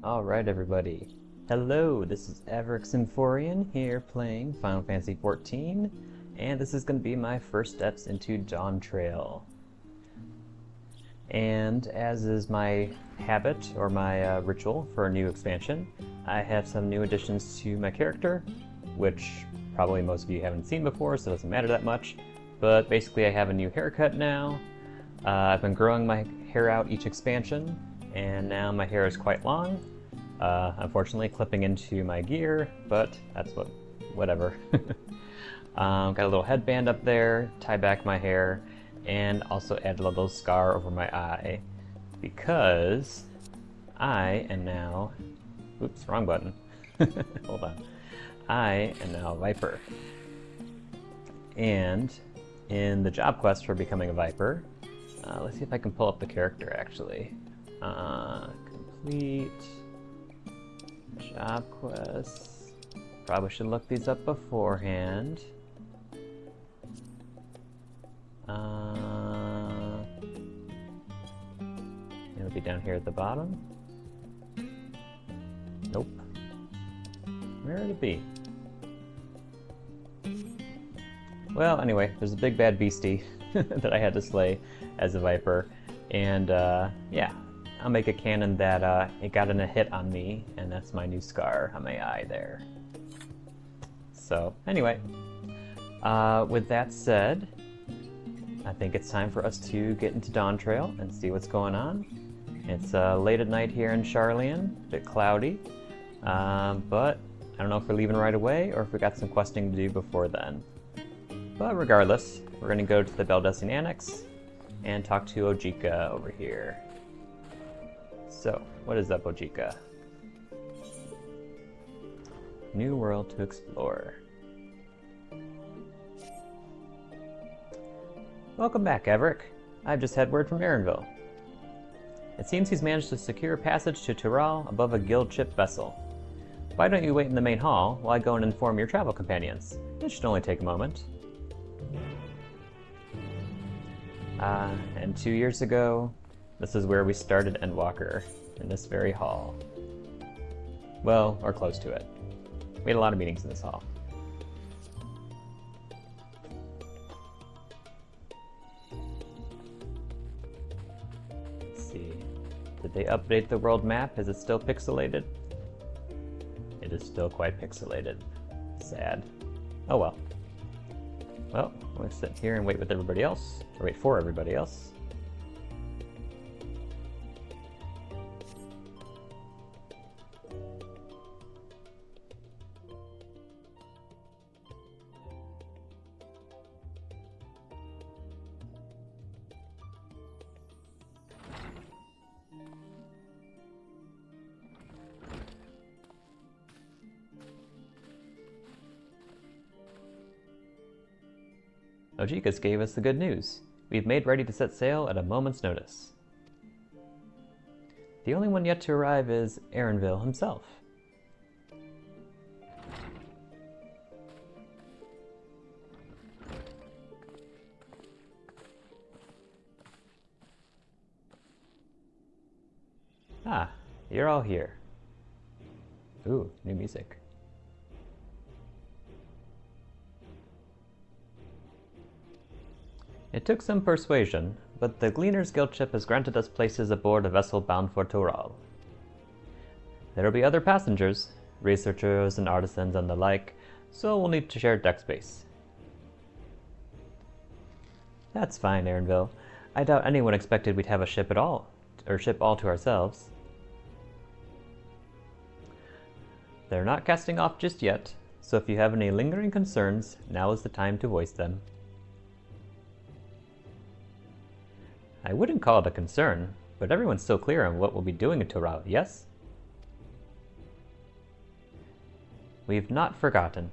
Alright everybody, hello, this is FFXIV here playing Final Fantasy XIV, and this is going to be my first steps into Dawntrail. And as is my habit, or my ritual for a new expansion, I have some new additions to my character, which probably most of you haven't seen before, so it doesn't matter that much. But basically I have a new haircut now. I've been growing my hair out each expansion, and now my hair is quite long. Unfortunately clipping into my gear, but that's whatever. Got a little headband up there, tie back my hair, and also add a little scar over my eye, because I am now, oops, wrong button. Hold on. I am now a Viper. And in the job quest for becoming a Viper, let's see if I can pull up the character actually. Complete job quests. Probably should look these up beforehand. It'll be down here at the bottom. Nope. Where would it be? Well, anyway, there's a big bad beastie that I had to slay as a Viper, and yeah, I'll make a canon that it got in a hit on me, and that's my new scar on my eye there. So anyway, with that said, I think it's time for us to get into Dawntrail and see what's going on. It's late at night here in Charlian, a bit cloudy, but I don't know if we're leaving right away or if we got some questing to do before then. But regardless, we're going to go to the Beldessian Annex and talk to Ojika over here. So, what is up, Ojika? New world to explore. Welcome back, Everick. I've just had word from Erenville. It seems he's managed to secure passage to Tural above a guild ship vessel. Why don't you wait in the main hall while I go and inform your travel companions? It should only take a moment. And 2 years ago, this is where we started Endwalker, in this very hall. Well, or close to it. We had a lot of meetings in this hall. Let's see. Did they update the world map? Is it still pixelated? It is still quite pixelated. Sad. Oh well. Well, I'm going to sit here and wait with everybody else, or wait for everybody else. Ojika's gave us the good news. We've made ready to set sail at a moment's notice. The only one yet to arrive is Erenville himself. Ah, you're all here. Ooh, new music. It took some persuasion, but the Gleaner's Guild ship has granted us places aboard a vessel bound for Tural. There will be other passengers, researchers and artisans and the like, so we'll need to share deck space. That's fine, Erenville. I doubt anyone expected we'd have a ship at all, or ship all to ourselves. They're not casting off just yet, so if you have any lingering concerns, now is the time to voice them. I wouldn't call it a concern, but everyone's still clear on what we'll be doing in Tural, yes? We've not forgotten.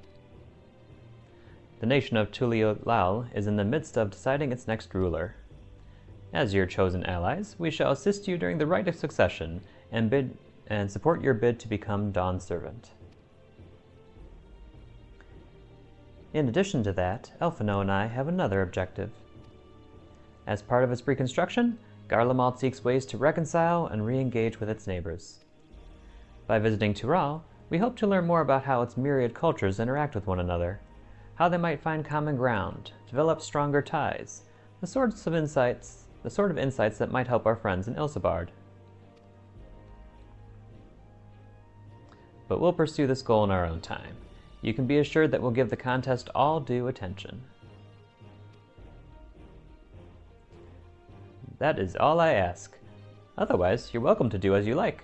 The nation of Tural is in the midst of deciding its next ruler. As your chosen allies, we shall assist you during the rite of succession and support your bid to become Dawn's servant. In addition to that, Elfino and I have another objective. As part of its reconstruction, Garlemald seeks ways to reconcile and re-engage with its neighbors. By visiting Tural, we hope to learn more about how its myriad cultures interact with one another, how they might find common ground, develop stronger ties, the sort of insights that might help our friends in Ilsebard. But we'll pursue this goal in our own time. You can be assured that we'll give the contest all due attention. That is all I ask. Otherwise, you're welcome to do as you like.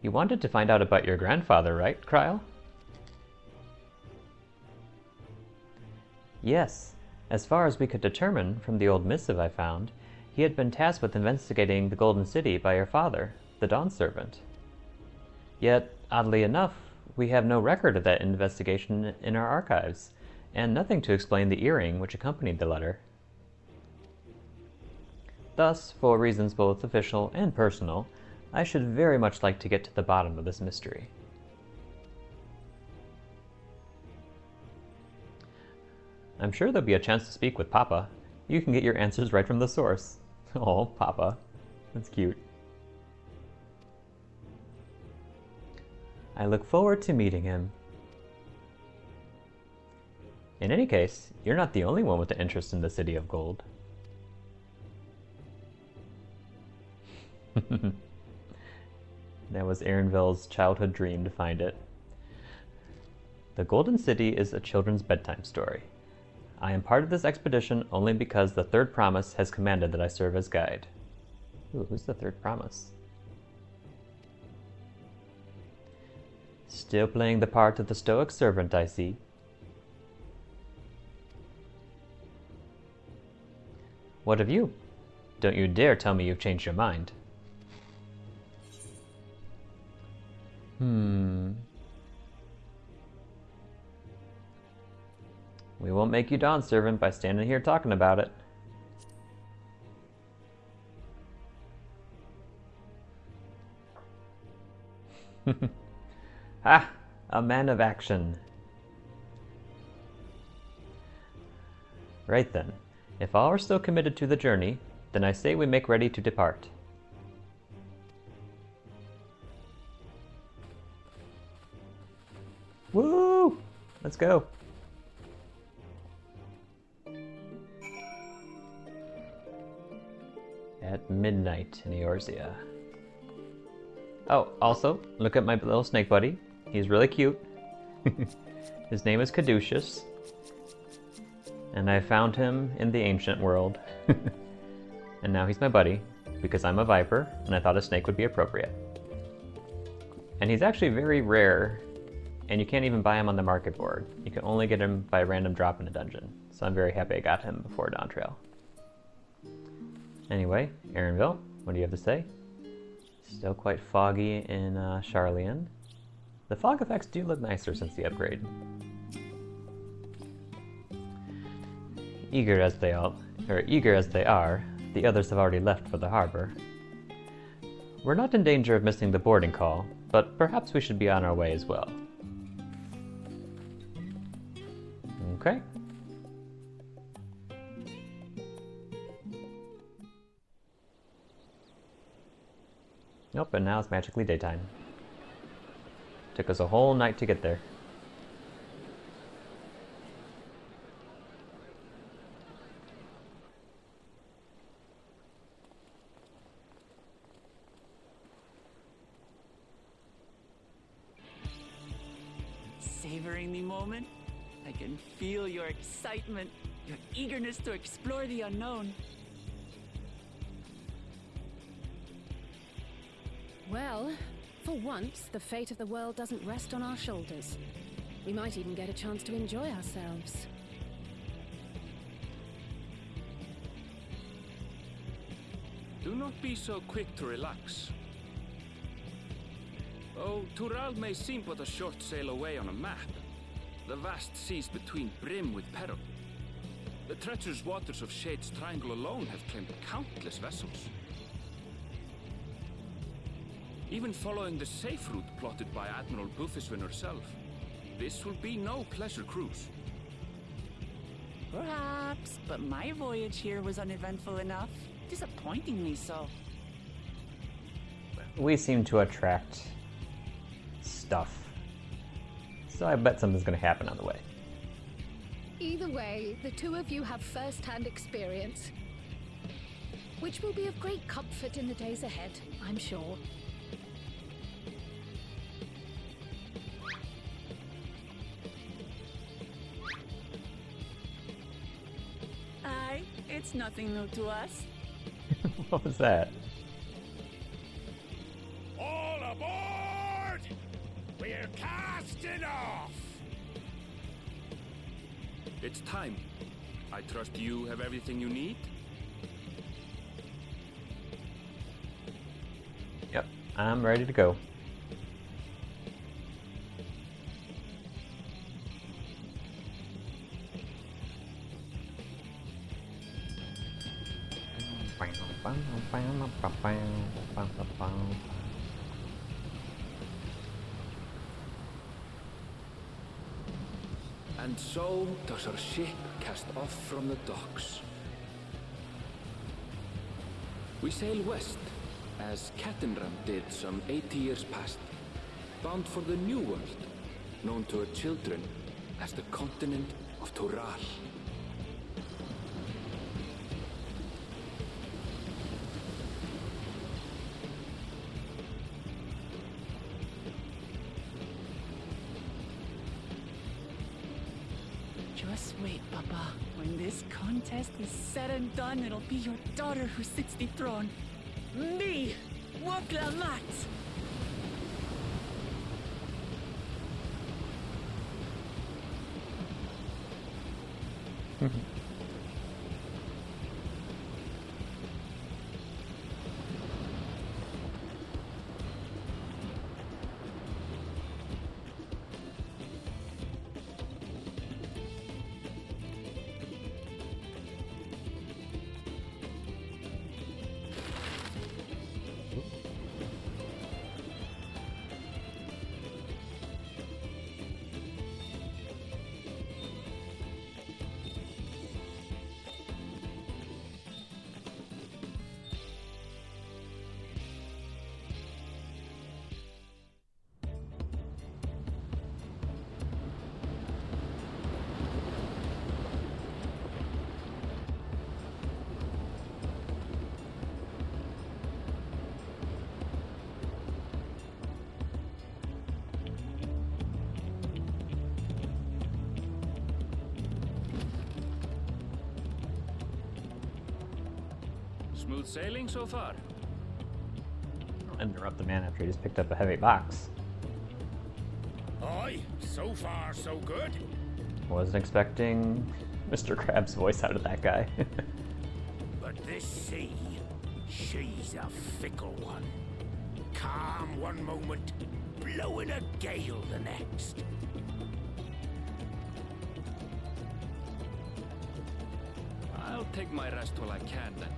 You wanted to find out about your grandfather, right, Kryl? Yes. As far as we could determine from the old missive I found, he had been tasked with investigating the Golden City by your father, the Dawn Servant. Yet, oddly enough, we have no record of that investigation in our archives, and nothing to explain the earring which accompanied the letter. Thus, for reasons both official and personal, I should very much like to get to the bottom of this mystery. I'm sure there'll be a chance to speak with Papa. You can get your answers right from the source. Oh, Papa. That's cute. I look forward to meeting him. In any case, you're not the only one with an interest in the City of Gold. That was Erinville's childhood dream to find it. The Golden City is a children's bedtime story. I am part of this expedition only because the Third Promise has commanded that I serve as guide. Ooh, who's the Third Promise? Still playing the part of the stoic servant, I see. What of you? Don't you dare tell me you've changed your mind. We won't make you Dawn Servant by standing here talking about it. Ah, a man of action. Right then. If all are still committed to the journey, then I say we make ready to depart. Woo! Let's go. At midnight in Eorzea. Oh, also, look at my little snake buddy. He's really cute. His name is Caduceus. And I found him in the ancient world. And now he's my buddy, because I'm a viper, and I thought a snake would be appropriate. And he's actually very rare, and you can't even buy him on the market board. You can only get him by random drop in a dungeon. So I'm very happy I got him before Dawntrail. Anyway, Erinville, what do you have to say? Still quite foggy in Sharlayan. The fog effects do look nicer since the upgrade. Eager as they are, the others have already left for the harbor. We're not in danger of missing the boarding call, but perhaps we should be on our way as well. Okay. Nope, and now it's magically daytime. Took us a whole night to get there. Savoring the moment? I can feel your excitement, your eagerness to explore the unknown. Well, for once, the fate of the world doesn't rest on our shoulders. We might even get a chance to enjoy ourselves. Do not be so quick to relax. Oh, Tural may seem but a short sail away on a map. The vast seas between brim with peril. The treacherous waters of Shade's Triangle alone have claimed countless vessels. Even following the safe route plotted by Admiral Bufiswin herself, this will be no pleasure cruise. Perhaps, but my voyage here was uneventful enough. Disappointingly so. We seem to attract stuff. So I bet something's going to happen on the way. Either way, the two of you have first-hand experience, which will be of great comfort in the days ahead, I'm sure. Aye, it's nothing new to us. What was that? All aboard! We're casting off! It's time. I trust you have everything you need? Yep, I'm ready to go. And so does our ship cast off from the docks. We sail west, as Cattenram did some 80 years past, bound for the New World, known to her children as the continent of Tural. Just wait, Papa. When this contest is said and done, it'll be your daughter who sits the throne. Me, Waklamat! Smooth sailing so far? I'll interrupt the man after he just picked up a heavy box. Aye, so far so good. Wasn't expecting Mr. Crab's voice out of that guy. But this sea, she's a fickle one. Calm one moment, blowing a gale the next. I'll take my rest while I can then.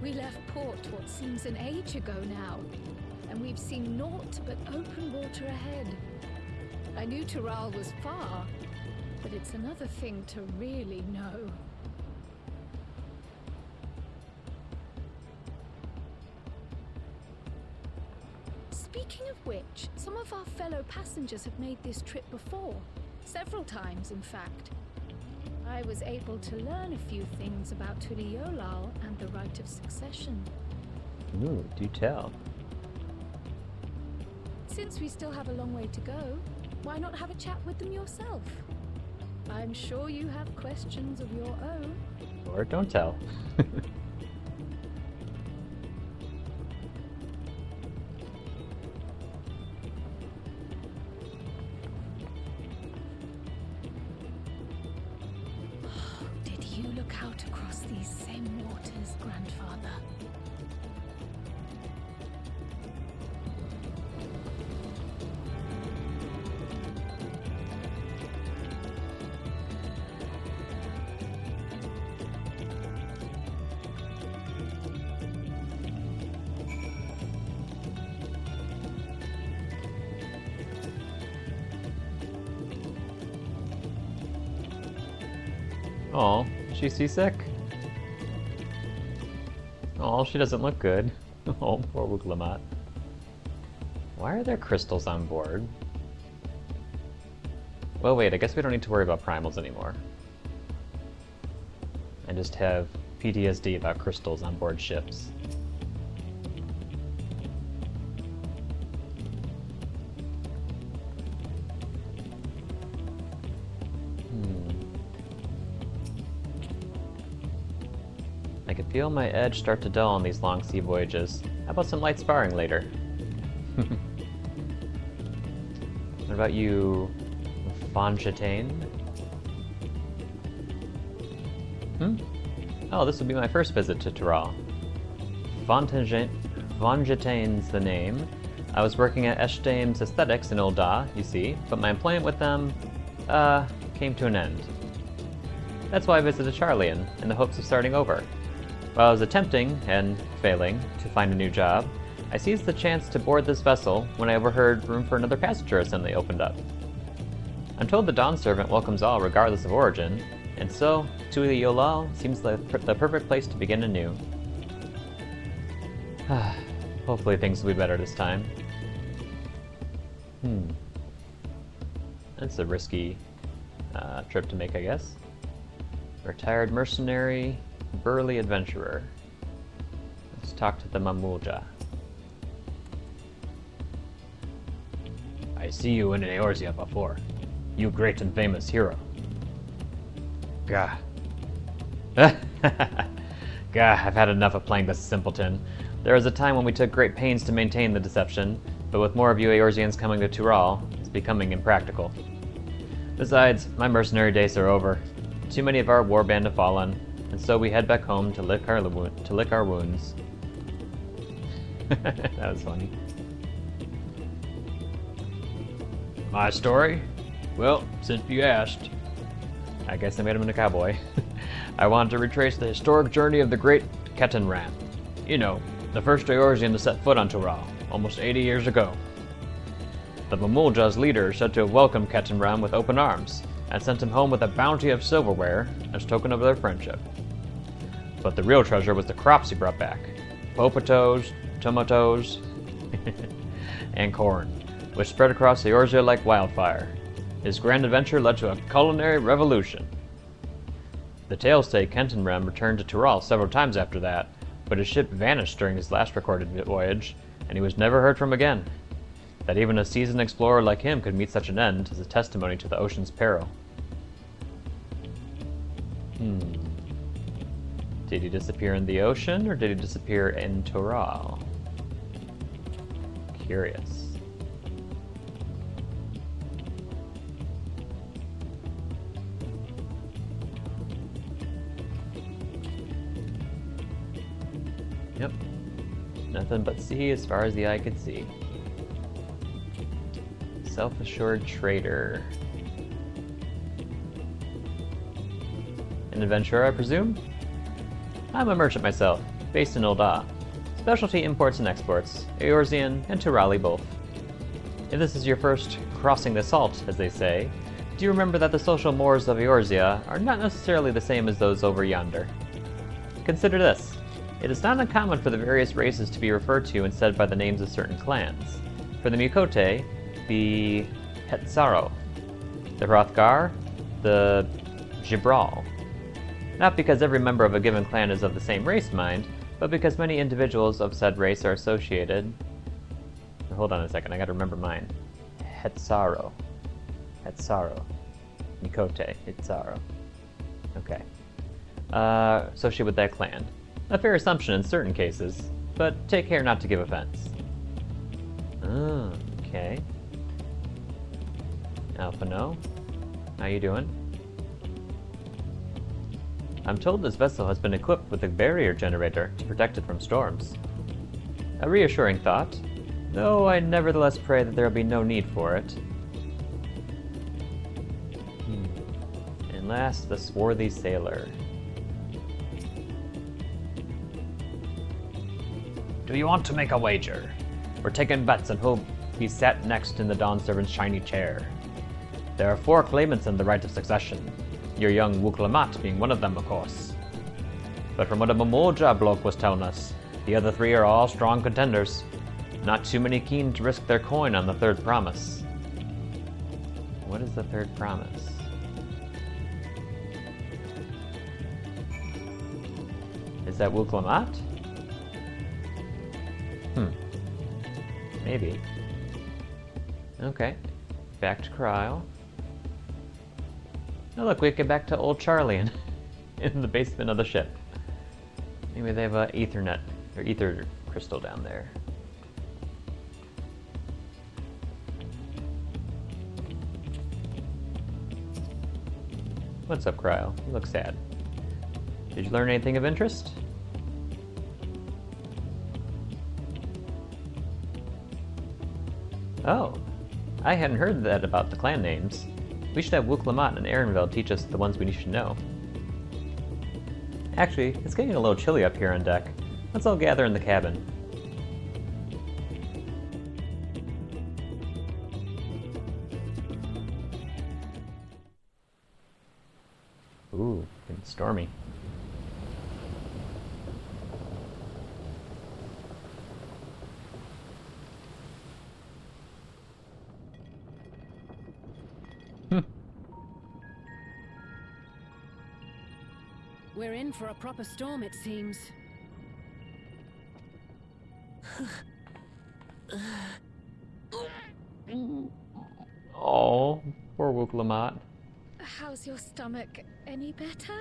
We left port what seems an age ago now, and we've seen naught but open water ahead. I knew Tural was far, but it's another thing to really know. Speaking of which, some of our fellow passengers have made this trip before. Several times, in fact. I was able to learn a few things about Tural and the right of succession. Ooh, do tell. Since we still have a long way to go, why not have a chat with them yourself? I'm sure you have questions of your own. Or don't tell. Did you look out across these same waters, Grandfather? Oh, is she seasick? Oh, she doesn't look good. Oh, poor Wooglamat. Why are there crystals on board? Well, wait, I guess we don't need to worry about primals anymore. I just have PTSD about crystals on board ships. I can feel my edge start to dull on these long sea voyages. How about some light sparring later? What about you, Fonchatain? Oh, this would be my first visit to Tural. Fonchatain's the name. I was working at Eshtame's Aesthetics in Ul'dah, you see, but my employment with them, came to an end. That's why I visited Charlian, in the hopes of starting over. While I was attempting, and failing, to find a new job, I seized the chance to board this vessel when I overheard room for another passenger assembly opened up. I'm told the Dawn Servant welcomes all regardless of origin, and so, Tuli Yolal seems the perfect place to begin anew. Hopefully things will be better this time. That's a risky trip to make, I guess. Retired mercenary, burly adventurer. Let's talk to the Mamulja. I see you in Eorzea before. You great and famous hero. Gah. Gah, I've had enough of playing this simpleton. There was a time when we took great pains to maintain the deception, but with more of you Eorzeans coming to Tural, it's becoming impractical. Besides, my mercenary days are over. Too many of our warband have fallen, and so we head back home to lick our wounds. That was funny. My story? Well, since you asked, I guess I made him into a cowboy. I wanted to retrace the historic journey of the great Ketenran. You know, the first Eorzean to set foot on Tural, almost 80 years ago. The Mamulja's leader said to have welcomed Ketenran with open arms, and sent him home with a bounty of silverware as token of their friendship. But the real treasure was the crops he brought back. Popotoes, tomatoes, and corn, which spread across Eorzea like wildfire. His grand adventure led to a culinary revolution. The tales say Ketenran returned to Tural several times after that, but his ship vanished during his last recorded voyage, and he was never heard from again. That even a seasoned explorer like him could meet such an end is a testimony to the ocean's peril. Did he disappear in the ocean, or did he disappear in Tural? Curious. Yep. Nothing but sea as far as the eye could see. Self-assured trader. An adventurer, I presume? I'm a merchant myself, based in Ul'dah. Specialty imports and exports, Eorzean and Turali both. If this is your first crossing the salt, as they say, do you remember that the social mores of Eorzea are not necessarily the same as those over yonder? Consider this. It is not uncommon for the various races to be referred to instead by the names of certain clans. For the Mukote, the Hetsaro. The Hrothgar, the Gibral. Not because every member of a given clan is of the same race, mind, but because many individuals of said race are associated... Hold on a second, I gotta remember mine. Hetsaro. Mukote, Hetsaro. Okay. Associated with that clan. A fair assumption in certain cases, but take care not to give offense. Oh, okay. Alphano, how you doing? I'm told this vessel has been equipped with a barrier generator to protect it from storms. A reassuring thought, though I nevertheless pray that there will be no need for it. And last, the swarthy sailor. Do you want to make a wager? We're taking bets on who'll be sat next in the Dawn Servant's shiny chair. There are 4 claimants in the right of succession. Your young Wooklamat being one of them, of course. But from what a Mamoja bloke was telling us, the other three are all strong contenders. Not too many keen to risk their coin on the third promise. What is the third promise? Is that Wooklamat? Maybe. Okay. Back to Cryle. Oh look, we get back to old Charlie in the basement of the ship. Maybe they have a Ethernet or ether crystal down there. What's up, Cryle? You look sad. Did you learn anything of interest? Oh, I hadn't heard that about the clan names. We should have Wooklamat and Aaronville teach us the ones we should know. Actually, it's getting a little chilly up here on deck. Let's all gather in the cabin. Ooh, getting stormy. We're in for a proper storm, it seems. Oh, poor Wooklamat. How's your stomach? Any better?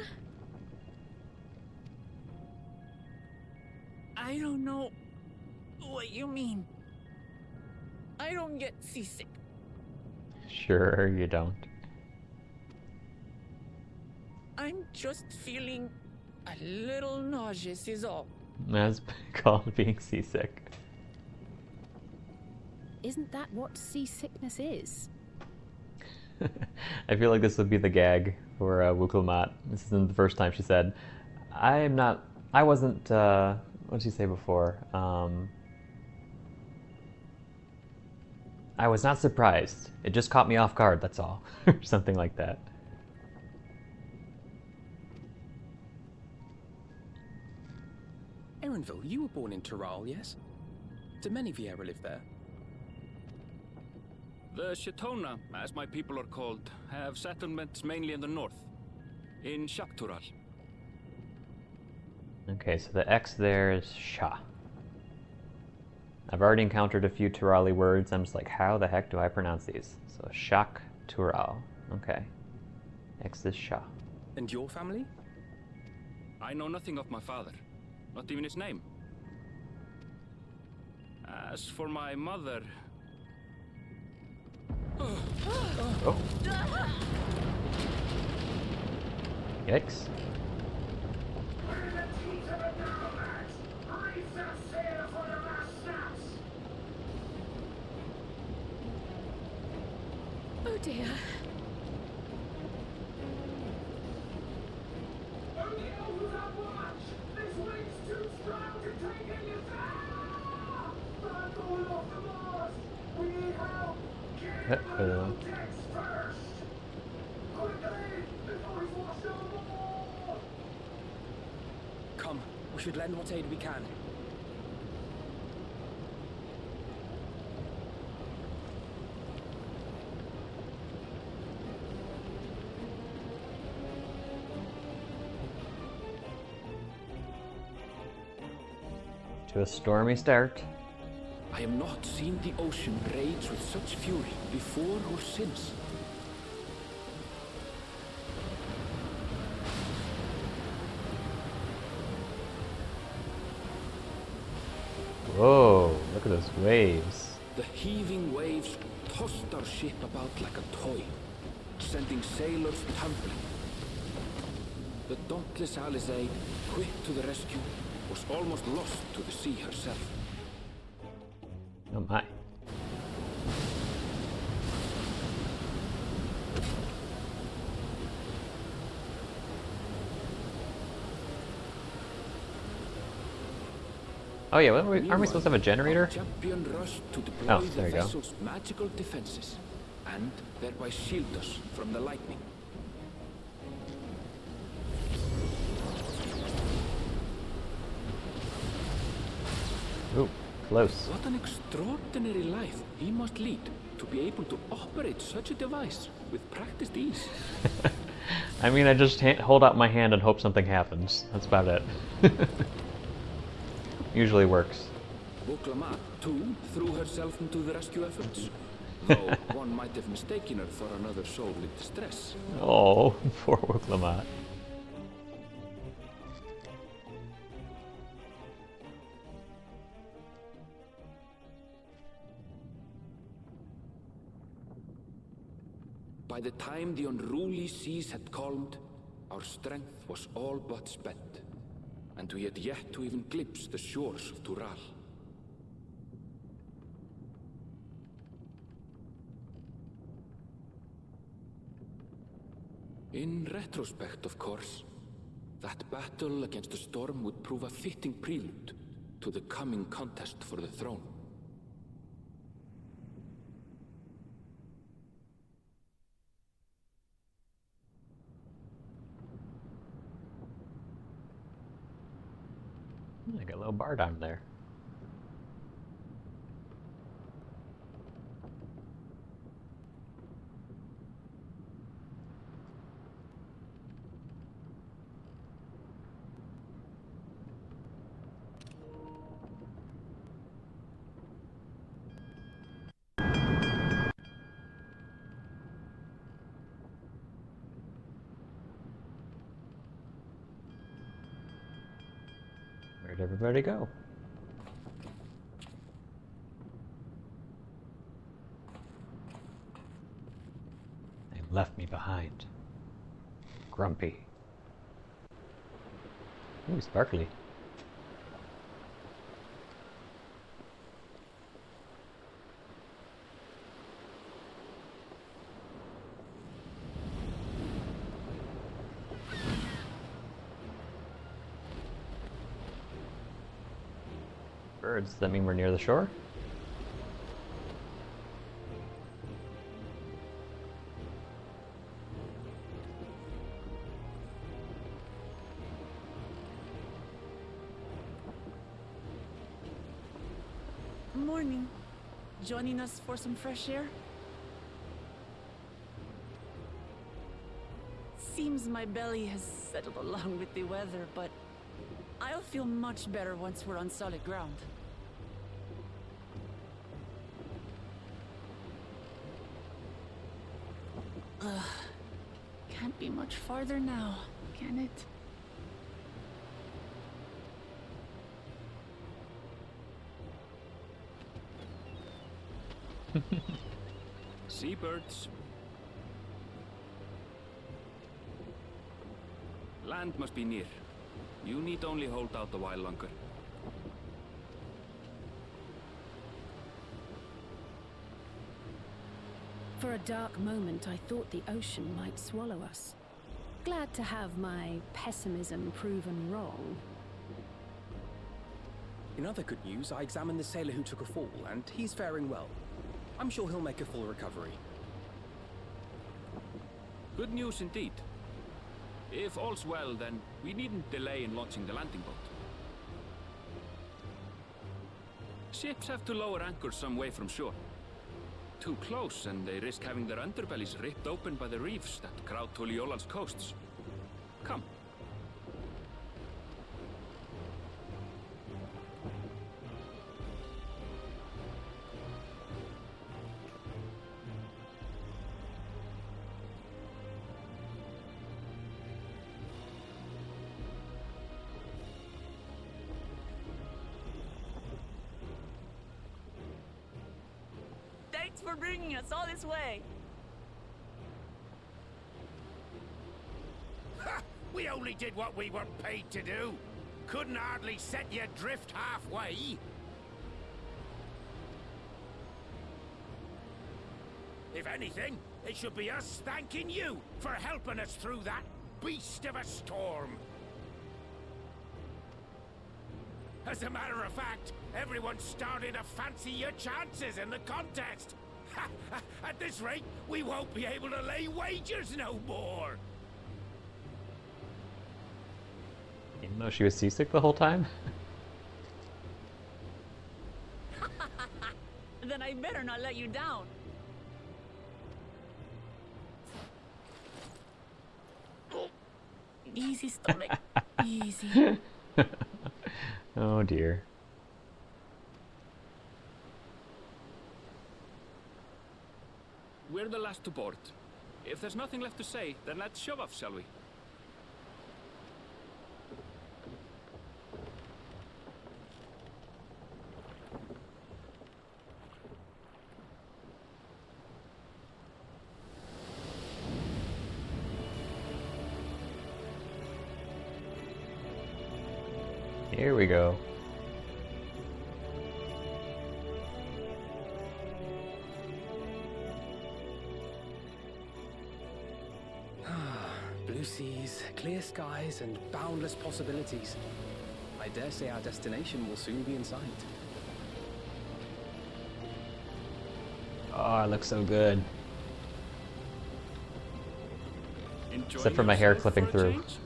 I don't know what you mean. I don't get seasick. Sure you don't. I'm just feeling a little nauseous is all. That's called being seasick. Isn't that what seasickness is? I feel like this would be the gag for Wooklamat. This isn't the first time she said, I wasn't, what did she say before? I was not surprised. It just caught me off guard, that's all. Or something like that. Aaronville, you were born in Tural, yes? Do many Vieira live there? The Shatona, as my people are called, have settlements mainly in the north, in Tural. Okay, so the X there is Sha. I've already encountered a few Turali words. I'm just like, how the heck do I pronounce these? So Shak Tural. Okay. X is Sha. And your family? I know nothing of my father, not even his name. As for my mother... Oh. Yikes. Oh dear. Uh-oh. Come, we should lend what aid we can. To a stormy start. I have not seen the ocean rage with such fury before or since. Whoa, look at those waves. The heaving waves tossed our ship about like a toy, sending sailors tumbling. The dauntless Alizé, quick to the rescue, was almost lost to the sea herself. Oh my. Oh yeah, aren't we supposed to have a generator? Champion rushed to deploy Oh, there you the go. vessel's magical defenses, and thereby shield us from the lightning. Close. What an extraordinary life he must lead to be able to operate such a device with practiced ease. I mean, I just hold out my hand and hope something happens. That's about it. Usually works. Woklama, too, threw herself into the rescue efforts. Though one might have mistaken her for another soul in distress. Oh, poor Woklamat. By the time the unruly seas had calmed, our strength was all but spent, and we had yet to even glimpse the shores of Tural. In retrospect, of course, that battle against the storm would prove a fitting prelude to the coming contest for the throne. I got a little bar down there. Where'd everybody go? They left me behind. Grumpy. Ooh, sparkly. Birds, does that mean we're near the shore? Morning. Joining us for some fresh air? Seems my belly has settled along with the weather, but I'll feel much better once we're on solid ground. Ugh. Can't be much farther now, can it? Seabirds. Land must be near. You need only hold out a while longer. For a dark moment, I thought the ocean might swallow us. Glad to have my pessimism proven wrong. In other good news, I examined the sailor who took a fall, and he's faring well. I'm sure he'll make a full recovery. Good news indeed. If all's well, then we needn't delay in launching the landing boat. Ships have to lower anchors some way from shore. Too close, and they risk having their underbellies ripped open by the reefs that crowd Tuliola's coasts. Come. Thanks for bringing us all this way. Ha! We only did what we were paid to do. Couldn't hardly set you adrift halfway. If anything, it should be us thanking you for helping us through that beast of a storm. As a matter of fact, everyone's starting to fancy your chances in the contest. At this rate, we won't be able to lay wagers no more. Even though she was seasick the whole time? I better not let you down. Easy, stomach. Easy. Oh dear. We're the last to board. If there's nothing left to say, then let's shove off, shall we? Here we go. Blue seas, clear skies, and boundless possibilities. I dare say our destination will soon be in sight. Oh, it looks so good. Enjoying Except for my hair yourself clipping for a through. change?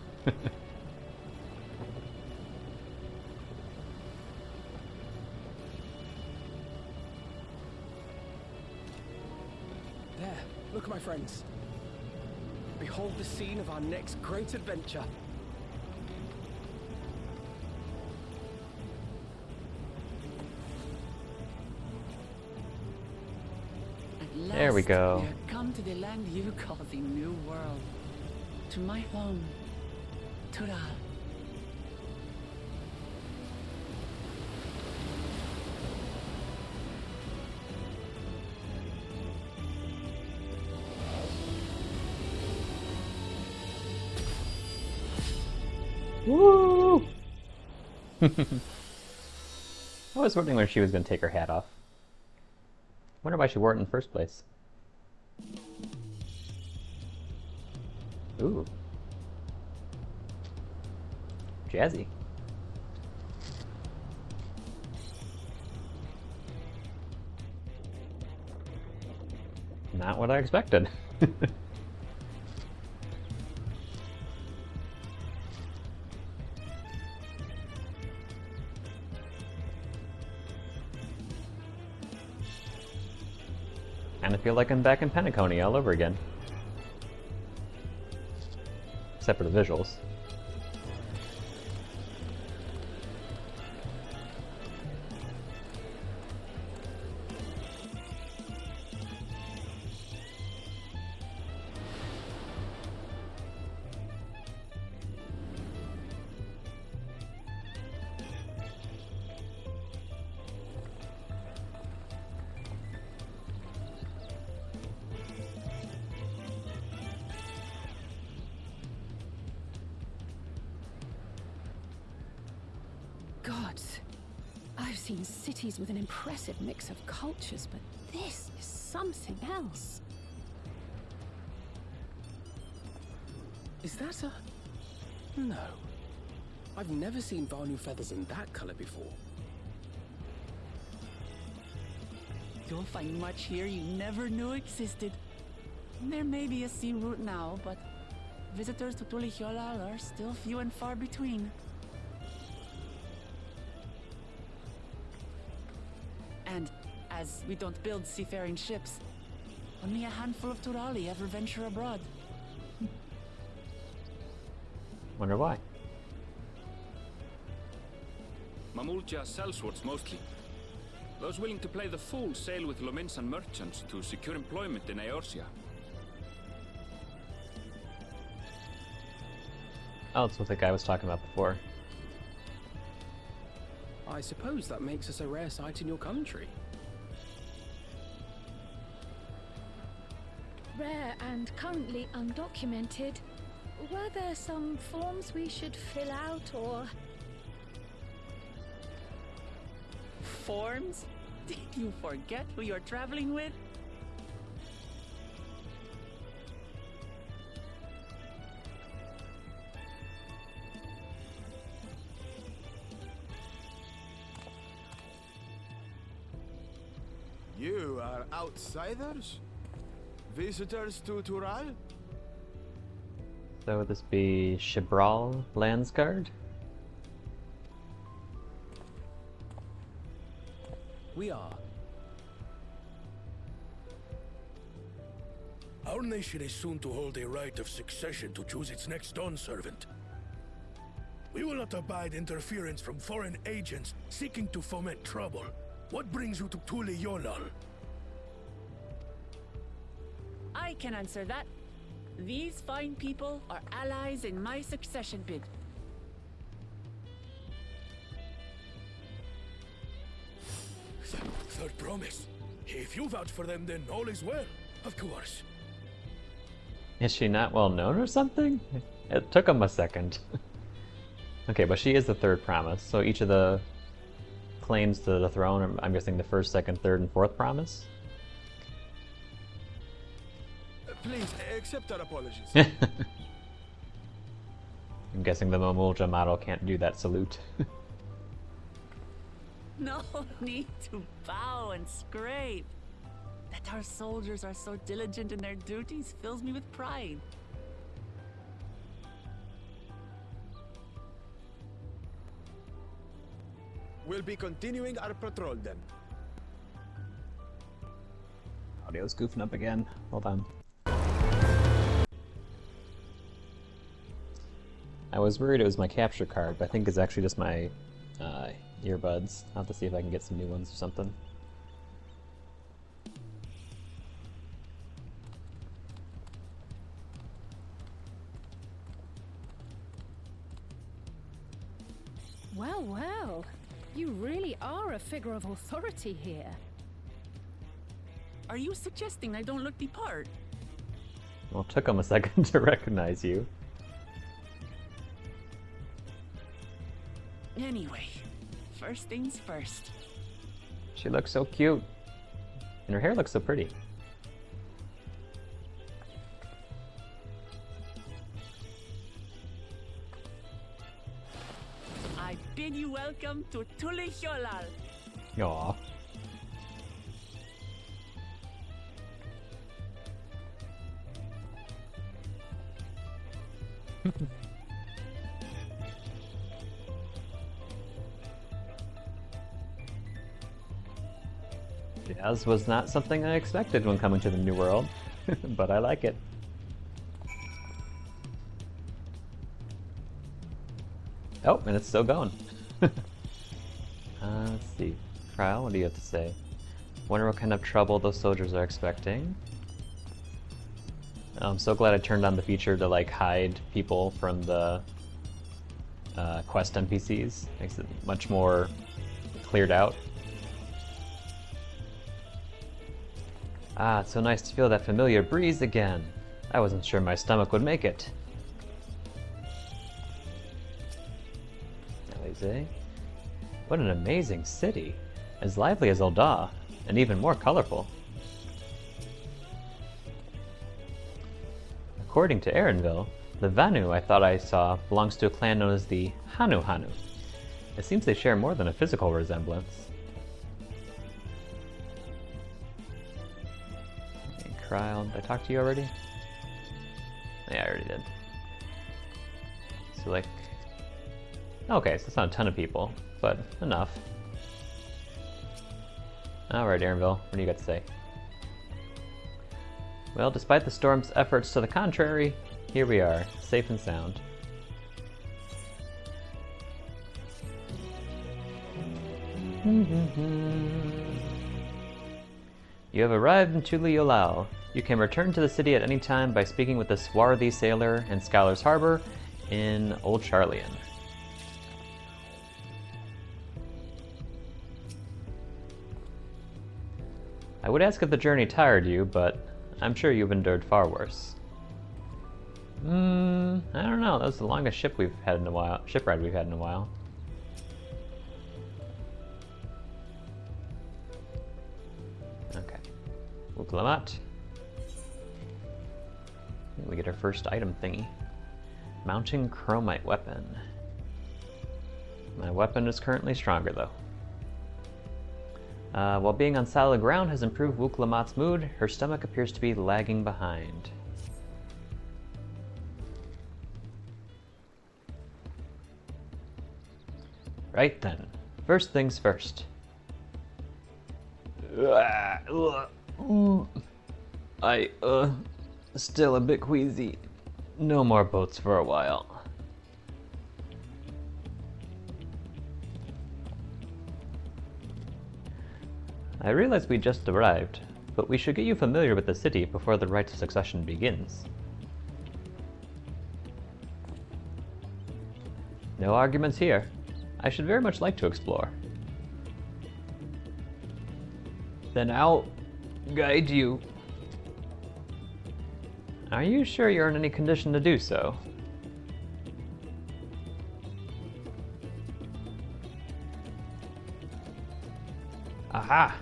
There, look, my friends. Behold the scene of our next great adventure. At There we last, go. We have come to the land you call the New World. To my home, Tural. Woo! I was wondering when she was going to take her hat off. Wonder why she wore it in the first place. Ooh. Jazzy. Not what I expected. Kinda feel like I'm back in Penacony all over again. Except for the visuals. Gods, I've seen cities with an impressive mix of cultures, but this is something else. Is that a... No. I've never seen Vanu feathers in that color before. You'll find much here you never knew existed. There may be a sea route now, but visitors to Tulihiola are still few and far between. And as we don't build seafaring ships, only a handful of Turali ever venture abroad. Wonder why. Mamulja sellswords mostly. Those willing to play the fool sail with Lominsan merchants to secure employment in Eorzea. Oh, that's what the guy was talking about before. I suppose that makes us a rare sight in your country. Rare and currently undocumented. Were there some forms we should fill out or... Forms? Did you forget who you're traveling with? You are outsiders? Visitors to Tural? So would this be Shibral Landsguard? We are. Our nation is soon to hold a right of succession to choose its next Dawn servant. We will not abide interference from foreign agents seeking to foment trouble. What brings you to Tural? I can answer that. These fine people are allies in my succession bid. Third promise. If you vouch for them, then all is well. Of course. Is she not well known or something? It took him a second. Okay, but she is the third promise, so each of the claims to the throne, I'm guessing the first, second, third, and fourth promise? Please, accept our apologies. I'm guessing the Momulja model can't do that salute. No need to bow and scrape. That our soldiers are so diligent in their duties fills me with pride. We'll be continuing our patrol then. Audio's goofing up again. Hold on. I was worried it was my capture card, but I think it's actually just my earbuds. I'll have to see if I can get some new ones or something. Well, well. You really are a figure of authority here. Are you suggesting I don't look the part? Well, it took him a second to recognize you. Anyway, first things first. She looks so cute. And her hair looks so pretty. I bid you welcome to Tural. Aww. Jazz was not something I expected when coming to the New World, but I like it. Oh, and it's still going. Let's see. Trial, what do you have to say? Wonder what kind of trouble those soldiers are expecting. I'm so glad I turned on the feature to like hide people from the quest NPCs. Makes it much more cleared out. Ah, it's so nice to feel that familiar breeze again. I wasn't sure my stomach would make it. Alize. What an amazing city. As lively as Ul'dah, and even more colorful. According to Erenville, the Vanu I thought I saw belongs to a clan known as the Hanu Hanu. It seems they share more than a physical resemblance. Trial, did I talk to you already? Yeah, I already did. So like... Okay, so it's not a ton of people, but enough. Alright, Erenville, what do you got to say? Well, despite the storm's efforts to the contrary, here we are, safe and sound. You have arrived in Tural. You can return to the city at any time by speaking with the swarthy sailor in Scholar's Harbor in Old Charlian. I would ask if the journey tired you, but I'm sure you've endured far worse. I don't know. That was the longest ship ride we've had in a while. Okay. Uklamat. We get our first item thingy. Mounting chromite weapon. My weapon is currently stronger though. While being on solid ground has improved Wuklamat's mood, her stomach appears to be lagging behind. Right then, first things first. Still a bit queasy. No more boats for a while. I realize we just arrived, but we should get you familiar with the city before the rite of succession begins. No arguments here. I should very much like to explore. Then I'll guide you. Are you sure you're in any condition to do so? Aha!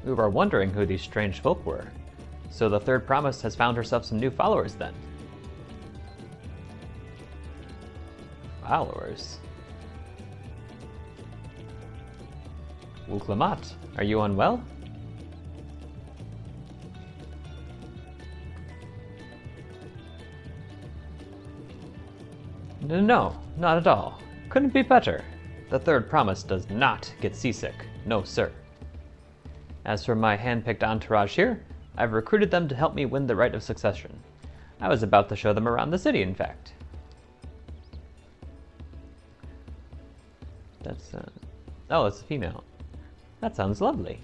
We were wondering who these strange folk were. So the Third Promise has found herself some new followers then. Followers? Wooklamat, are you unwell? No, not at all. Couldn't be better. The Third Promise does not get seasick. No, sir. As for my hand-picked entourage here, I've recruited them to help me win the rite of succession. I was about to show them around the city, in fact. Oh, it's a female. That sounds lovely.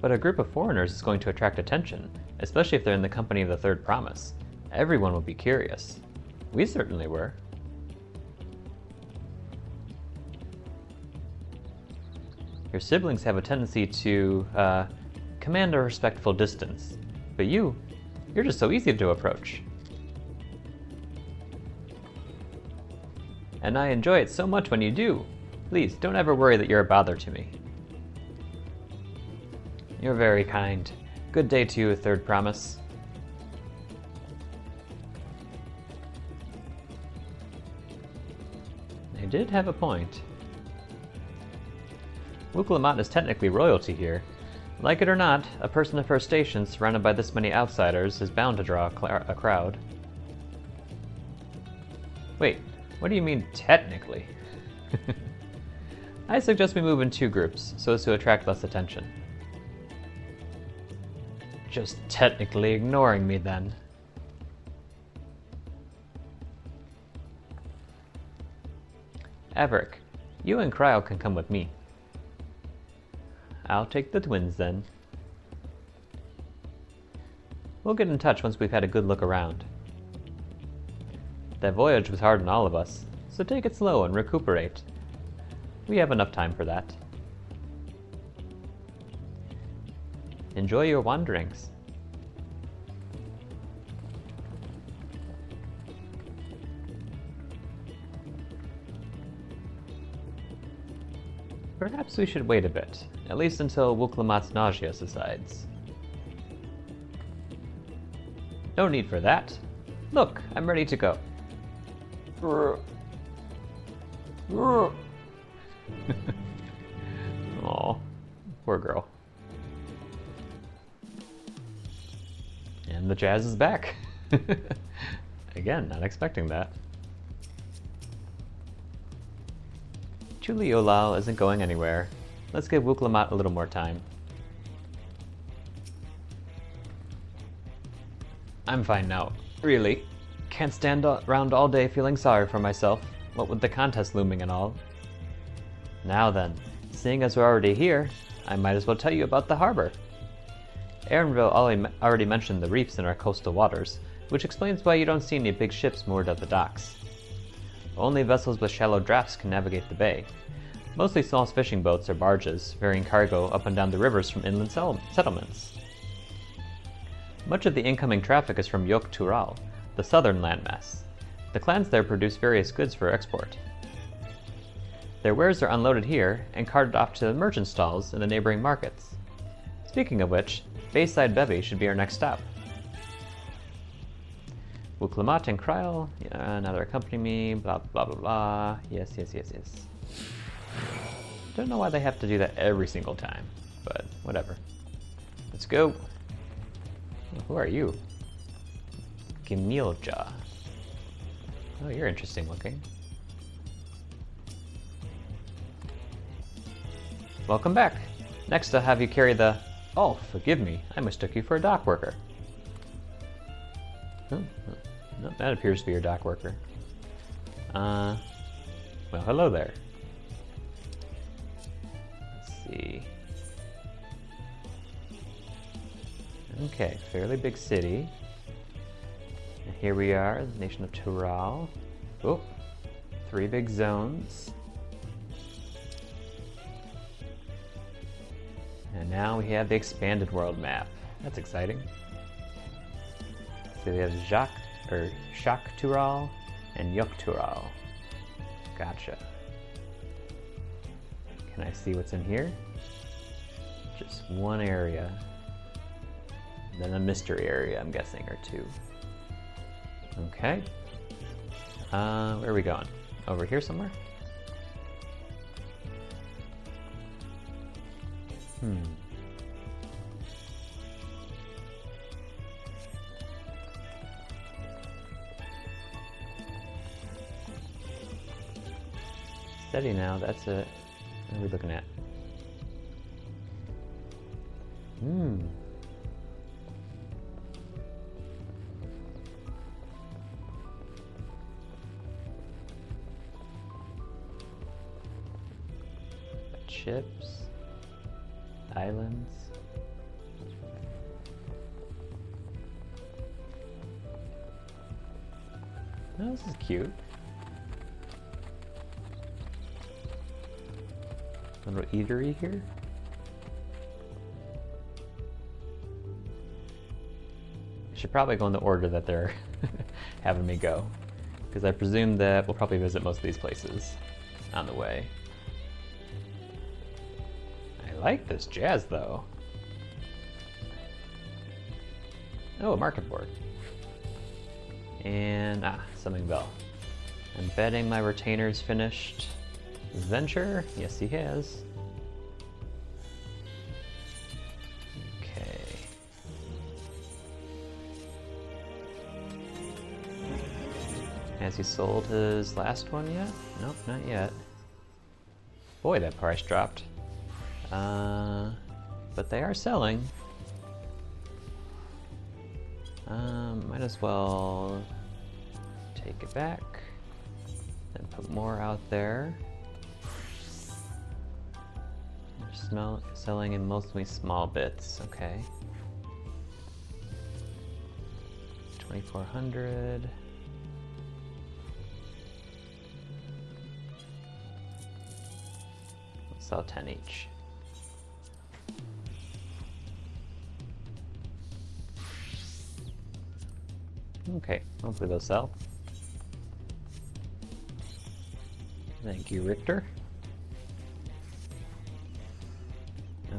But a group of foreigners is going to attract attention, especially if they're in the company of the Third Promise. Everyone will be curious. We certainly were. Your siblings have a tendency to command a respectful distance, but you're just so easy to approach. And I enjoy it so much when you do. Please, don't ever worry that you're a bother to me. You're very kind. Good day to you, Third Promise. They did have a point. Wooklamat is technically royalty here. Like it or not, a person of her station surrounded by this many outsiders is bound to draw a crowd. Wait, what do you mean technically? I suggest we move in 2 groups, so as to attract less attention. Just technically ignoring me then. Averick, you and Cryo can come with me. I'll take the twins then. We'll get in touch once we've had a good look around. That voyage was hard on all of us, so take it slow and recuperate. We have enough time for that. Enjoy your wanderings. Perhaps we should wait a bit, at least until Wooklamat's nausea subsides. No need for that. Look, I'm ready to go. Aw, poor girl. And the jazz is back. Again, not expecting that. Tural isn't going anywhere. Let's give Wooklamat a little more time. I'm fine now, really. Can't stand around all day feeling sorry for myself, what with the contest looming and all. Now then, seeing as we're already here, I might as well tell you about the harbor. Aaronville already mentioned the reefs in our coastal waters, which explains why you don't see any big ships moored at the docks. Only vessels with shallow drafts can navigate the bay. Mostly small fishing boats or barges, ferrying cargo up and down the rivers from inland settlements. Much of the incoming traffic is from Tural, the southern landmass. The clans there produce various goods for export. Their wares are unloaded here and carted off to the merchant stalls in the neighboring markets. Speaking of which, Bayside Bevy should be our next stop. Wooklamat and Kryl, now they're accompanying me, blah blah blah blah. Yes. Don't know why they have to do that every single time, but whatever. Let's go. Who are you? Gimilja. Oh, you're interesting looking. Welcome back. Next I'll have you carry the... Oh, forgive me, I mistook you for a dock worker. No, that appears to be your dock worker. Well, hello there. Let's see. Okay, fairly big city. And here we are, the nation of Tural. Oh, 3 big zones. And now we have the expanded world map. That's exciting. So we have Shak Tural and Yuk Tural. Gotcha. Can I see what's in here? Just one area. Then a mystery area, I'm guessing, or 2. Okay. Where are we going? Over here somewhere? Steady now, that's it. What are we looking at? Ships, islands. Oh, this is cute. Little eatery here. I should probably go in the order that they're having me go, because I presume that we'll probably visit most of these places on the way. I like this jazz though. Oh, a market board. And summoning bell. I'm betting my retainer's finished his venture. Yes, he has. Okay. Has he sold his last one yet? Nope, not yet. Boy, that price dropped. But they are selling. Might as well take it back and put more out there. They're selling in mostly small bits, okay. 2,400. Let's sell 10 each. Okay, hopefully they'll sell. Thank you, Richter.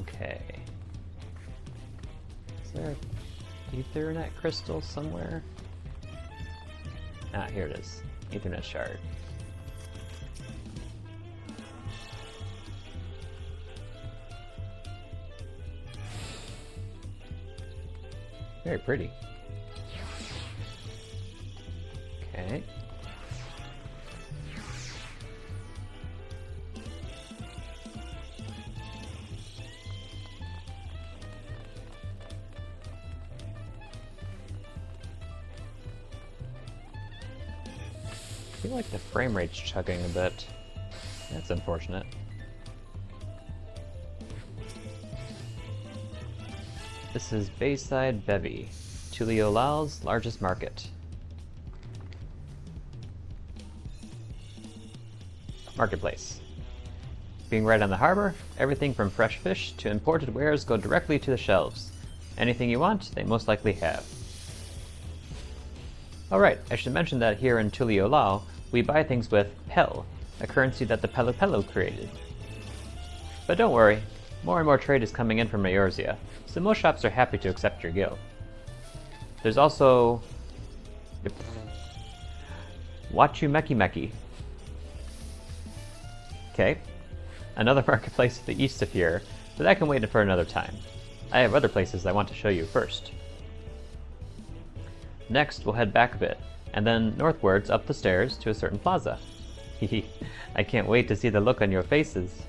Okay. Is there an Ethernet crystal somewhere? Ah, here it is. Ethernet shard. Very pretty. Okay. I feel like the frame rate's chugging a bit. That's unfortunate. This is Bayside Bevy, Tuliolal's largest market. Marketplace. Being right on the harbor, everything from fresh fish to imported wares go directly to the shelves. Anything you want, they most likely have. Alright, I should mention that here in Tuliolal, we buy things with Pel, a currency that the Pelopelo created. But don't worry, more and more trade is coming in from Eorzea, so most shops are happy to accept your guild. There's also Wachu Meki Meki. Okay, another marketplace to the east of here, but that can wait for another time. I have other places I want to show you first. Next, we'll head back a bit, and then northwards up the stairs to a certain plaza. Hehe, I can't wait to see the look on your faces.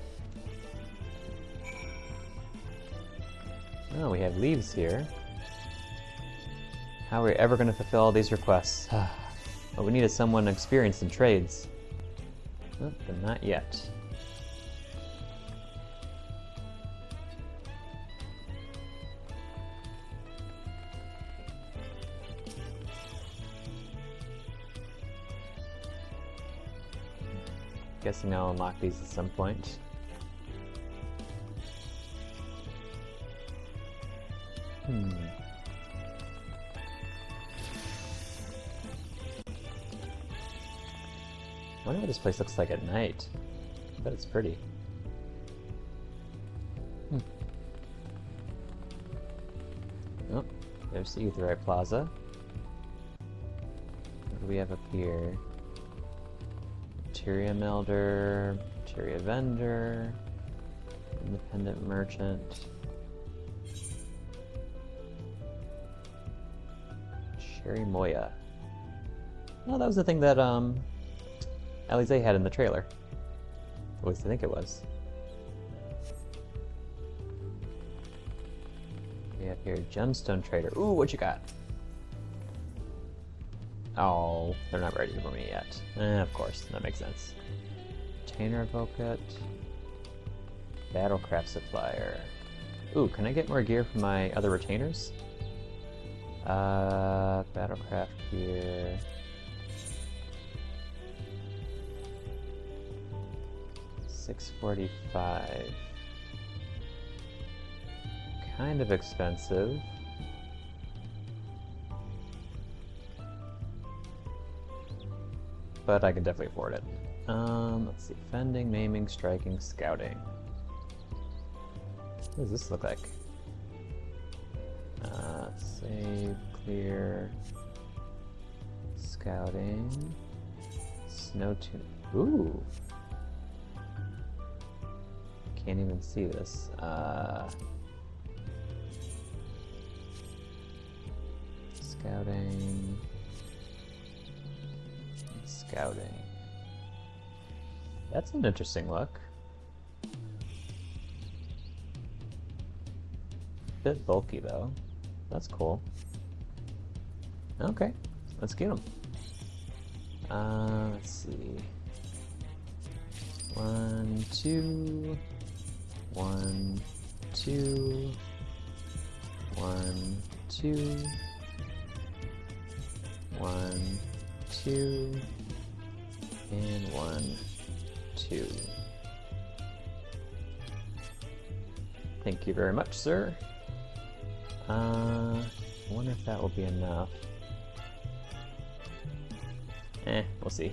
Oh, we have leaves here. How are we ever going to fulfill all these requests? What we need is someone experienced in trades. Oh, but not yet. Guessing I'll unlock these at some point. I wonder what this place looks like at night. I bet it's pretty. Oh, there's the Aetheryte Plaza. What do we have up here? Materia Melder, Materia Vendor, Independent Merchant, Cherry Moya. Oh, that was the thing that Alize had in the trailer. At least I think it was. We have here Gemstone Trader. Ooh, what you got? Oh, they're not ready for me yet. Of course, that makes sense. Retainer Advocate. Battlecraft Supplier. Ooh, can I get more gear from my other retainers? Battlecraft gear. $645. Kind of expensive. But I can definitely afford it. Let's see. Fending, maiming, striking, scouting. What does this look like? Save, clear, scouting, snow tune. Ooh! Can't even see this. Scouting. Scouting. That's an interesting look. Bit bulky though. That's cool. Okay, let's get them. Let's see. 1, 2. 1, 2. 1, 2. 1, 2. And 1, 2. Thank you very much, sir. I wonder if that will be enough. We'll see.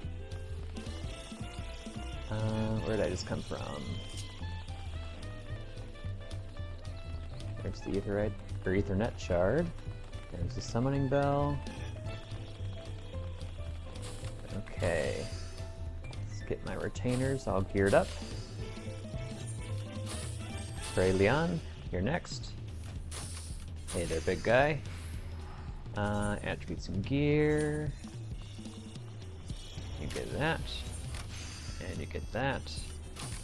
Where did I just come from? There's the Aetheryte, or Ethernet shard. There's the summoning bell. Okay. Let's get my retainers all geared up. Frey Leon, you're next. Hey there, big guy. Attributes and gear. You get that. And you get that.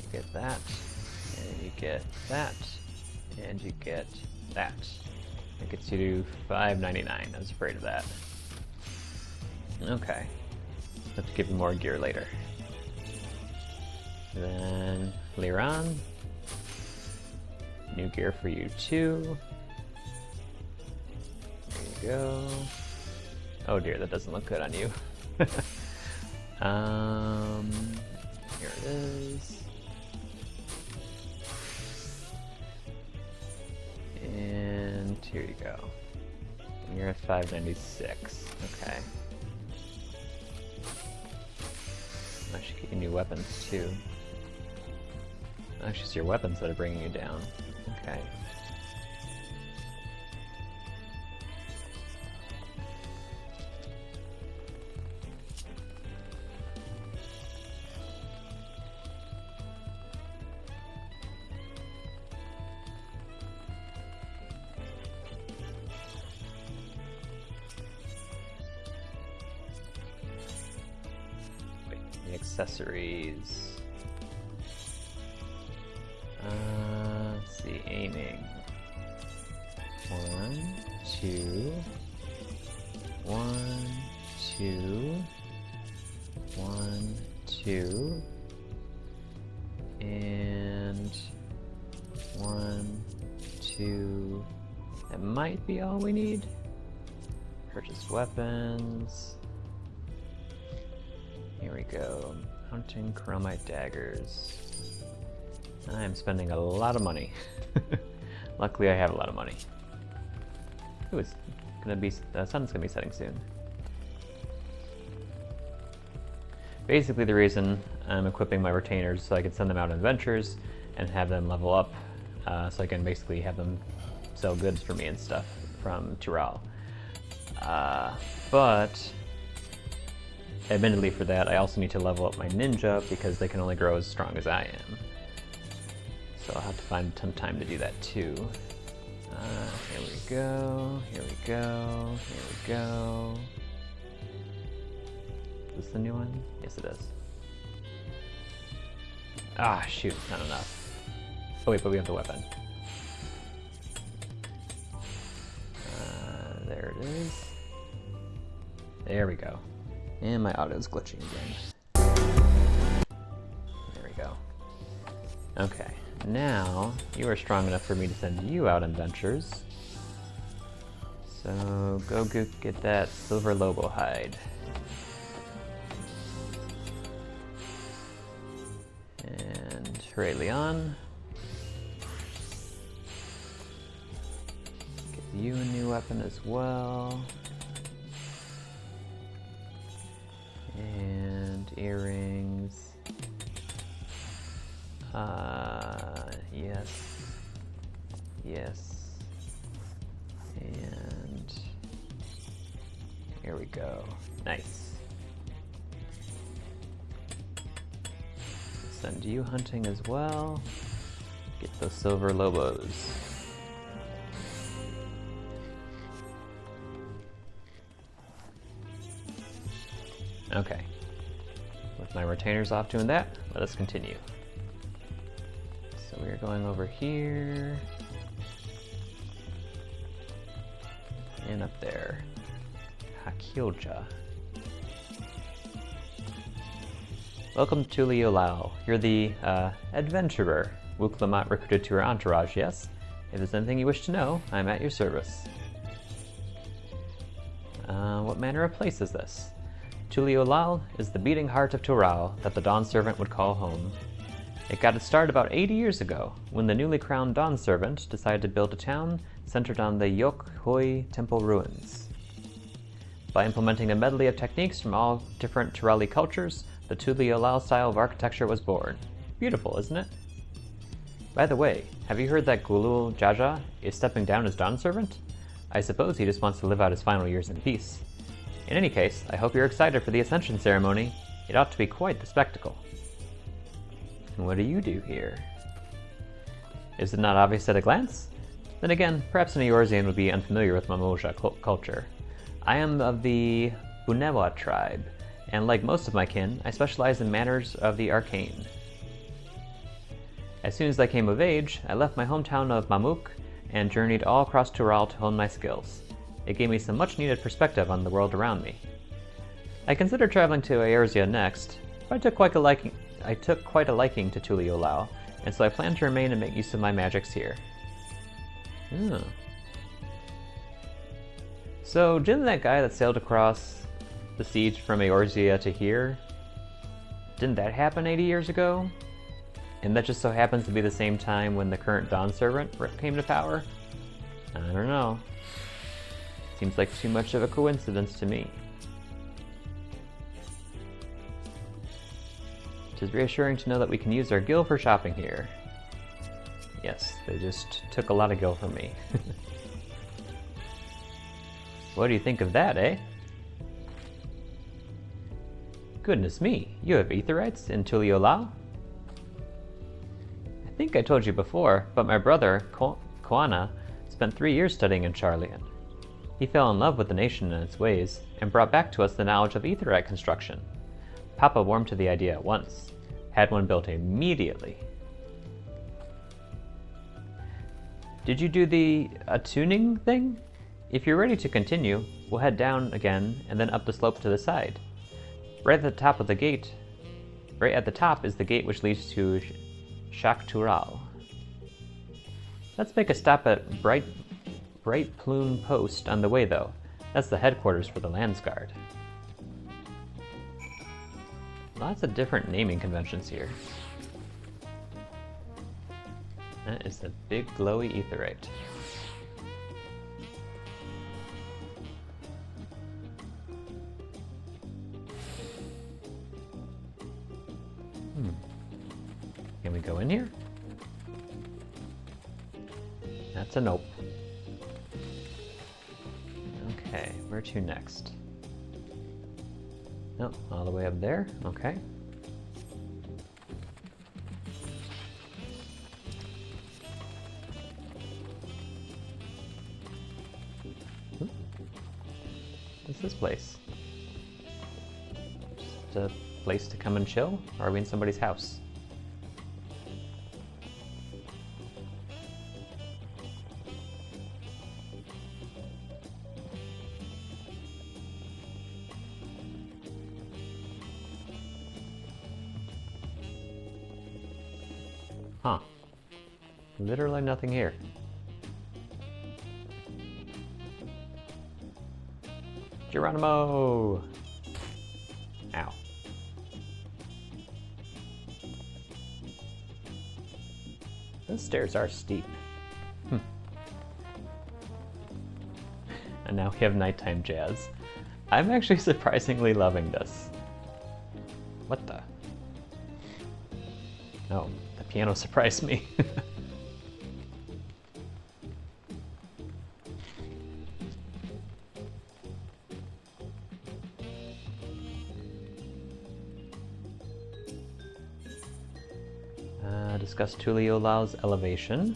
You get that. And you get that. And you get that. That gets you to $5.99. I was afraid of that. Okay. Have to give you more gear later. Then Liran. New gear for you too. There you go. Oh dear, that doesn't look good on you. Here it is. And here you go. And you're at $5.96. Okay. I should get you new weapons too. Actually, it's your weapons that are bringing you down. Okay. The accessories. Let's see, aiming. 1, 2, 1, 2, 1, 2, and 1, 2. That might be all we need. Purchase weapons. Here we go. Hunting chromite daggers. I am spending a lot of money. Luckily I have a lot of money. Ooh, it's gonna be, the sun's gonna be setting soon. Basically the reason I'm equipping my retainers so I can send them out on adventures and have them level up, so I can basically have them sell goods for me and stuff from Tural. But admittedly for that I also need to level up my ninja because they can only grow as strong as I am. So I'll have to find some time to do that too. Here we go, here we go, here we go. Is this the new one? Yes it is. Ah, shoot, not enough. Oh wait, but we have the weapon. There it is. There we go. And my auto's glitching again. There we go. Okay, now you are strong enough for me to send you out on adventures. So go get that silver lobo hide. And hooray, Leon. Get you a new weapon as well. And earrings. Yes. Yes. And here we go. Nice. Send you hunting as well. Get those silver lobos. Okay. With my retainers off doing that, let us continue. So we're going over here. And up there. Hakilja. Welcome to Tural. You're the, adventurer Wook Lamont recruited to her entourage, yes? If there's anything you wish to know, I'm at your service. What manner of place is this? Tural is the beating heart of Tural that the Dawn Servant would call home. It got its start about 80 years ago, when the newly crowned Dawn Servant decided to build a town centered on the Yok-Hoi Temple ruins. By implementing a medley of techniques from all different Turali cultures, the Tural style of architecture was born. Beautiful, isn't it? By the way, have you heard that Gooooo Jaja is stepping down as Dawn Servant? I suppose he just wants to live out his final years in peace. In any case, I hope you're excited for the Ascension ceremony. It ought to be quite the spectacle. And what do you do here? Is it not obvious at a glance? Then again, perhaps an Eorzean would be unfamiliar with Mamoja culture. I am of the Bunewa tribe, and like most of my kin, I specialize in matters of the arcane. As soon as I came of age, I left my hometown of Mamuk and journeyed all across Tural to hone my skills. It gave me some much-needed perspective on the world around me. I considered traveling to Eorzea next, but I took quite a liking to Tural, and so I plan to remain and make use of my magics here. Oh. So, didn't that guy that sailed across the siege from Eorzea to here, didn't that happen 80 years ago? And that just so happens to be the same time when the current Dawn Servant came to power? I don't know. Seems like too much of a coincidence to me. It is reassuring to know that we can use our gil for shopping here. Yes, they just took a lot of gil from me. What do you think of that, eh? Goodness me, you have aetherites in Tural? I think I told you before, but my brother, Koana, spent 3 years studying in Charlian. He fell in love with the nation and its ways, and brought back to us the knowledge of aetherite construction. Papa warmed to the idea at once. Had one built immediately. Did you do the attuning thing? If you're ready to continue, we'll head down again and then up the slope to the side. Right at the top is the gate which leads to Tural. Let's make a stop at Bright Plume Post on the way though. That's the headquarters for the Landsguard. Lots of different naming conventions here. That is the big glowy aetheryte. Can we go in here? That's a nope. Okay, where to next? Oh, all the way up there? Okay. What's this place? Just a place to come and chill? Or are we in somebody's house? Huh. Literally nothing here. Geronimo! Ow. Those stairs are steep. And now we have nighttime jazz. I'm actually surprisingly loving this. What the? Oh, the piano surprised me. Discuss Tuliolao's elevation.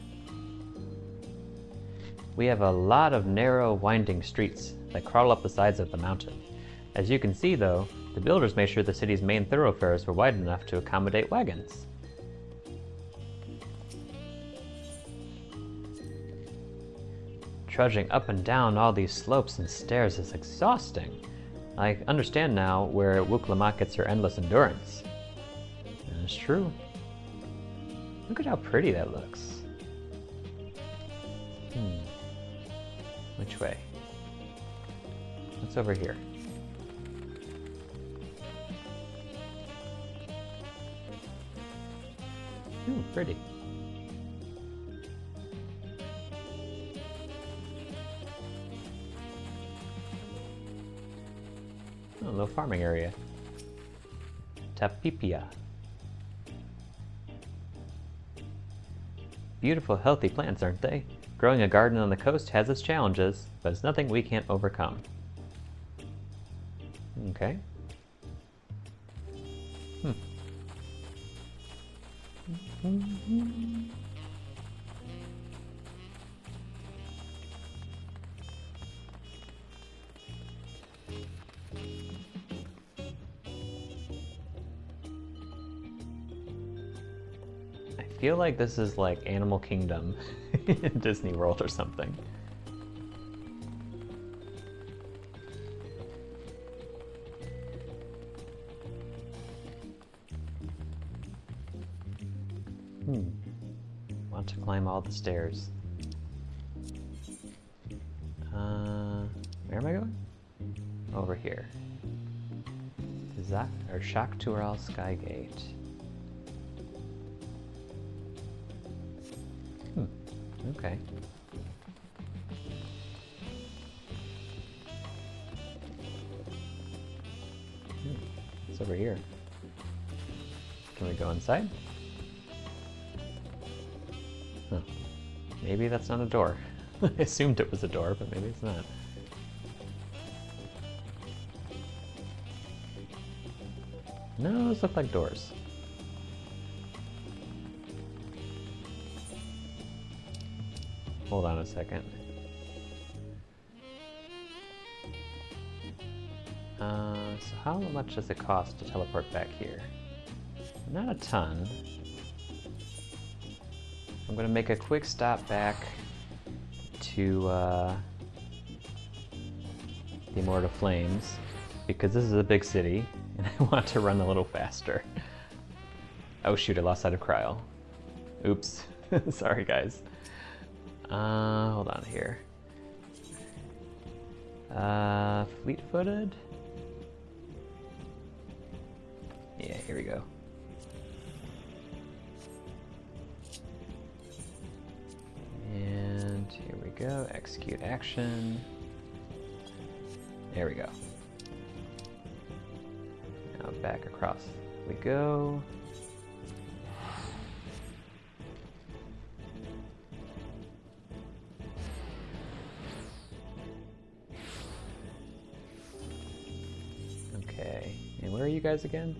We have a lot of narrow, winding streets that crawl up the sides of the mountain. As you can see, though, the builders made sure the city's main thoroughfares were wide enough to accommodate wagons. Trudging up and down all these slopes and stairs is exhausting. I understand now where Wuklama gets her endless endurance. That's true. Look at how pretty that looks. Which way? What's over here? Ooh, pretty. Oh, a little farming area. Tapipia. Beautiful, healthy plants, aren't they? Growing a garden on the coast has its challenges, but it's nothing we can't overcome. Okay. I feel like this is like Animal Kingdom in Disney World or something. Want to climb all the stairs. Where am I going? Over here. Shak Tural Skygate. Okay. It's over here. Can we go inside? Huh. Maybe that's not a door. I assumed it was a door, but maybe it's not. No, those look like doors. Hold on a second. So how much does it cost to teleport back here? Not a ton. I'm gonna make a quick stop back to the Immortal Flames, because this is a big city, and I want to run a little faster. Oh shoot, I lost sight of Cryo. Oops. Sorry, guys. Hold on here. Fleet-footed? Yeah, here we go. And here we go, execute action. There we go. Now back across we go. Okay, and where are you guys again?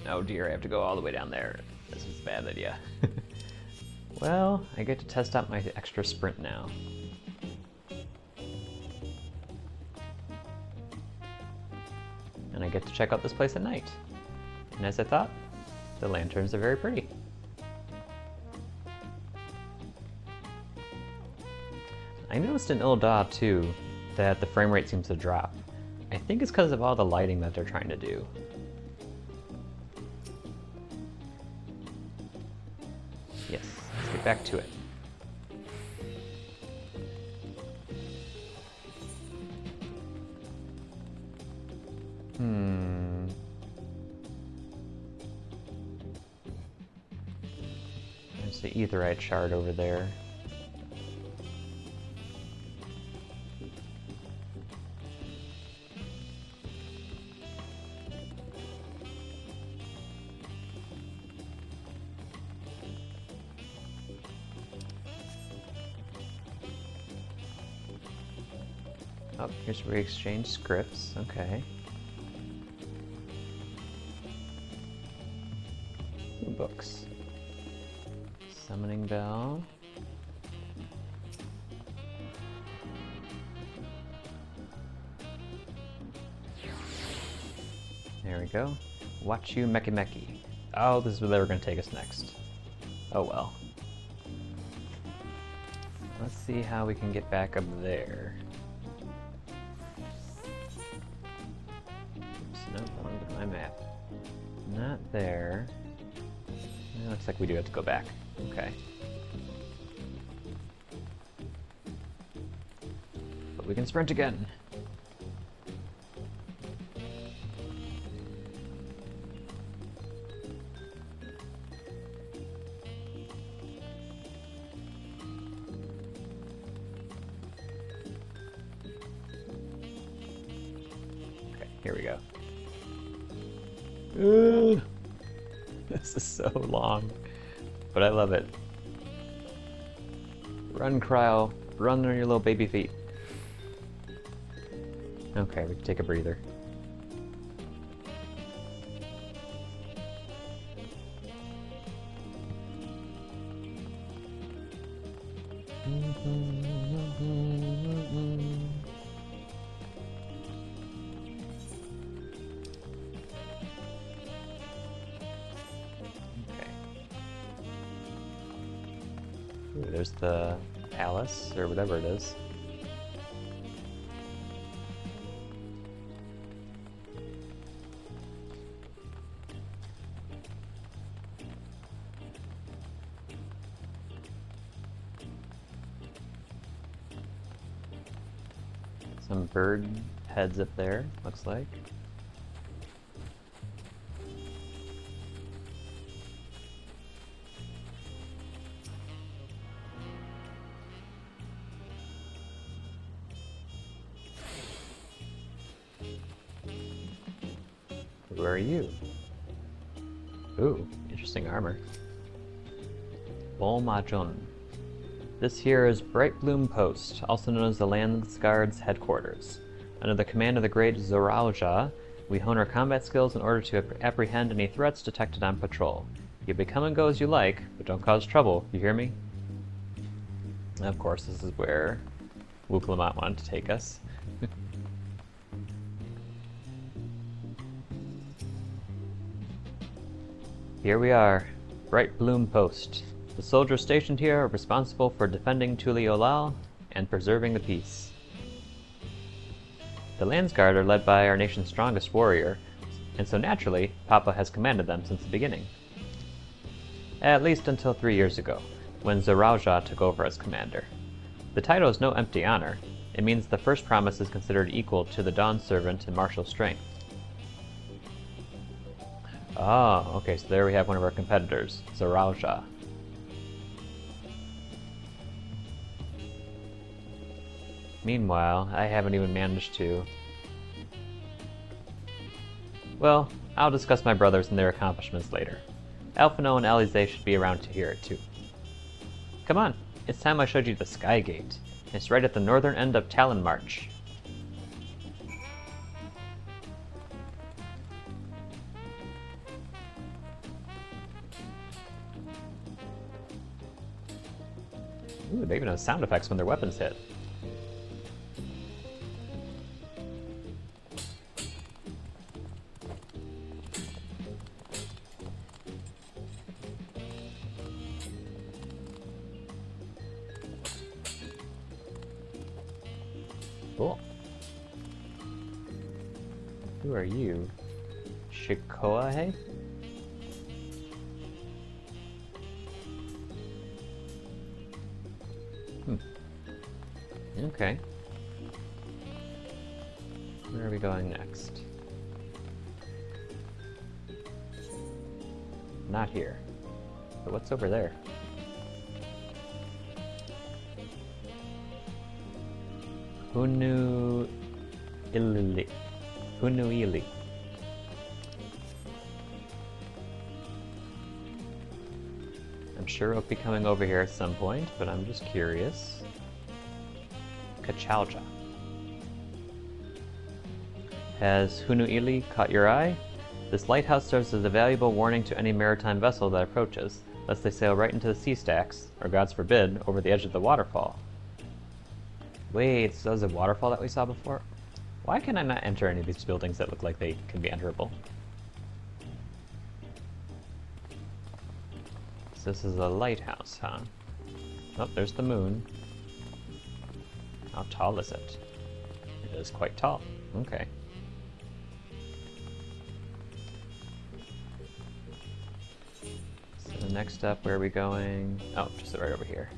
Oh dear, I have to go all the way down there. This is a bad idea. Well, I get to test out my extra sprint now. And I get to check out this place at night. And as I thought, the lanterns are very pretty. I noticed in Ilda too that the frame rate seems to drop. I think it's because of all the lighting that they're trying to do. Yes, let's get back to it. There's the aetherite shard over there. Oh, here's where we exchange scripts. Okay. Ooh, books. Summoning bell. There we go. Watch you Meki Meki. Oh, this is where they were going to take us next. Oh well. Let's see how we can get back up there. Nope, I want to look at my map. Not there. It looks like we do have to go back. Okay. But we can sprint again. Okay, here we go. This is so long, but I love it. Run, Cryo. Run on your little baby feet. Okay, we can take a breather. Ooh, there's the palace, or whatever it is. Some bird heads up there, looks like. Who are you? Ooh, interesting armor. Bol Majun. This here is Bright Bloom Post, also known as the Landsguard's headquarters. Under the command of the great Zoralja, we hone our combat skills in order to apprehend any threats detected on patrol. You may come and go as you like, but don't cause trouble, you hear me? And of course, this is where Wuklamot wanted to take us. Here we are, Bright Bloom Post. The soldiers stationed here are responsible for defending Tural and preserving the peace. The Landsguard are led by our nation's strongest warrior, and so naturally, Papa has commanded them since the beginning. At least until 3 years ago, when Zarauja took over as commander. The title is no empty honor. It means the first promise is considered equal to the Dawn Servant in martial strength. Oh, okay, so there we have one of our competitors, Zarauja. Meanwhile, I haven't even managed to... Well, I'll discuss my brothers and their accomplishments later. Alphino and Alize should be around to hear it too. Come on, it's time I showed you the Sky Gate. It's right at the northern end of Talon March. Ooh, they even have sound effects when their weapons hit. Cool. Who are you? Shikoahe? Okay. Where are we going next? Not here. But what's over there? Hunuili. I'm sure it'll be coming over here at some point, but I'm just curious. Kachalja. Has Hunuili caught your eye? This lighthouse serves as a valuable warning to any maritime vessel that approaches, lest they sail right into the sea stacks, or gods forbid, over the edge of the waterfall. Wait, so there's a waterfall that we saw before? Why can I not enter any of these buildings that look like they can be enterable? So this is a lighthouse, huh? Oh, there's the moon. How tall is it? It is quite tall. Okay. So next up, where are we going? Oh, just right over here.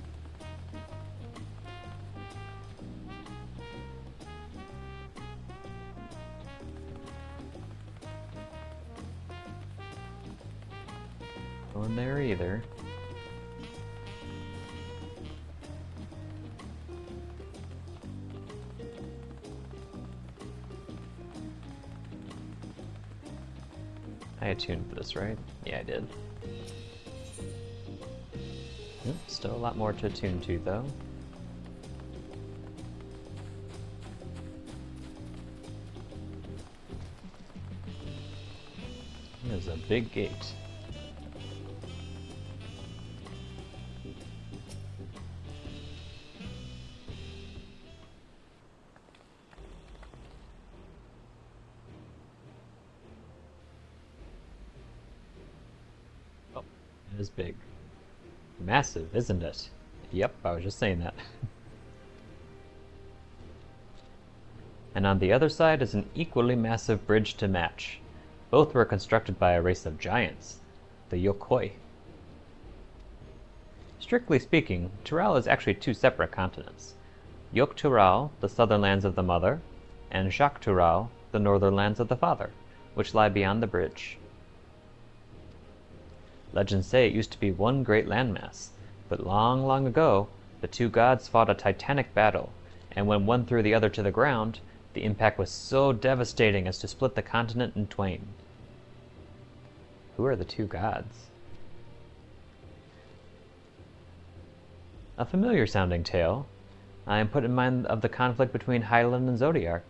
Going there either. I attuned for this, right? Yeah, I did. Still a lot more to attune to, though. There's a big gate. Oh, it is big. Massive, isn't it? Yep, I was just saying that. And on the other side is an equally massive bridge to match. Both were constructed by a race of giants, the Yokoi. Strictly speaking, Tural is actually two separate continents. Yok Tural, the southern lands of the mother, and Shak Tural, the northern lands of the father, which lie beyond the bridge. Legends say it used to be one great landmass, but long, long ago, the two gods fought a titanic battle, and when one threw the other to the ground, the impact was so devastating as to split the continent in twain. Who are the two gods? A familiar sounding tale. I am put in mind of the conflict between Hyland and Zodiac.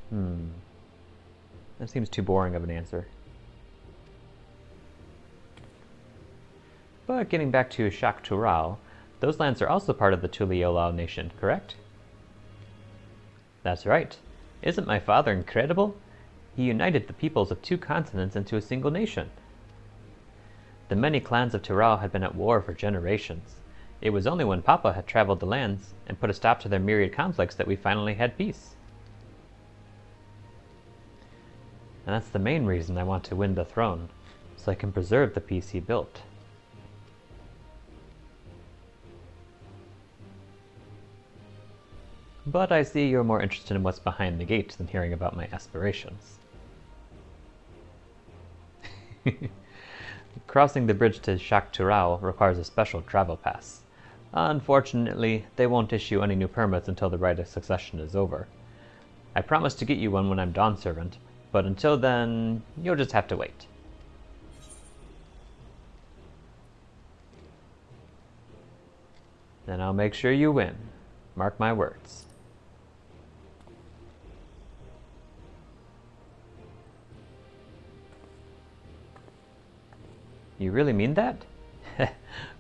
That seems too boring of an answer. But getting back to Shak Tural, those lands are also part of the Tuliyollal nation, correct? That's right. Isn't my father incredible? He united the peoples of two continents into a single nation. The many clans of Tural had been at war for generations. It was only when Papa had traveled the lands and put a stop to their myriad conflicts that we finally had peace. And that's the main reason I want to win the throne, so I can preserve the peace he built. But I see you're more interested in what's behind the gate than hearing about my aspirations. Crossing the bridge to Tural requires a special travel pass. Unfortunately, they won't issue any new permits until the Rite of Succession is over. I promise to get you one when I'm Dawn Servant, but until then, you'll just have to wait. Then I'll make sure you win. Mark my words. You really mean that?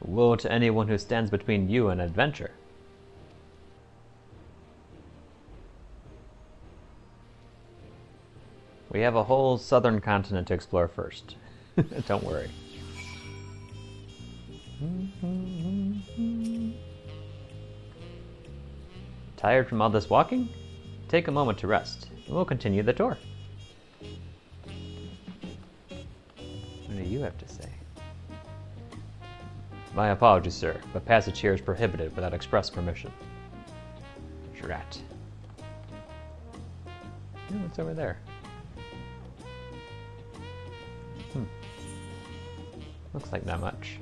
Woe to anyone who stands between you and adventure. We have a whole southern continent to explore first. Don't worry. Tired from all this walking? Take a moment to rest, and we'll continue the tour. What do you have to say? My apologies, sir, but passage here is prohibited without express permission. Drat. Oh, what's over there? Looks like not much.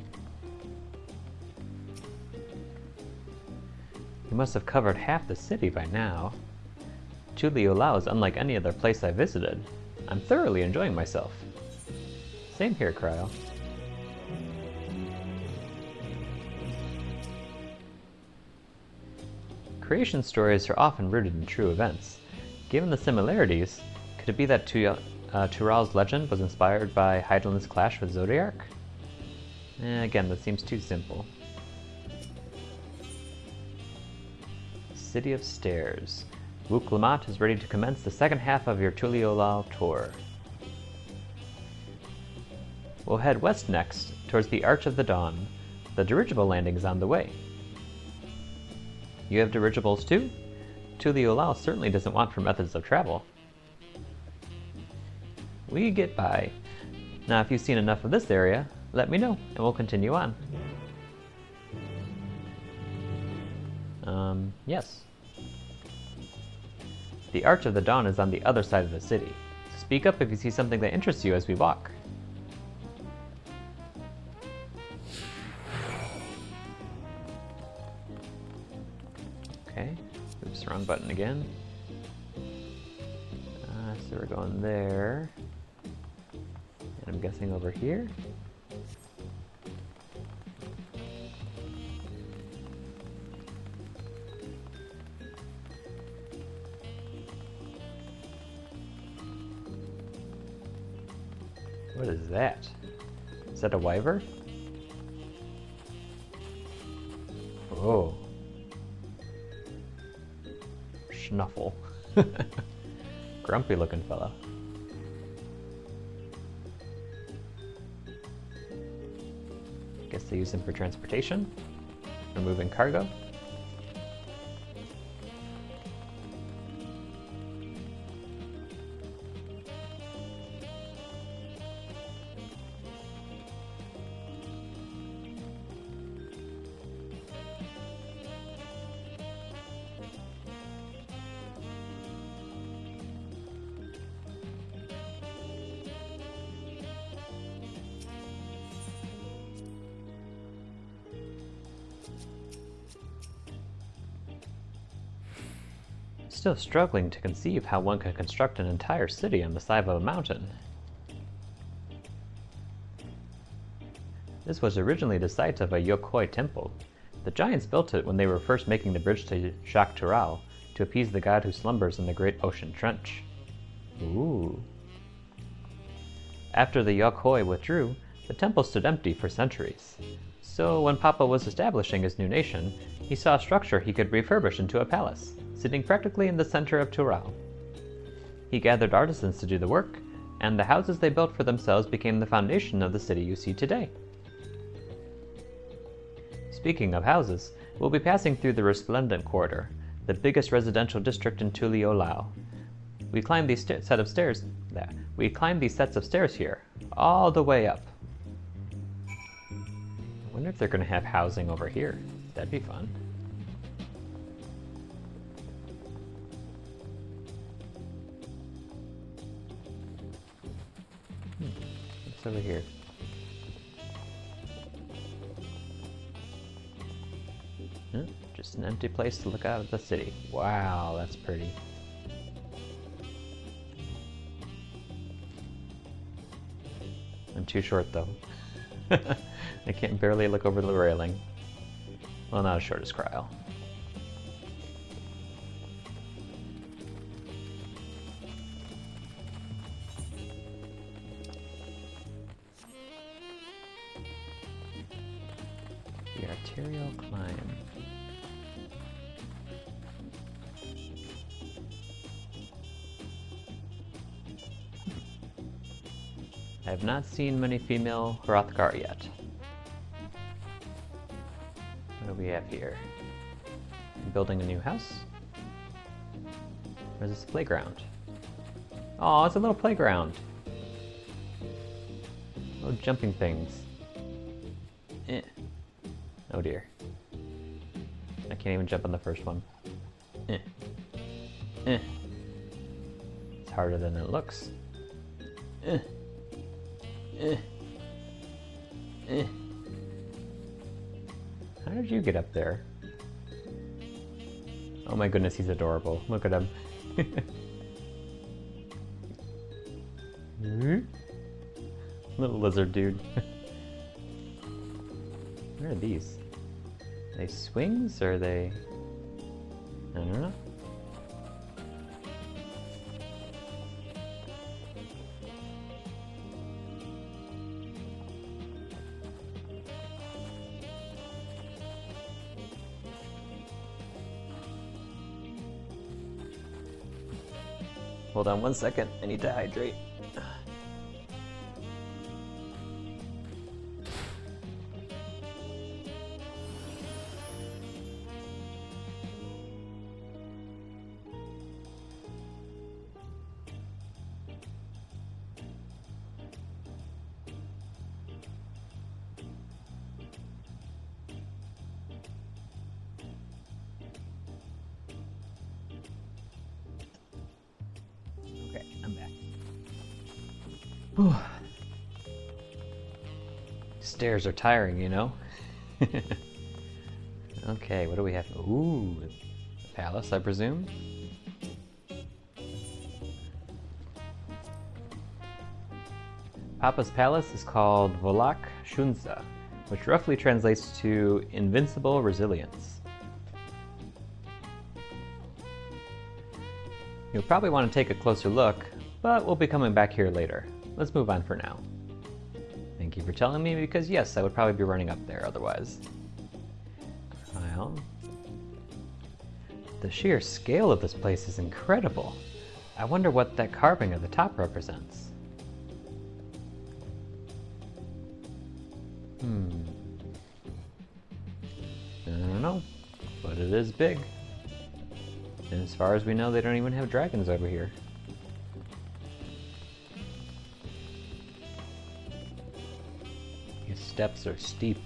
You must have covered half the city by now. Tural is unlike any other place I visited. I'm thoroughly enjoying myself. Same here, Cryo. Creation stories are often rooted in true events. Given the similarities, could it be that Tural's legend was inspired by Hydaelyn's clash with Zodiark? Again, that seems too simple. City of Stairs. Wook Lamont is ready to commence the second half of your Tural tour. We'll head west next, towards the Arch of the Dawn. The dirigible landing is on the way. You have dirigibles too? Tural certainly doesn't want for methods of travel. We get by. Now if you've seen enough of this area, let me know, and we'll continue on. Yes. The Arch of the Dawn is on the other side of the city. So speak up if you see something that interests you as we walk. Okay, oops, wrong button again. So we're going there. And I'm guessing over here. What is that? Is that a wyvern? Oh. Schnuffle. Grumpy looking fella. Guess they use them for transportation, for moving cargo. Still struggling to conceive how one could construct an entire city on the side of a mountain. This was originally the site of a Yokoi temple. The giants built it when they were first making the bridge to Tural to appease the god who slumbers in the great ocean trench. Ooh. After the Yokoi withdrew, the temple stood empty for centuries. So when Papa was establishing his new nation, he saw a structure he could refurbish into a palace, sitting practically in the center of Tural. He gathered artisans to do the work, and the houses they built for themselves became the foundation of the city you see today. Speaking of houses, we'll be passing through the Resplendent Quarter, the biggest residential district in Tural. We climbed these set of stairs. We climbed these sets of stairs here, all the way up. I wonder if they're going to have housing over here. That'd be fun. What's over here? Just an empty place to look out at the city. Wow, that's pretty. I'm too short though. I can't barely look over the railing. Well, not as short as Cryle. The arterial climb. I have not seen many female Hrothgar yet. What do we have here? Building a new house? Or is this a playground? Oh, it's a little playground. Little jumping things. Oh dear. I can't even jump on the first one. It's harder than it looks. How did you get up there? Oh my goodness, he's adorable. Look at him. Little lizard dude. What are these? Are they swings or are they... I don't know. Hold on 1 second, I need to hydrate. Okay, I'm back. Whew. Stairs are tiring, you know? Okay, what do we have? Ooh, a palace, I presume? Papa's palace is called Volak Shunza, which roughly translates to invincible resilience. You'll probably want to take a closer look, but we'll be coming back here later. Let's move on for now. Thank you for telling me, because yes, I would probably be running up there otherwise. Well, the sheer scale of this place is incredible. I wonder what that carving at the top represents. I don't know, but it is big. And as far as we know, they don't even have dragons over here. These steps are steep.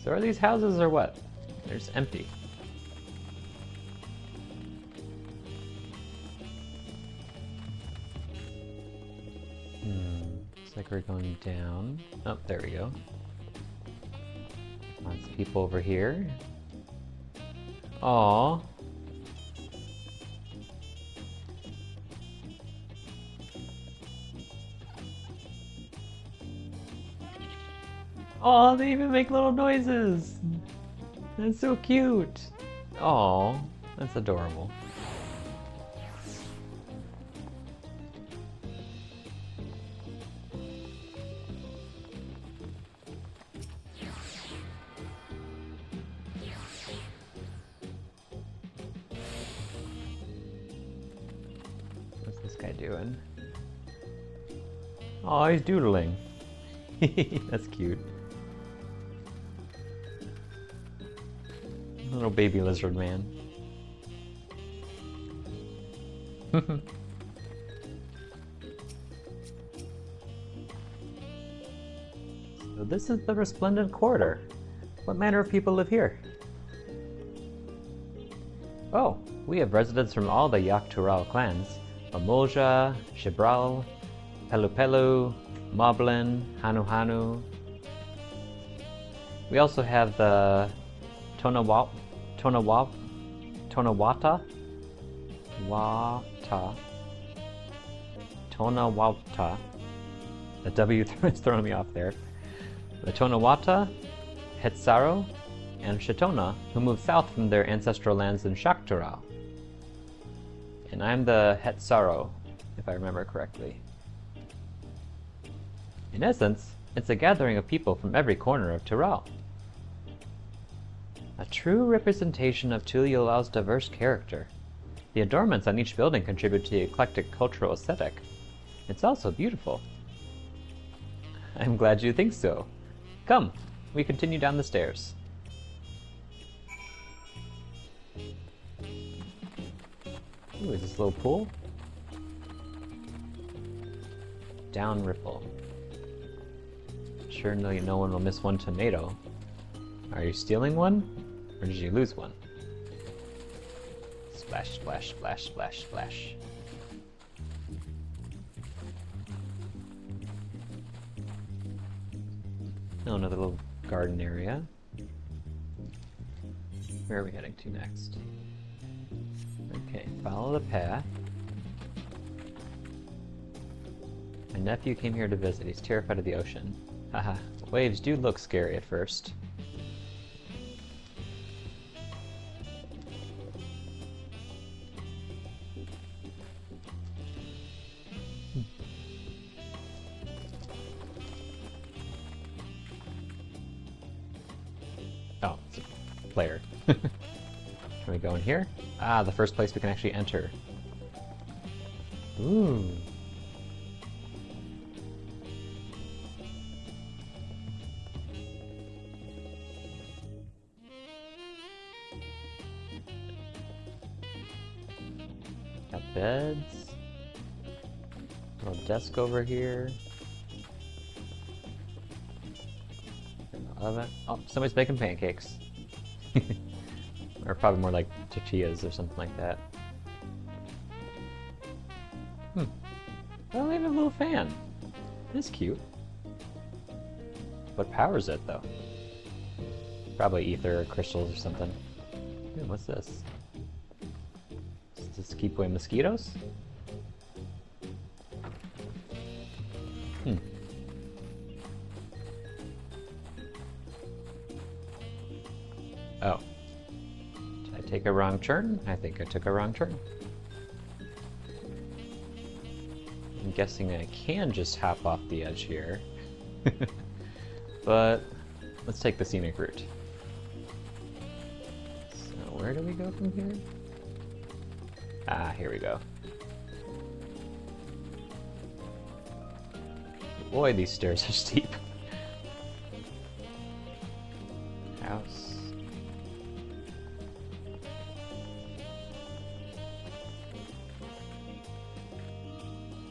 So are these houses or what? They're just empty. Looks like we're going down. Oh, there we go. Lots of people over here. Aww. Aw, they even make little noises! That's so cute! Aw, that's adorable. What's this guy doing? Aw, he's doodling. That's cute. Little baby lizard man. So this is the Resplendent Quarter. What manner of people live here? Oh, we have residents from all the Tural clans. Amolja, Shibral, Pelupelu, Moblin, Hanuhanu. We also have the Tonawata, the W is throwing me off there. The Tonawata, Hetsaro, and Shatona, who moved south from their ancestral lands in Shaktural. And I'm the Hetsaro, if I remember correctly. In essence, it's a gathering of people from every corner of Tural. A true representation of Tuliyolal's diverse character. The adornments on each building contribute to the eclectic cultural aesthetic. It's also beautiful. I'm glad you think so. Come, we continue down the stairs. Ooh, is this a little pool? Down ripple. Sure no one will miss one tomato. Are you stealing one? Or did you lose one? Splash, splash, splash, splash, splash. Oh, another little garden area. Where are we heading to next? Okay, follow the path. My nephew came here to visit. He's terrified of the ocean. Haha, waves do look scary at first. Oh, it's a player. Can we go in here? Ah, the first place we can actually enter. Ooh. Got beds. Little desk over here. An oven. Oh, somebody's making pancakes. Or probably more like tortillas or something like that. Oh, they have a little fan. That's cute. What powers it, though? Probably ether or crystals or something. Ooh, what's this? Does this keep away mosquitoes? Oh. Did I take a wrong turn? I think I took a wrong turn. I'm guessing I can just hop off the edge here. But let's take the scenic route. So where do we go from here? Ah, here we go. Boy, these stairs are steep. House.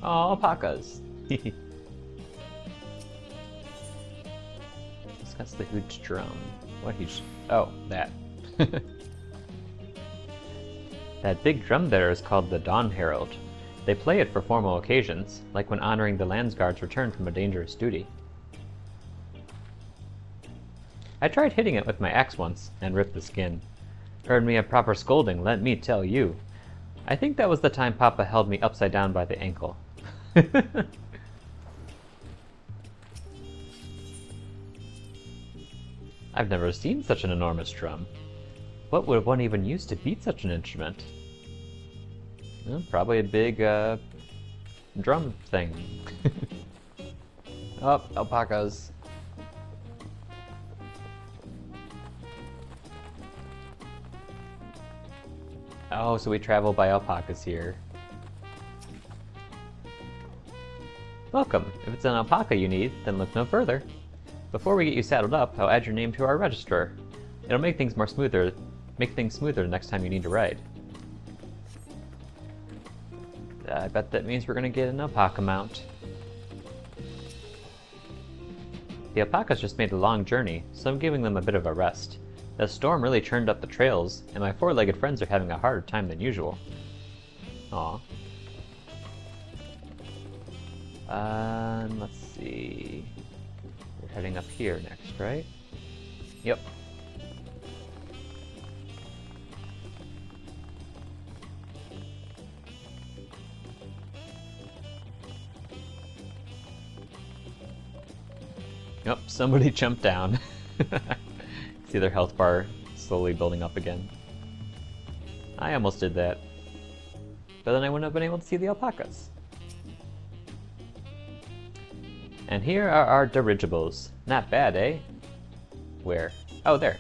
Oh, alpacas. That's the huge drum. What huge? Oh, that. That big drum there is called the Dawn Herald. They play it for formal occasions, like when honoring the Landsguard's return from a dangerous duty. I tried hitting it with my axe once, and ripped the skin. Earned me a proper scolding, let me tell you. I think that was the time Papa held me upside down by the ankle. I've never seen such an enormous drum. What would one even use to beat such an instrument? Well, probably a big, drum thing. Oh, alpacas. Oh, so we travel by alpacas here. Welcome. If it's an alpaca you need, then look no further. Before we get you saddled up, I'll add your name to our register. It'll make things more smoother make things smoother the next time you need to ride. I bet that means we're gonna get an alpaca mount. The alpacas just made a long journey, so I'm giving them a bit of a rest. The storm really churned up the trails, and my four-legged friends are having a harder time than usual. Aw. Let's see... We're heading up here next, right? Yep. Yep, somebody jumped down. See their health bar slowly building up again. I almost did that. But then I wouldn't have been able to see the alpacas. And here are our dirigibles. Not bad, eh? Where? Oh, there.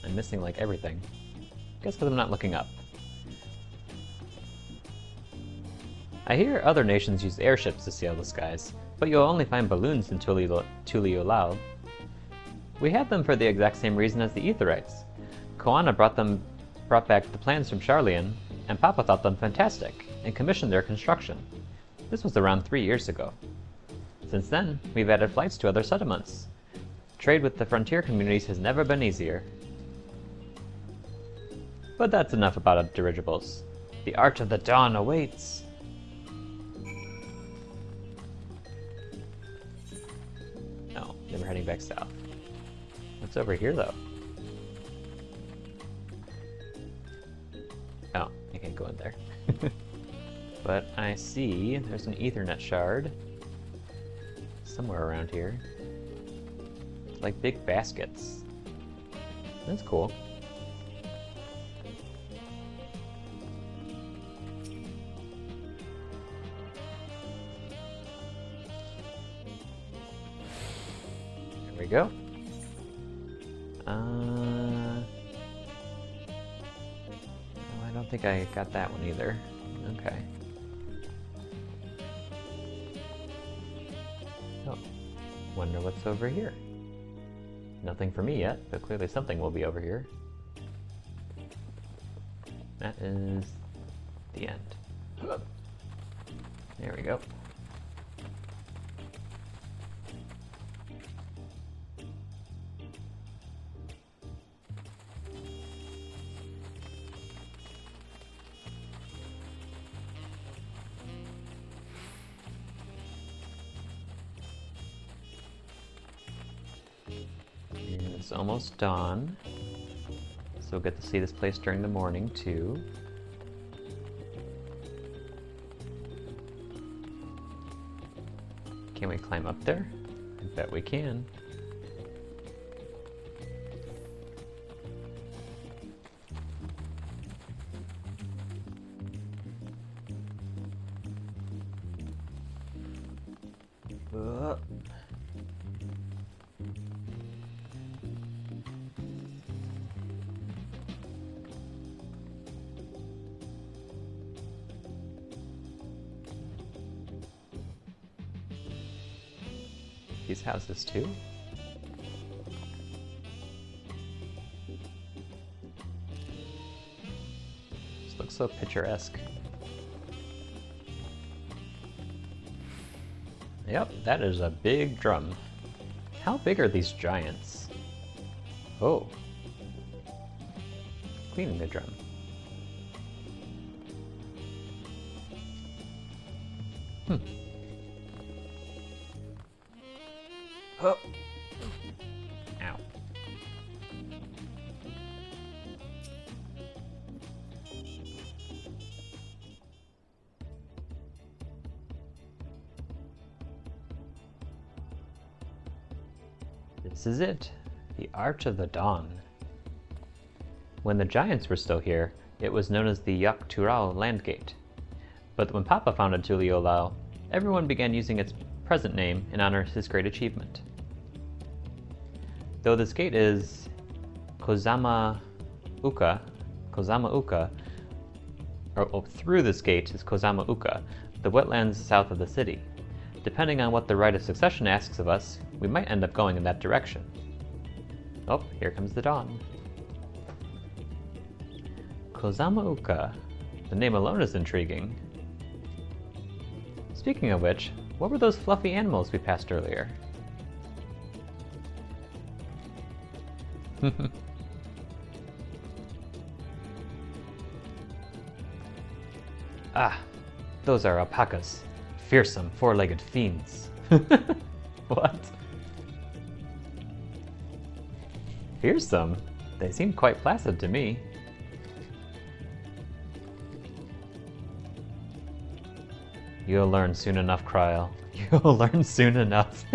I'm missing, like, everything. Guess because I'm not looking up. I hear other nations use airships to sail the skies, but you'll only find balloons in Tuliolao. We had them for the exact same reason as the Etherites. Koana brought back the plans from Charlian, and Papa thought them fantastic, and commissioned their construction. This was around 3 years ago. Since then, we've added flights to other settlements. Trade with the frontier communities has never been easier. But that's enough about dirigibles. The Arch of the Dawn awaits! No, then we're heading back south. What's over here, though? Oh, I can't go in there. But I see there's an Ethernet shard somewhere around here. Like big baskets. That's cool. There we go. No, I don't think I got that one either. Okay. Oh, wonder what's over here. Nothing for me yet, but clearly something will be over here. That is the end. There we go. It's almost dawn, so we'll get to see this place during the morning too. Can we climb up there? I bet we can. These houses too? This looks so picturesque. Yep, that is a big drum. How big are these giants? Oh. Cleaning the drum. Oh. Ow. This is it, the Arch of the Dawn. When the giants were still here, it was known as the Tural Landgate. But when Papa founded Tuliolao, everyone began using its present name in honor of his great achievement. Though this gate is Kozama Uka, or through this gate is Kozama Uka, the wetlands south of the city. Depending on what the rite of succession asks of us, we might end up going in that direction. Oh, here comes the dawn. Kozamauka. The name alone is intriguing. Speaking of which, what were those fluffy animals we passed earlier? Ah, those are alpacas. Fearsome, four-legged fiends. What? Fearsome? They seem quite placid to me. You'll learn soon enough, Kryl. You'll learn soon enough.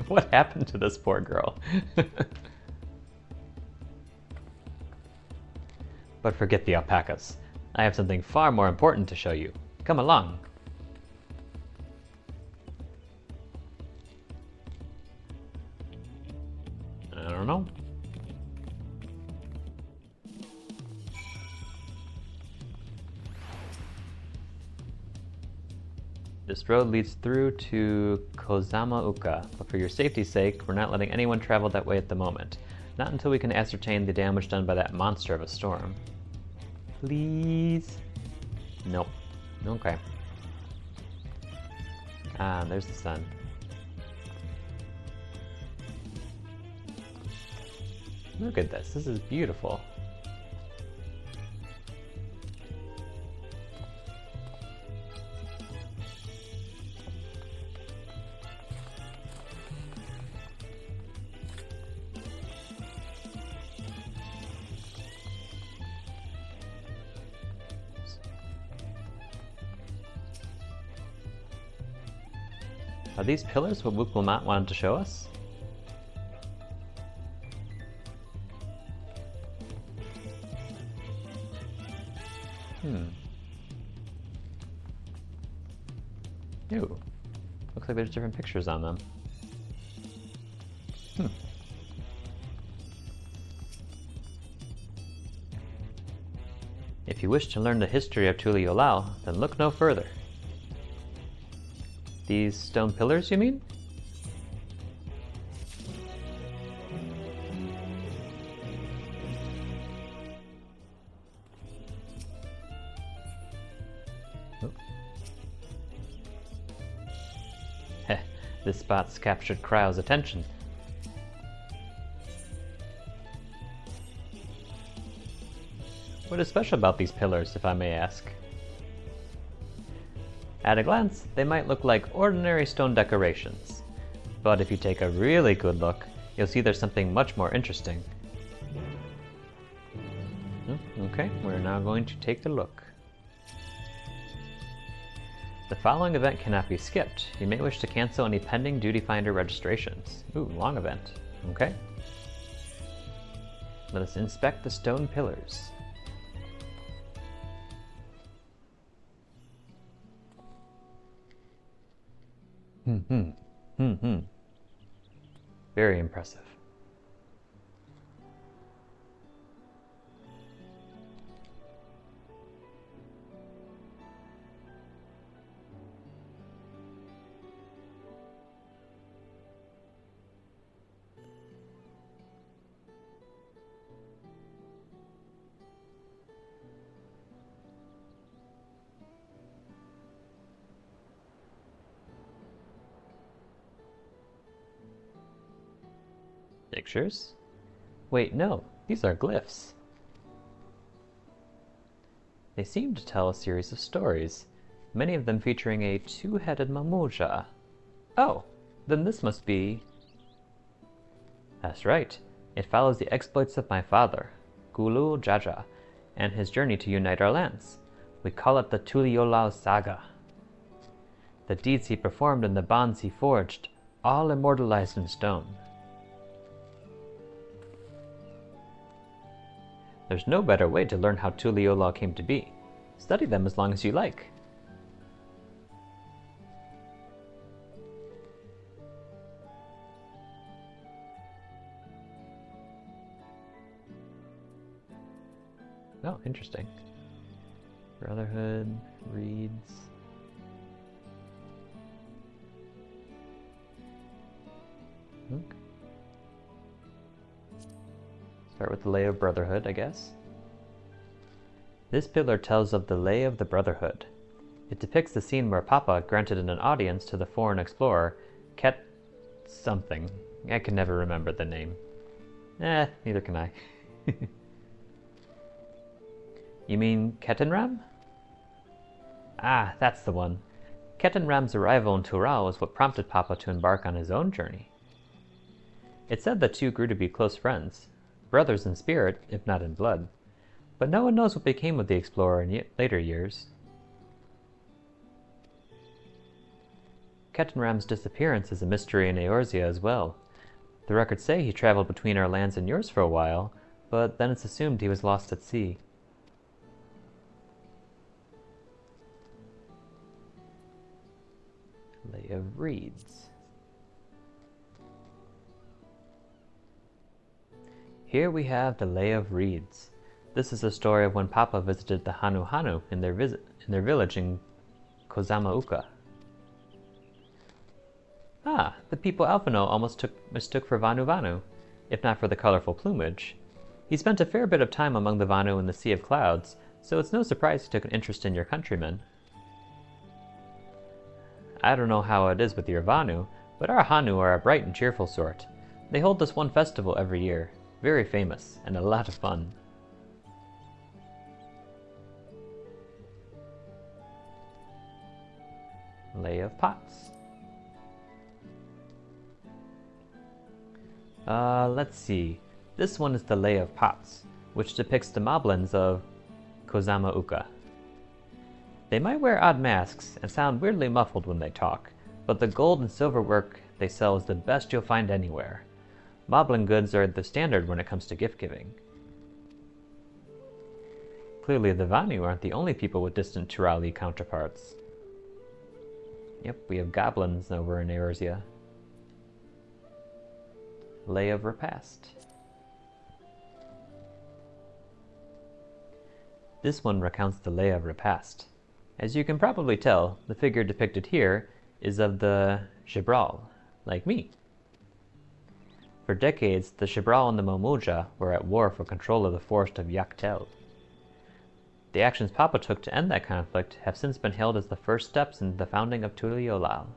What happened to this poor girl? But forget the alpacas. I have something far more important to show you. Come along. I don't know. This road leads through to Kozamauka, but for your safety's sake, we're not letting anyone travel that way at the moment. Not until we can ascertain the damage done by that monster of a storm. Please? Nope. Okay. Ah, there's the sun. Look at this. This is beautiful. Are these pillars what Wook Wilmot wanted to show us? Ooh. Looks like there's different pictures on them. If you wish to learn the history of Tuliyollal, then look no further. These stone pillars, you mean? Oh. Heh, this spot's captured Kryl's attention. What is special about these pillars, if I may ask? At a glance, they might look like ordinary stone decorations. But if you take a really good look, you'll see there's something much more interesting. Okay, we're now going to take a look. The following event cannot be skipped. You may wish to cancel any pending Duty Finder registrations. Ooh, long event. Okay. Let us inspect the stone pillars. Very impressive. Pictures? Wait, no, these are glyphs. They seem to tell a series of stories, many of them featuring a two-headed Mamuja. Oh, then this must be... That's right. It follows the exploits of my father, Gooooo Jaja, and his journey to unite our lands. We call it the Tuliyollal Saga. The deeds he performed and the bonds he forged, all immortalized in stone. There's no better way to learn how Tuliyollal came to be. Study them as long as you like. Oh, interesting. Brotherhood, reads. Okay. Start with the Lay of Brotherhood, I guess. This pillar tells of the Lay of the Brotherhood. It depicts the scene where Papa granted an audience to the foreign explorer, Ket something. I can never remember the name. Neither can I. You mean Ketenram? Ah, that's the one. Ketenram's arrival in Tural was what prompted Papa to embark on his own journey. It's said the two grew to be close friends, brothers in spirit, if not in blood. But no one knows what became of the explorer in later years. Ketenram's disappearance is a mystery in Eorzea as well. The records say he traveled between our lands and yours for a while, but then it's assumed he was lost at sea. Lay of Reeds. Here we have the Lay of Reeds. This is a story of when Papa visited the Hanu Hanu in their village in Kozamauka. Ah, the people Alphino almost mistook for Vanu Vanu, if not for the colorful plumage. He spent a fair bit of time among the Vanu in the Sea of Clouds, so it's no surprise he took an interest in your countrymen. I don't know how it is with your Vanu, but our Hanu are a bright and cheerful sort. They hold this one festival every year, very famous, and a lot of fun. Lay of Pots. Let's see. This one is the Lay of Pots, which depicts the moblins of Kozamauka. They might wear odd masks and sound weirdly muffled when they talk, but the gold and silver work they sell is the best you'll find anywhere. Moblin goods are the standard when it comes to gift giving. Clearly the Vanu aren't the only people with distant Turali counterparts. Yep, we have goblins over in Eorzea. Lay of Repast. This one recounts the Lay of Repast. As you can probably tell, the figure depicted here is of the Shibral, like me. For decades, the Shibral and the Momuja were at war for control of the forest of Yaktel. The actions Papa took to end that conflict have since been hailed as the first steps in the founding of Tuliolal.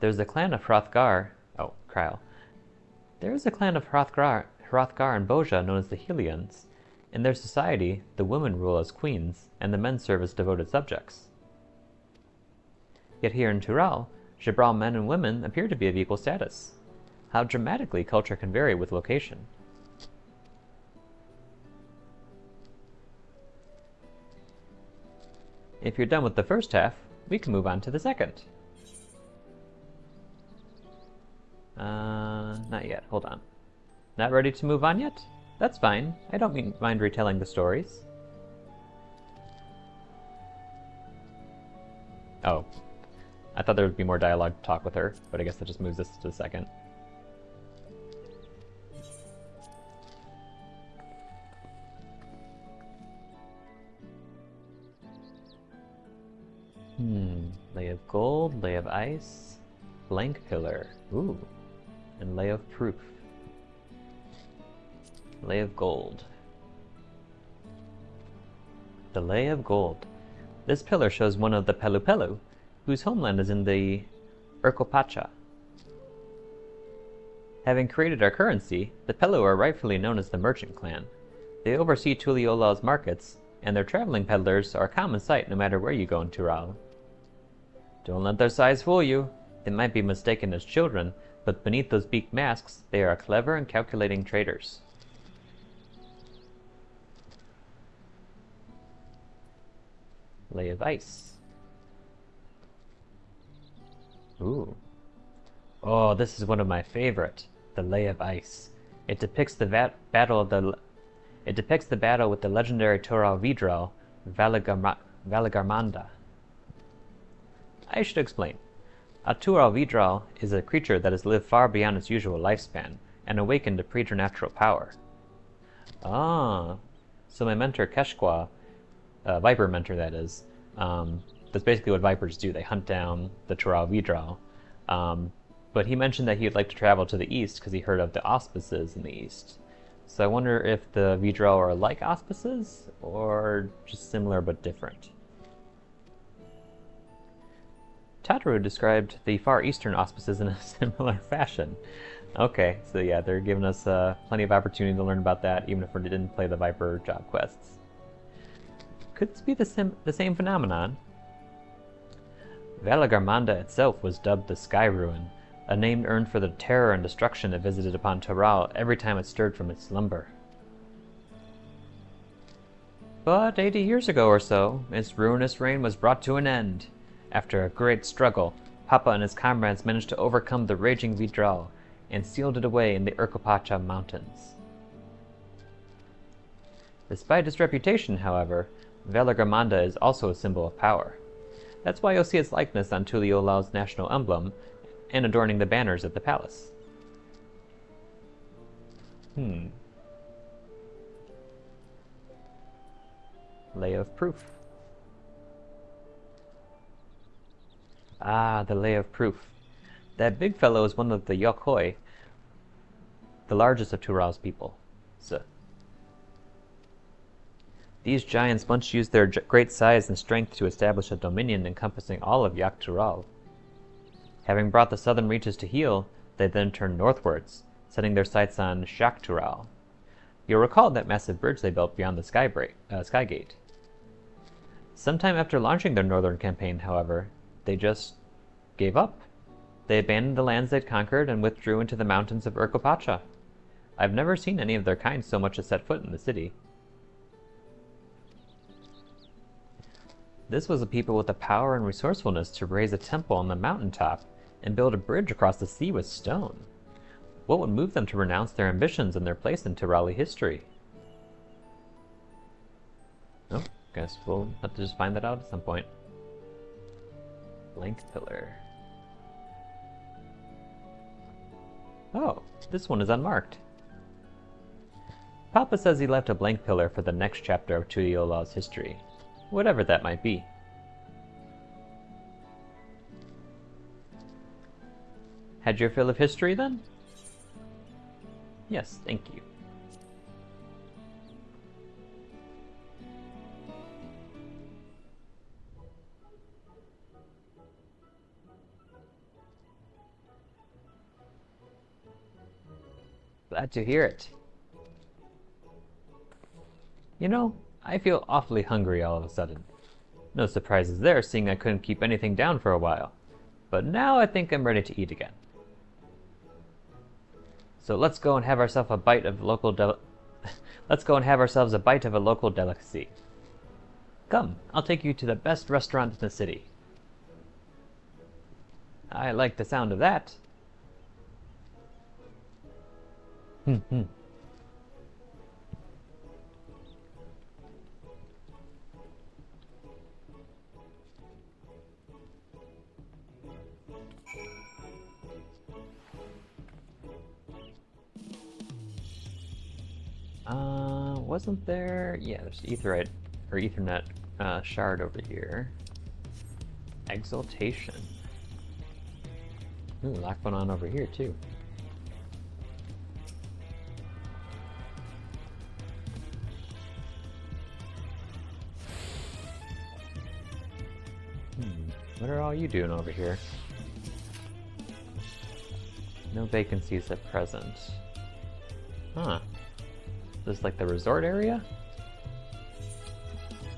There's a clan of Hrothgar. Oh, Kryl. There is a clan of Hrothgar and Boja known as the Helions. In their society, the women rule as queens, and the men serve as devoted subjects. Yet here in Tural, Shibral men and women appear to be of equal status. How dramatically culture can vary with location. If you're done with the first half, we can move on to the second. Not yet. Hold on. Not ready to move on yet? That's fine. I don't mind retelling the stories. Oh. I thought there would be more dialogue to talk with her, but I guess that just moves us to the second. Lay of Gold, Lay of Ice, Blank Pillar, ooh, and Lay of Proof. Lay of Gold. The Lay of Gold. This pillar shows one of the Pelupelu, whose homeland is in the Urkopacha. Having created our currency, the Pelu are rightfully known as the Merchant Clan. They oversee Tuliolal's markets, and their traveling peddlers are a common sight no matter where you go in Tural. Don't let their size fool you. They might be mistaken as children, but beneath those beaked masks, they are clever and calculating traders. Lay of Ice. Ooh. Oh, this is one of my favorite. The Lay of Ice. It depicts the battle with the legendary Tural Vidral, Valagarmanda. I should explain. A Tural Vidral is a creature that has lived far beyond its usual lifespan and awakened to preternatural power. Ah, so my mentor Keshkwa, Viper mentor that is, that's basically what Vipers do. They hunt down the Tural Vidral. But he mentioned that he would like to travel to the east because he heard of the auspices in the east. So I wonder if the Vidral are like auspices, or just similar but different. Tataru described the Far Eastern auspices in a similar fashion. Okay, so yeah, they're giving us plenty of opportunity to learn about that, even if we didn't play the Viper job quests. Could this be the same phenomenon? Valagarmanda itself was dubbed the Sky Ruin, a name earned for the terror and destruction it visited upon Tural every time it stirred from its slumber. But 80 years ago or so, its ruinous reign was brought to an end. After a great struggle, Papa and his comrades managed to overcome the raging Vidral and sealed it away in the Urkopacha Mountains. Despite its reputation, however, Valagarmanda is also a symbol of power. That's why you'll see its likeness on Tuliolao's national emblem and adorning the banners at the palace. Lay of Proof. Ah, the Lay of Proof. That big fellow is one of the Yokoi, the largest of Tural's people. So, these giants once used their great size and strength to establish a dominion encompassing all of Yak Tural. Having brought the southern reaches to heel, they then turned northwards, setting their sights on Shak Tural. You'll recall that massive bridge they built beyond the Sky Gate. Sometime after launching their northern campaign, however, they just gave up. They abandoned the lands they'd conquered and withdrew into the mountains of Urkopacha. I've never seen any of their kind so much as set foot in the city. This was a people with the power and resourcefulness to raise a temple on the mountaintop and build a bridge across the sea with stone. What would move them to renounce their ambitions and their place in Turali history? Oh, guess we'll have to just find that out at some point. Blank pillar. Oh, this one is unmarked. Papa says he left a blank pillar for the next chapter of Tuliolao's history, whatever that might be. Had your fill of history, then? Yes, thank you. Glad to hear it. You know, I feel awfully hungry all of a sudden. No surprises there, seeing I couldn't keep anything down for a while. But now I think I'm ready to eat again. So let's go and have ourselves a bite of let's go and have ourselves a bite of a local delicacy. Come, I'll take you to the best restaurant in the city. I like the sound of that. Wasn't there? Yeah, there's Etherite or Ethernet shard over here. Exaltation. Ooh, lock one on over here too. What are all you doing over here? No vacancies at present. Huh. Is this like the resort area?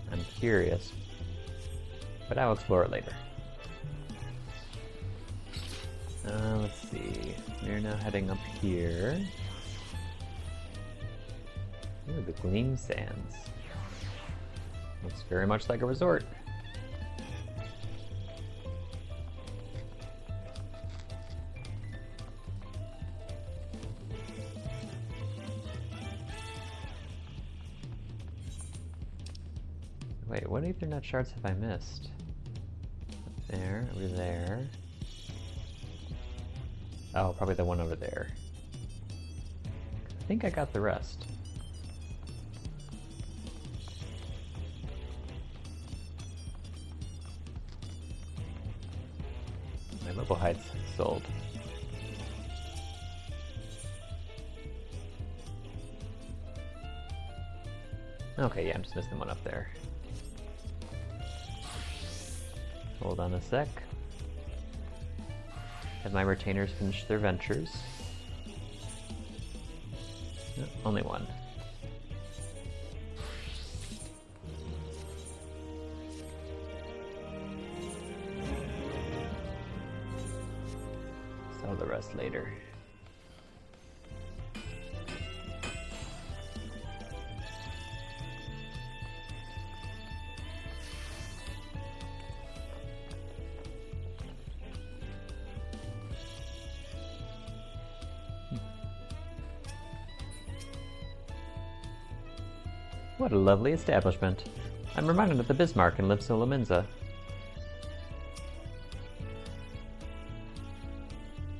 I'm curious, but I'll explore it later. Let's see. We're now heading up here. Ooh, the Gleam Sands. Looks very much like a resort. Wait, what Ethernet shards have I missed? Up there, over there. Oh, probably the one over there. I think I got the rest. My mobile hide's sold. Okay, yeah, I'm just missing one up there. Hold on a sec. Have my retainers finished their ventures? No, only one. Sell the rest later. What a lovely establishment. I'm reminded of the Bismarck in Lipso-Laminza.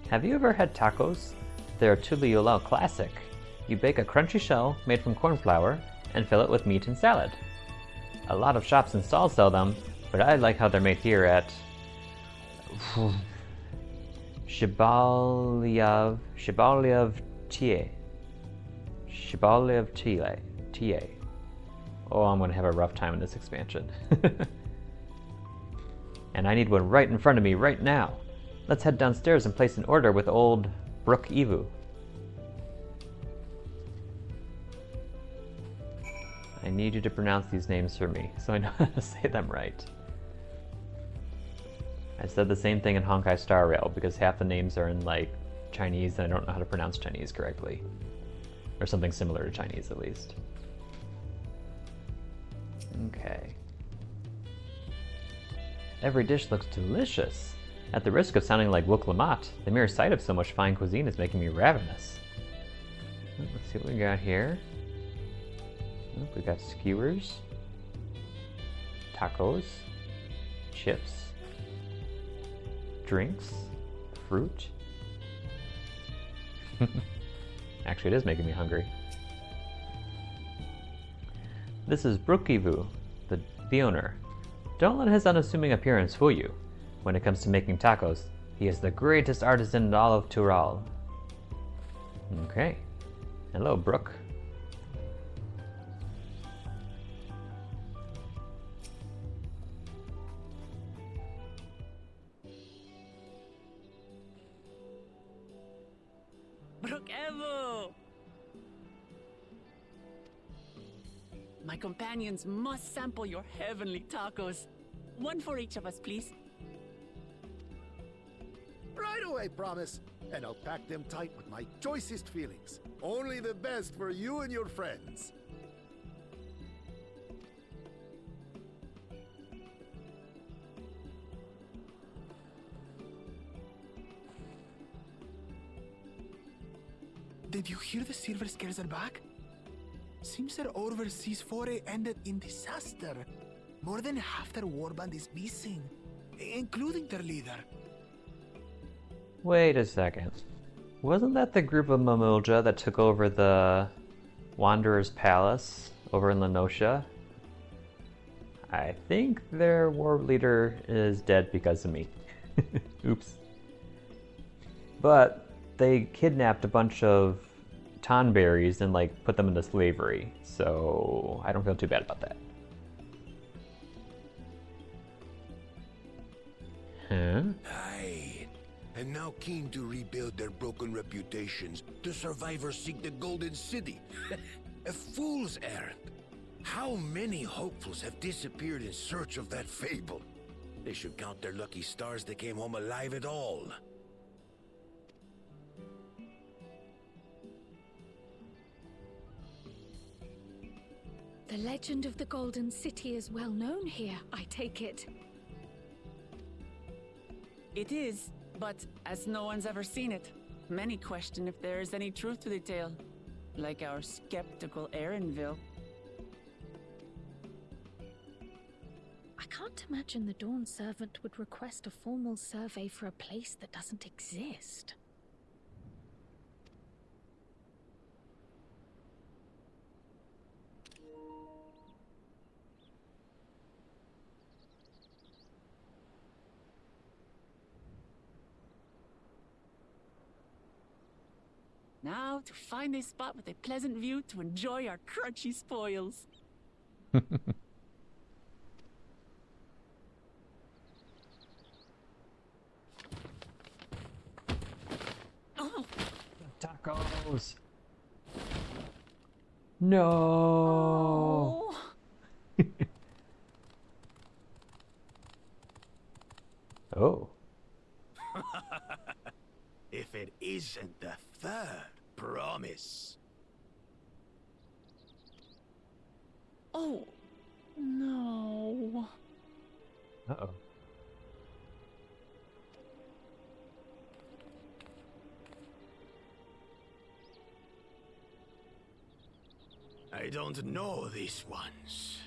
Have you ever had tacos? They're a Tural classic. You bake a crunchy shell made from corn flour and fill it with meat and salad. A lot of shops and stalls sell them, but I like how they're made here at Shibalyev Tie. Oh, I'm gonna have a rough time in this expansion. And I need one right in front of me right now. Let's head downstairs and place an order with old Brook Evu. I need you to pronounce these names for me so I know how to say them right. I said the same thing in Honkai Star Rail because half the names are in like Chinese and I don't know how to pronounce Chinese correctly. Or something similar to Chinese at least. Okay. Every dish looks delicious. At the risk of sounding like Wook Lamont, the mere sight of so much fine cuisine is making me ravenous. Let's see what we got here. Oh, we got skewers, tacos, chips, drinks, fruit. Actually, it is making me hungry. This is Brookivu, the owner. Don't let his unassuming appearance fool you. When it comes to making tacos, he is the greatest artisan in all of Tural. Okay. Hello, Brooke. My companions must sample your heavenly tacos. One for each of us, please. Right away, promise. And I'll pack them tight with my choicest feelings. Only the best for you and your friends. Did you hear the Silver Scares are back? Seems their overseas foray ended in disaster. More than half their warband is missing, including their leader. Wait a second. Wasn't that the group of Mamulja that took over the Wanderer's Palace over in Lenosha? I think their war leader is dead because of me. Oops. But they kidnapped a bunch of tonberries and like put them into slavery, so I don't feel too bad about that. Huh? Aye. And now keen to rebuild their broken reputations, the survivors seek the Golden City. A fool's errand. How many hopefuls have disappeared in search of that fable? They should count their lucky stars they came home alive at all. The legend of the Golden City is well known here, I take it. It is, but as no one's ever seen it, many question if there is any truth to the tale. Like our skeptical Erinville. I can't imagine the Dawn Servant would request a formal survey for a place that doesn't exist. Now to find a spot with a pleasant view to enjoy our crunchy spoils. Tacos! No! Oh. If it isn't the third promise. Oh, no. Uh-oh. I don't know these ones.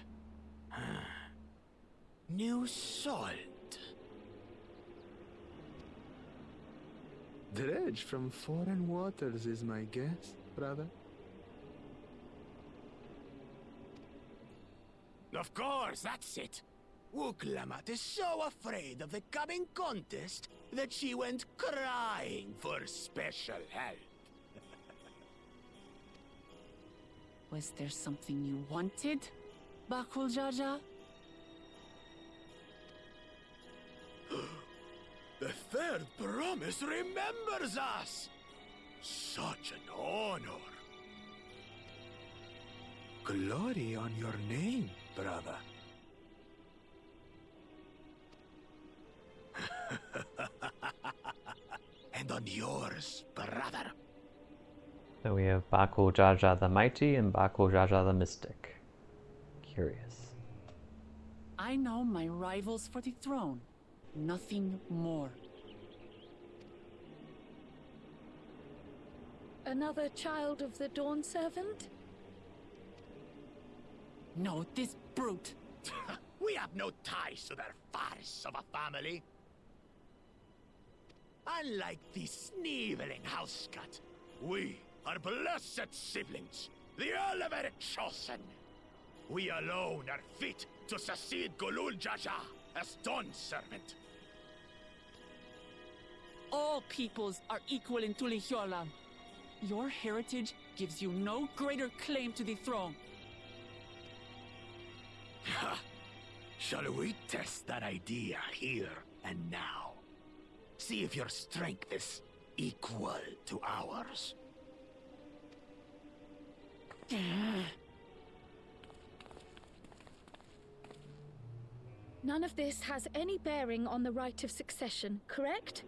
New salt. Dredge from foreign waters is my guess, brother. Of course, that's it. Wooklamat is so afraid of the coming contest that she went crying for special help. Was there something you wanted, Bakul Jaja? The third promise remembers us! Such an honor! Glory on your name, brother. And on yours, brother. So we have Bakul Jaja the Mighty and Bakul Jaja the Mystic. Curious. I know my rivals for the throne. Nothing more. Another child of the Dawn Servant? No, this brute. We have no ties to their farce of a family. Unlike the sneevling house cat, we are blessed siblings, the elevated chosen. We alone are fit to succeed Gooooo Jaja as Dawn Servant. All peoples are equal in Tulihiola. Your heritage gives you no greater claim to the throne. Shall we test that idea here and now? See if your strength is equal to ours. None of this has any bearing on the right of succession, correct?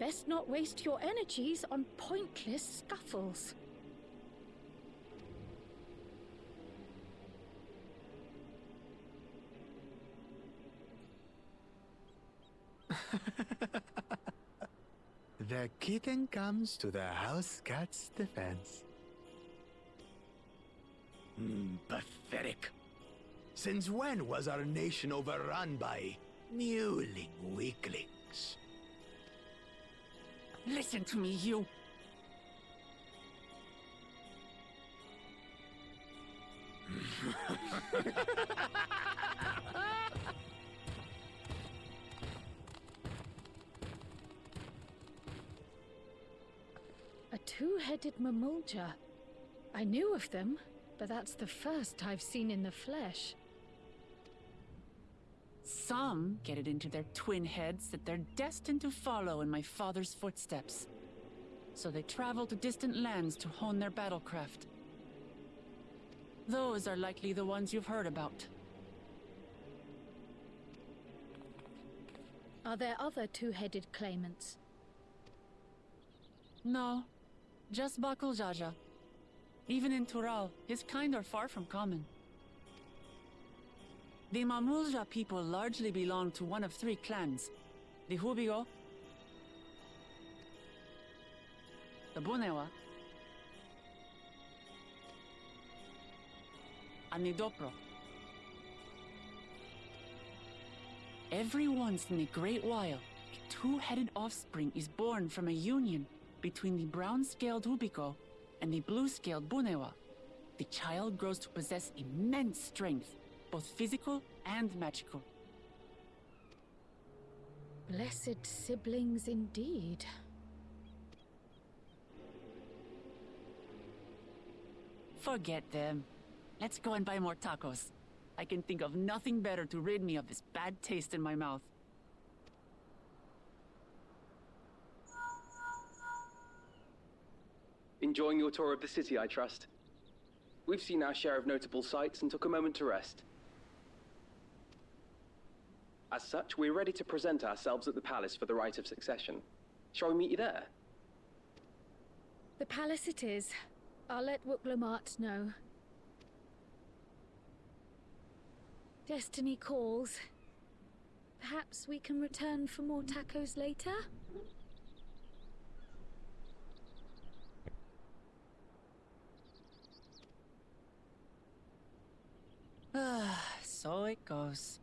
Best not waste your energies on pointless scuffles. The kitten comes to the house cat's defense. Pathetic. Since when was our nation overrun by mewling weaklings? Listen to me, you. A two-headed mamulja. I knew of them, but that's the first I've seen in the flesh. Some get it into their twin heads that they're destined to follow in my father's footsteps. So they travel to distant lands to hone their battlecraft. Those are likely the ones you've heard about. Are there other two-headed claimants? No, just Bakul Jaja. Even in Tural, his kind are far from common. The Mamulja people largely belong to one of three clans. The Hubigo, the Bunewa, and the Dopro. Every once in a great while, a two-headed offspring is born from a union between the brown-scaled Hubigo and the blue-scaled Bunewa. The child grows to possess immense strength, both physical and magical. Blessed siblings indeed. Forget them. Let's go and buy more tacos. I can think of nothing better to rid me of this bad taste in my mouth. Enjoying your tour of the city, I trust. We've seen our share of notable sights and took a moment to rest. As such, we're ready to present ourselves at the palace for the rite of succession. Shall we meet you there? The palace it is. I'll let Wooklamart know. Destiny calls. Perhaps we can return for more tacos later? So it goes.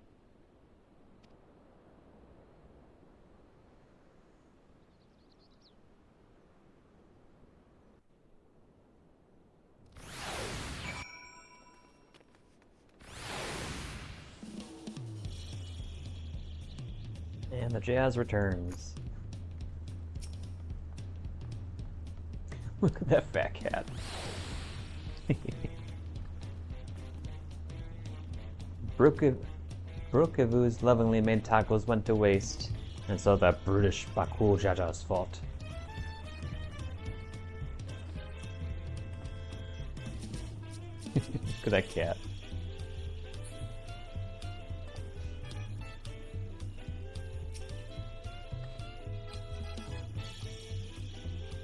And the jazz returns. Look at that fat cat. Brookevu's lovingly made tacos went to waste, and so that brutish Bakul Jaja's fault. Look at that cat.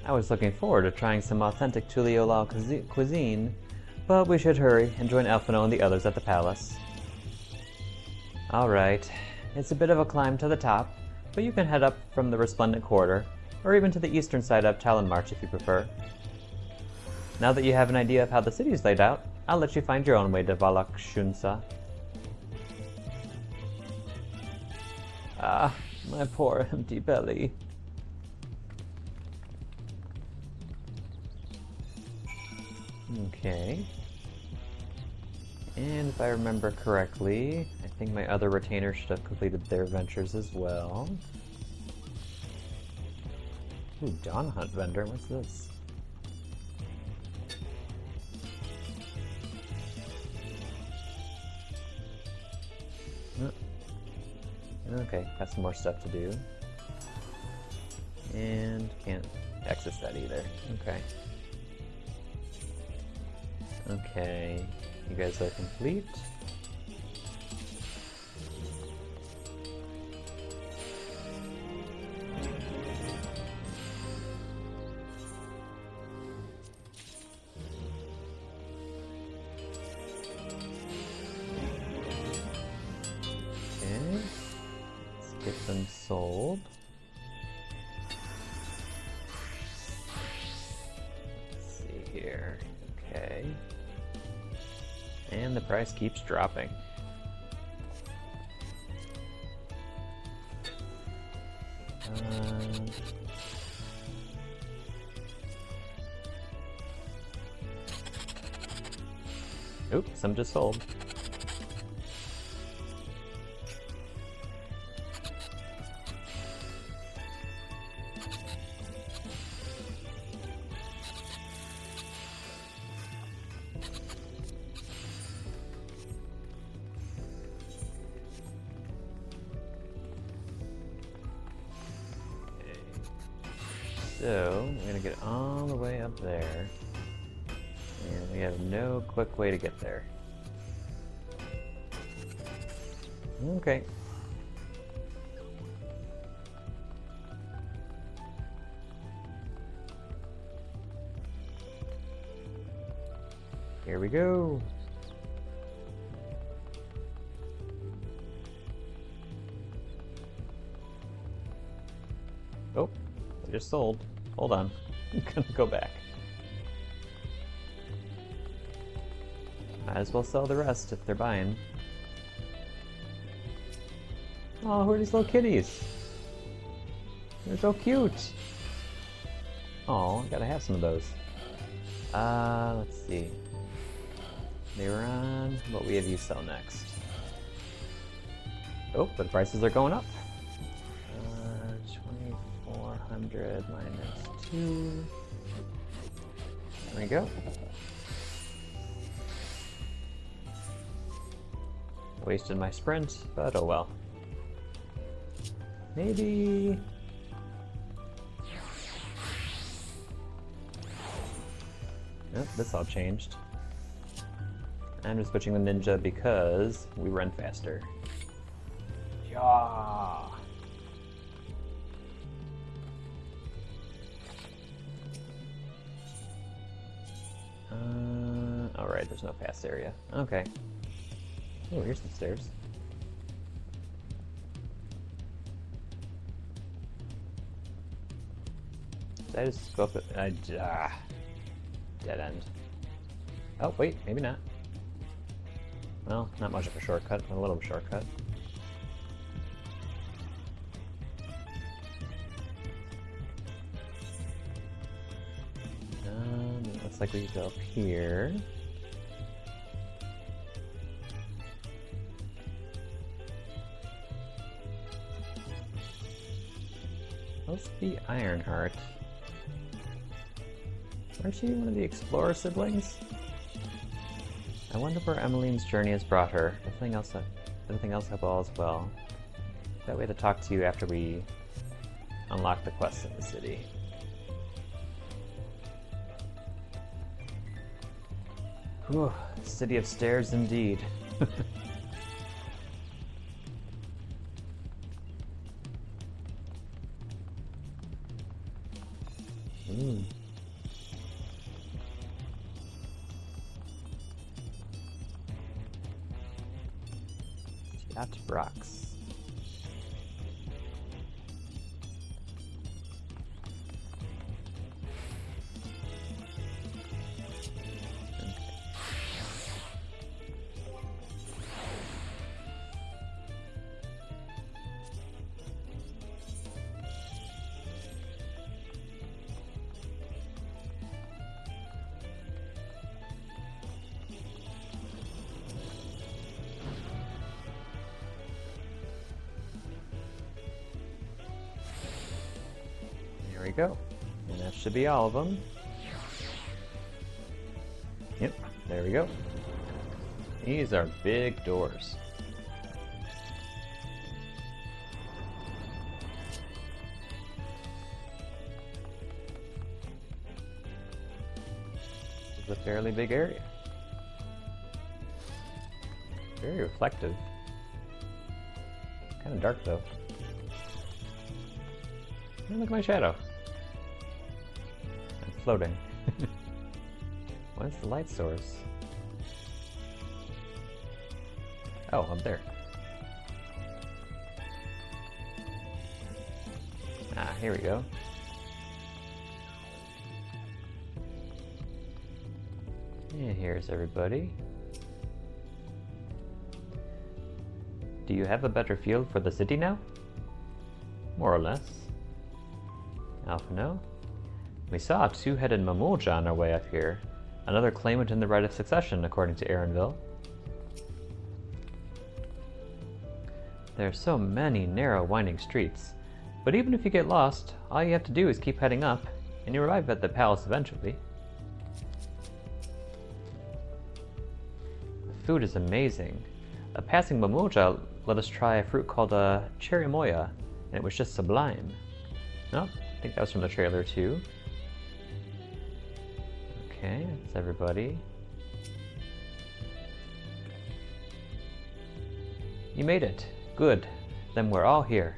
I was looking forward to trying some authentic Tural cuisine, but we should hurry and join Elfino and the others at the palace. Alright, it's a bit of a climb to the top, but you can head up from the Resplendent Quarter, or even to the eastern side of Talon March if you prefer. Now that you have an idea of how the city is laid out, I'll let you find your own way to Valak Shunsa. Ah, my poor empty belly. Okay. And if I remember correctly, I think my other retainers should have completed their ventures as well. Ooh, Dawn Hunt vendor, what's this? Okay, got some more stuff to do. And can't access that either. Okay. Okay, you guys are complete. Okay, let's get them sold. Let's see here. Okay. And the price keeps dropping. Oops, some just sold. So, we're gonna get all the way up there, and we have no quick way to get there. Okay. Here we go. Oh, they just sold. Hold on. I'm gonna go back. Might as well sell the rest if they're buying. Oh, who are these little kitties? They're so cute. Oh, I gotta have some of those. Let's see. They were on what we have you sell next. Oh, but the prices are going up. 2400 minus 2. There we go. Wasted my sprint, but oh well. Maybe... Nope, this all changed. I'm just switching the ninja because we run faster. Yeah. Alright, there's no fast area. Okay. Oh, here's some stairs. Did I just go up it? Dead end. Oh, wait, maybe not. Well, not much of a shortcut, but a little shortcut. Looks like we go up here. Let's be Ironheart. Aren't you one of the explorer siblings? I wonder where Emmeline's journey has brought her. Everything else up all as well. That way to talk to you after we unlock the quests in the city. Whew, city of stairs indeed. Rocks. There we go. And that should be all of them. Yep, there we go. These are big doors. This is a fairly big area. Very reflective. Kind of dark though. Hey, look at my shadow. I'm floating. What's the light source? Oh, up there. Ah, here we go. And here's everybody. Do you have a better feel for the city now? More or less. Alpha, no? We saw a two-headed Mamoja on our way up here. Another claimant in the right of succession, according to Aaronville. There are so many narrow, winding streets. But even if you get lost, all you have to do is keep heading up, and you arrive at the palace eventually. The food is amazing. A passing Mamoja let us try a fruit called a cherry moya, and it was just sublime. Oh, I think that was from the trailer too. Okay, that's everybody. You made it. Good. Then we're all here.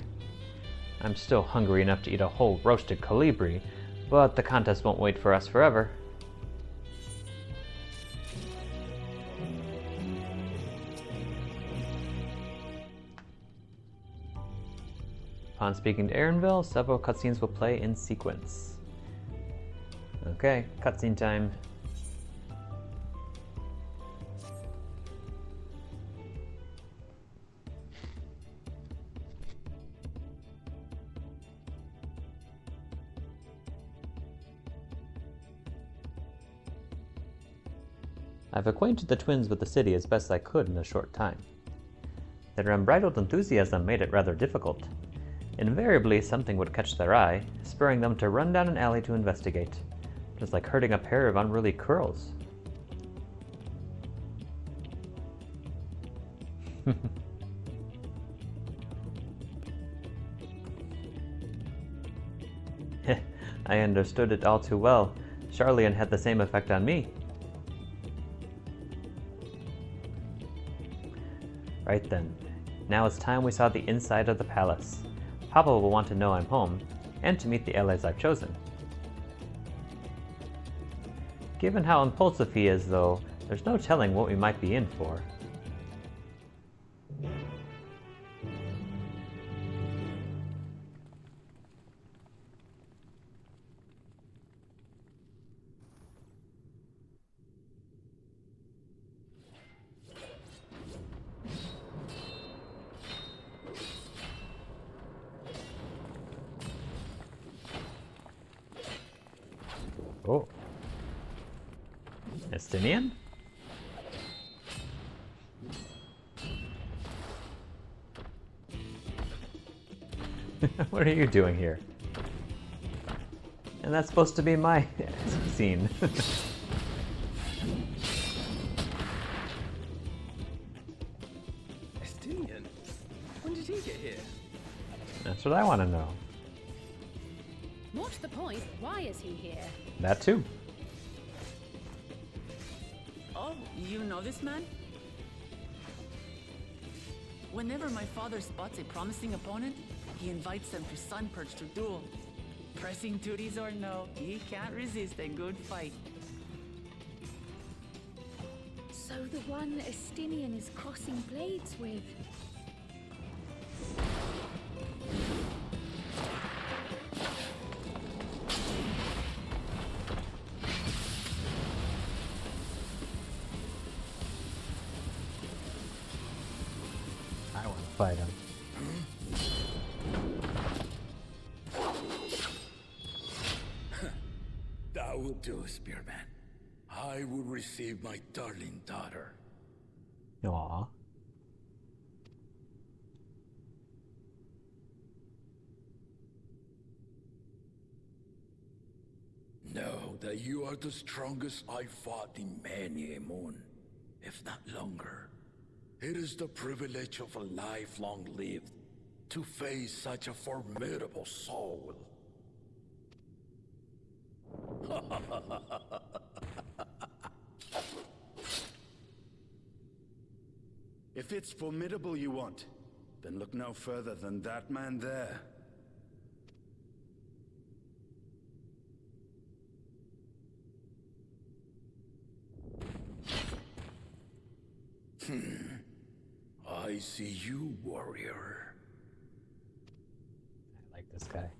I'm still hungry enough to eat a whole roasted colibri, but the contest won't wait for us forever. Upon speaking to Aaronville, several cutscenes will play in sequence. Okay, cutscene time. I've acquainted the twins with the city as best I could in a short time. Their unbridled enthusiasm made it rather difficult. Invariably, something would catch their eye, spurring them to run down an alley to investigate. Just like herding a pair of unruly curls. I understood it all too well. Charlian had the same effect on me. Right then. Now it's time we saw the inside of the palace. Papa will want to know I'm home, and to meet the allies I've chosen. Given how impulsive he is, though, there's no telling what we might be in for. Oh. Estinian? What are you doing here? And that's supposed to be my scene. Estinian? When did he get here? That's what I want to know. What's the point? Why is he here? That too. Oh, you know this man? Whenever my father spots a promising opponent, he invites them to Sunperch to duel. Pressing duties or no, he can't resist a good fight. So the one Estinian is crossing blades with. I want to fight him. That will do, Spearman. I will receive my darling daughter. Aww. Know that you are the strongest I've fought in many a moon, if not longer. It is the privilege of a life long lived to face such a formidable soul. If it's formidable you want, then look no further than that man there. I see you, warrior. I like this guy.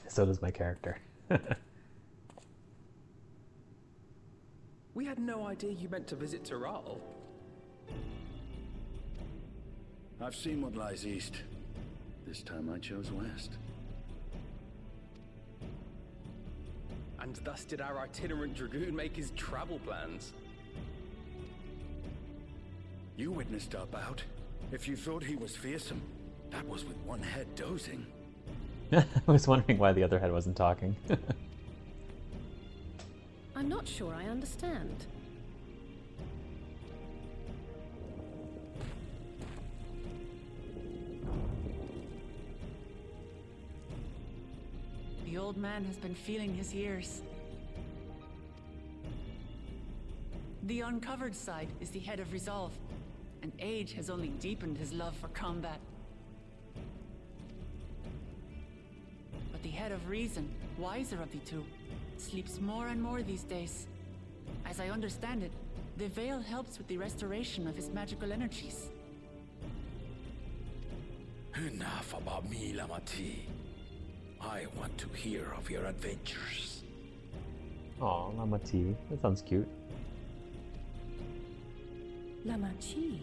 So does my character. We had no idea you meant to visit Tural. I've seen what lies east. This time I chose west. And thus did our itinerant dragoon make his travel plans. You witnessed our bout. If you thought he was fearsome, that was with one head dozing. I was wondering why the other head wasn't talking. I'm not sure I understand. The old man has been feeling his years. The uncovered side is the head of resolve, and age has only deepened his love for combat. But the head of reason, wiser of the two, sleeps more and more these days. As I understand it, the veil helps with the restoration of his magical energies. Enough about me, Lamati. I want to hear of your adventures. Aw, Lamati. That sounds cute. Lamachi.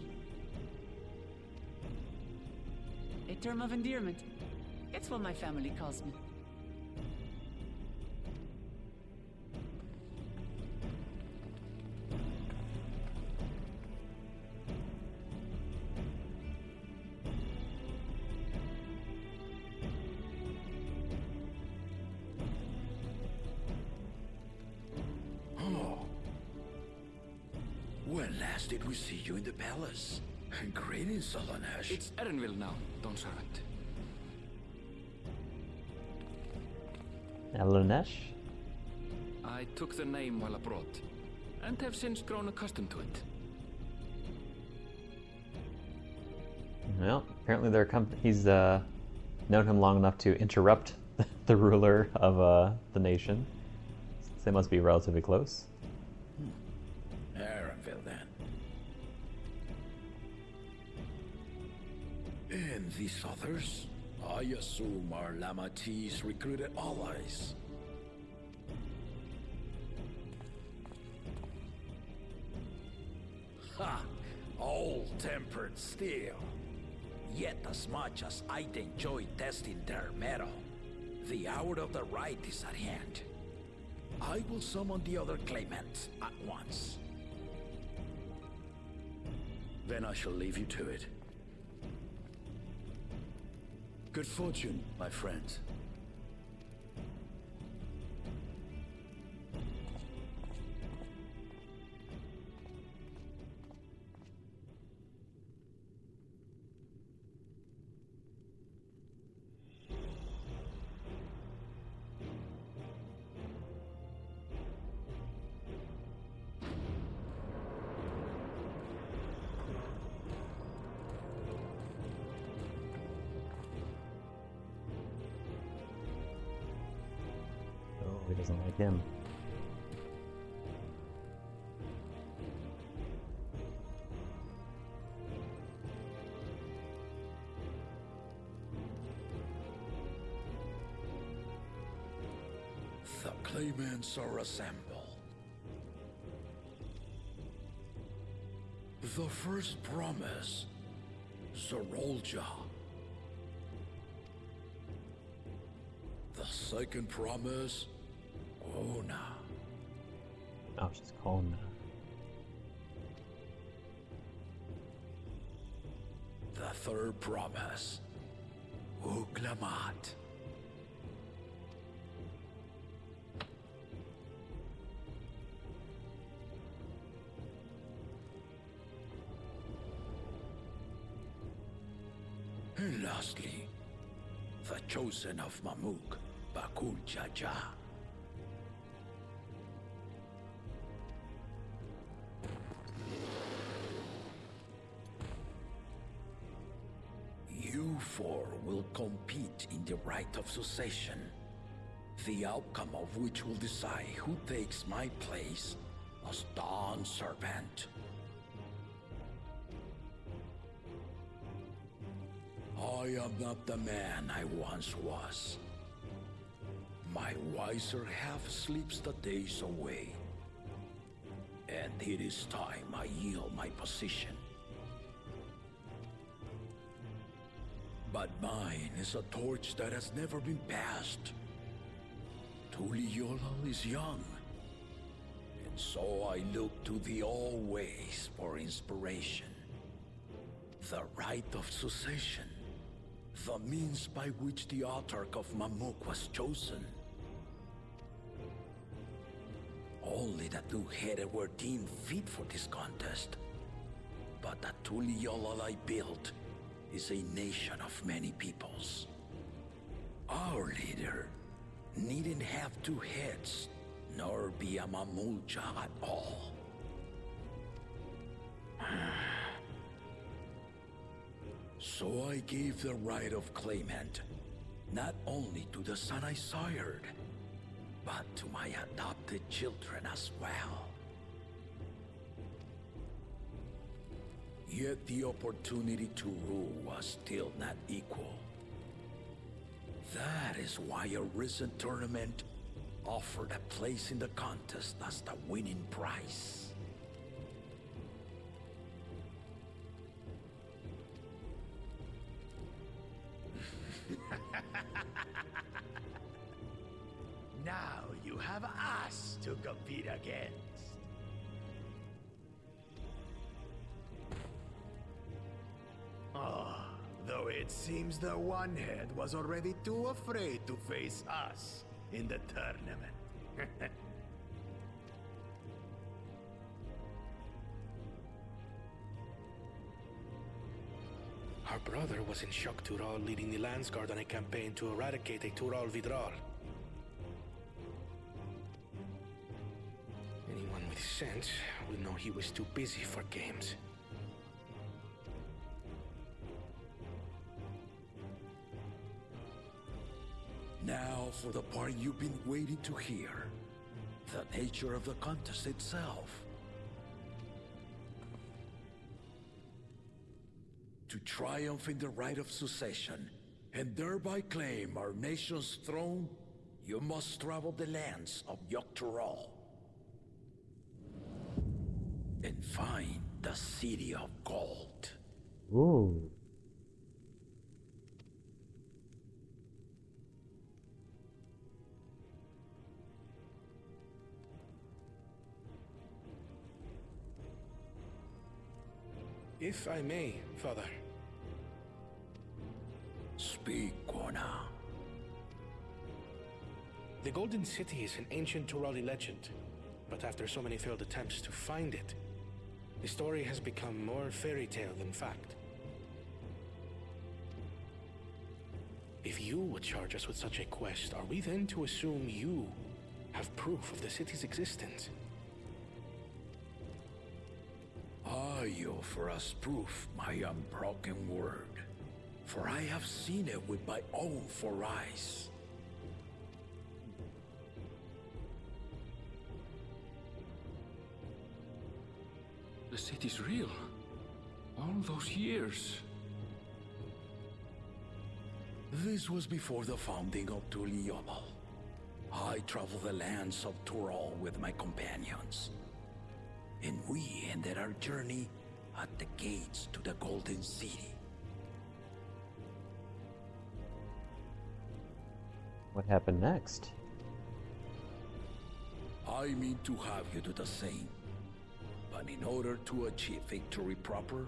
A term of endearment. It's what my family calls me. When last did we see you in the palace? Greetings, Solonesh. It's Erenville now, Dawn Servant. Elenesh? I took the name while abroad, and have since grown accustomed to it. Well, apparently he's known him long enough to interrupt the ruler of the nation. So they must be relatively close. Erenville, then. And these others? I assume are Lamati's recruited allies. Ha! Old-tempered still. Yet as much as I'd enjoy testing their mettle, the hour of the right is at hand. I will summon the other claimants at once. Then I shall leave you to it. Good fortune, my friends. He doesn't like him. The claimants are assembled. The first promise, Zorolja. The second promise, Ona. Oh, she's calling now. The third promise, Uklamat. And lastly, the chosen of Mamuk, Bakul Jaja. You four will compete in the right of succession, the outcome of which will decide who takes my place as Dawn Servant. I am not the man I once was. My wiser half sleeps the days away, and it is time I yield my position. But mine is a torch that has never been passed. Tuliyola is young, and so I look to the always for inspiration. The right of succession, the means by which the autarch of Mamuk was chosen. Only the two-headed were deemed fit for this contest, but the Tuliyola I built is a nation of many peoples. Our leader needn't have two heads, nor be a Mamulja at all. So I gave the right of claimant, not only to the son I sired, but to my adopted children as well. Yet the opportunity to rule was still not equal. That is why a recent tournament offered a place in the contest as the winning prize. Now you have us to compete against. Though it seems the one-head was already too afraid to face us in the tournament. Our brother was in shock Tural, leading the Landsguard on a campaign to eradicate a Tural Vidral. Anyone with sense would know he was too busy for games. Now for the part you've been waiting to hear. The nature of the contest itself. To triumph in the right of succession, and thereby claim our nation's throne, you must travel the lands of Tural and find the City of Gold. Ooh. If I may, Father. Speak, Gona. The Golden City is an ancient Turali legend, but after so many failed attempts to find it, the story has become more fairy tale than fact. If you would charge us with such a quest, are we then to assume you have proof of the city's existence? I offer us proof my unbroken word, for I have seen it with my own 4 eyes. The city's real. All those years. This was before the founding of Tural. I traveled the lands of Tural with my companions, and we ended our journey at the gates to the Golden City. What happened next? I mean to have you do the same, but in order to achieve victory proper,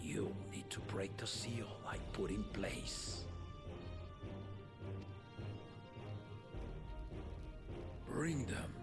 you need to break the seal I put in place. Bring them.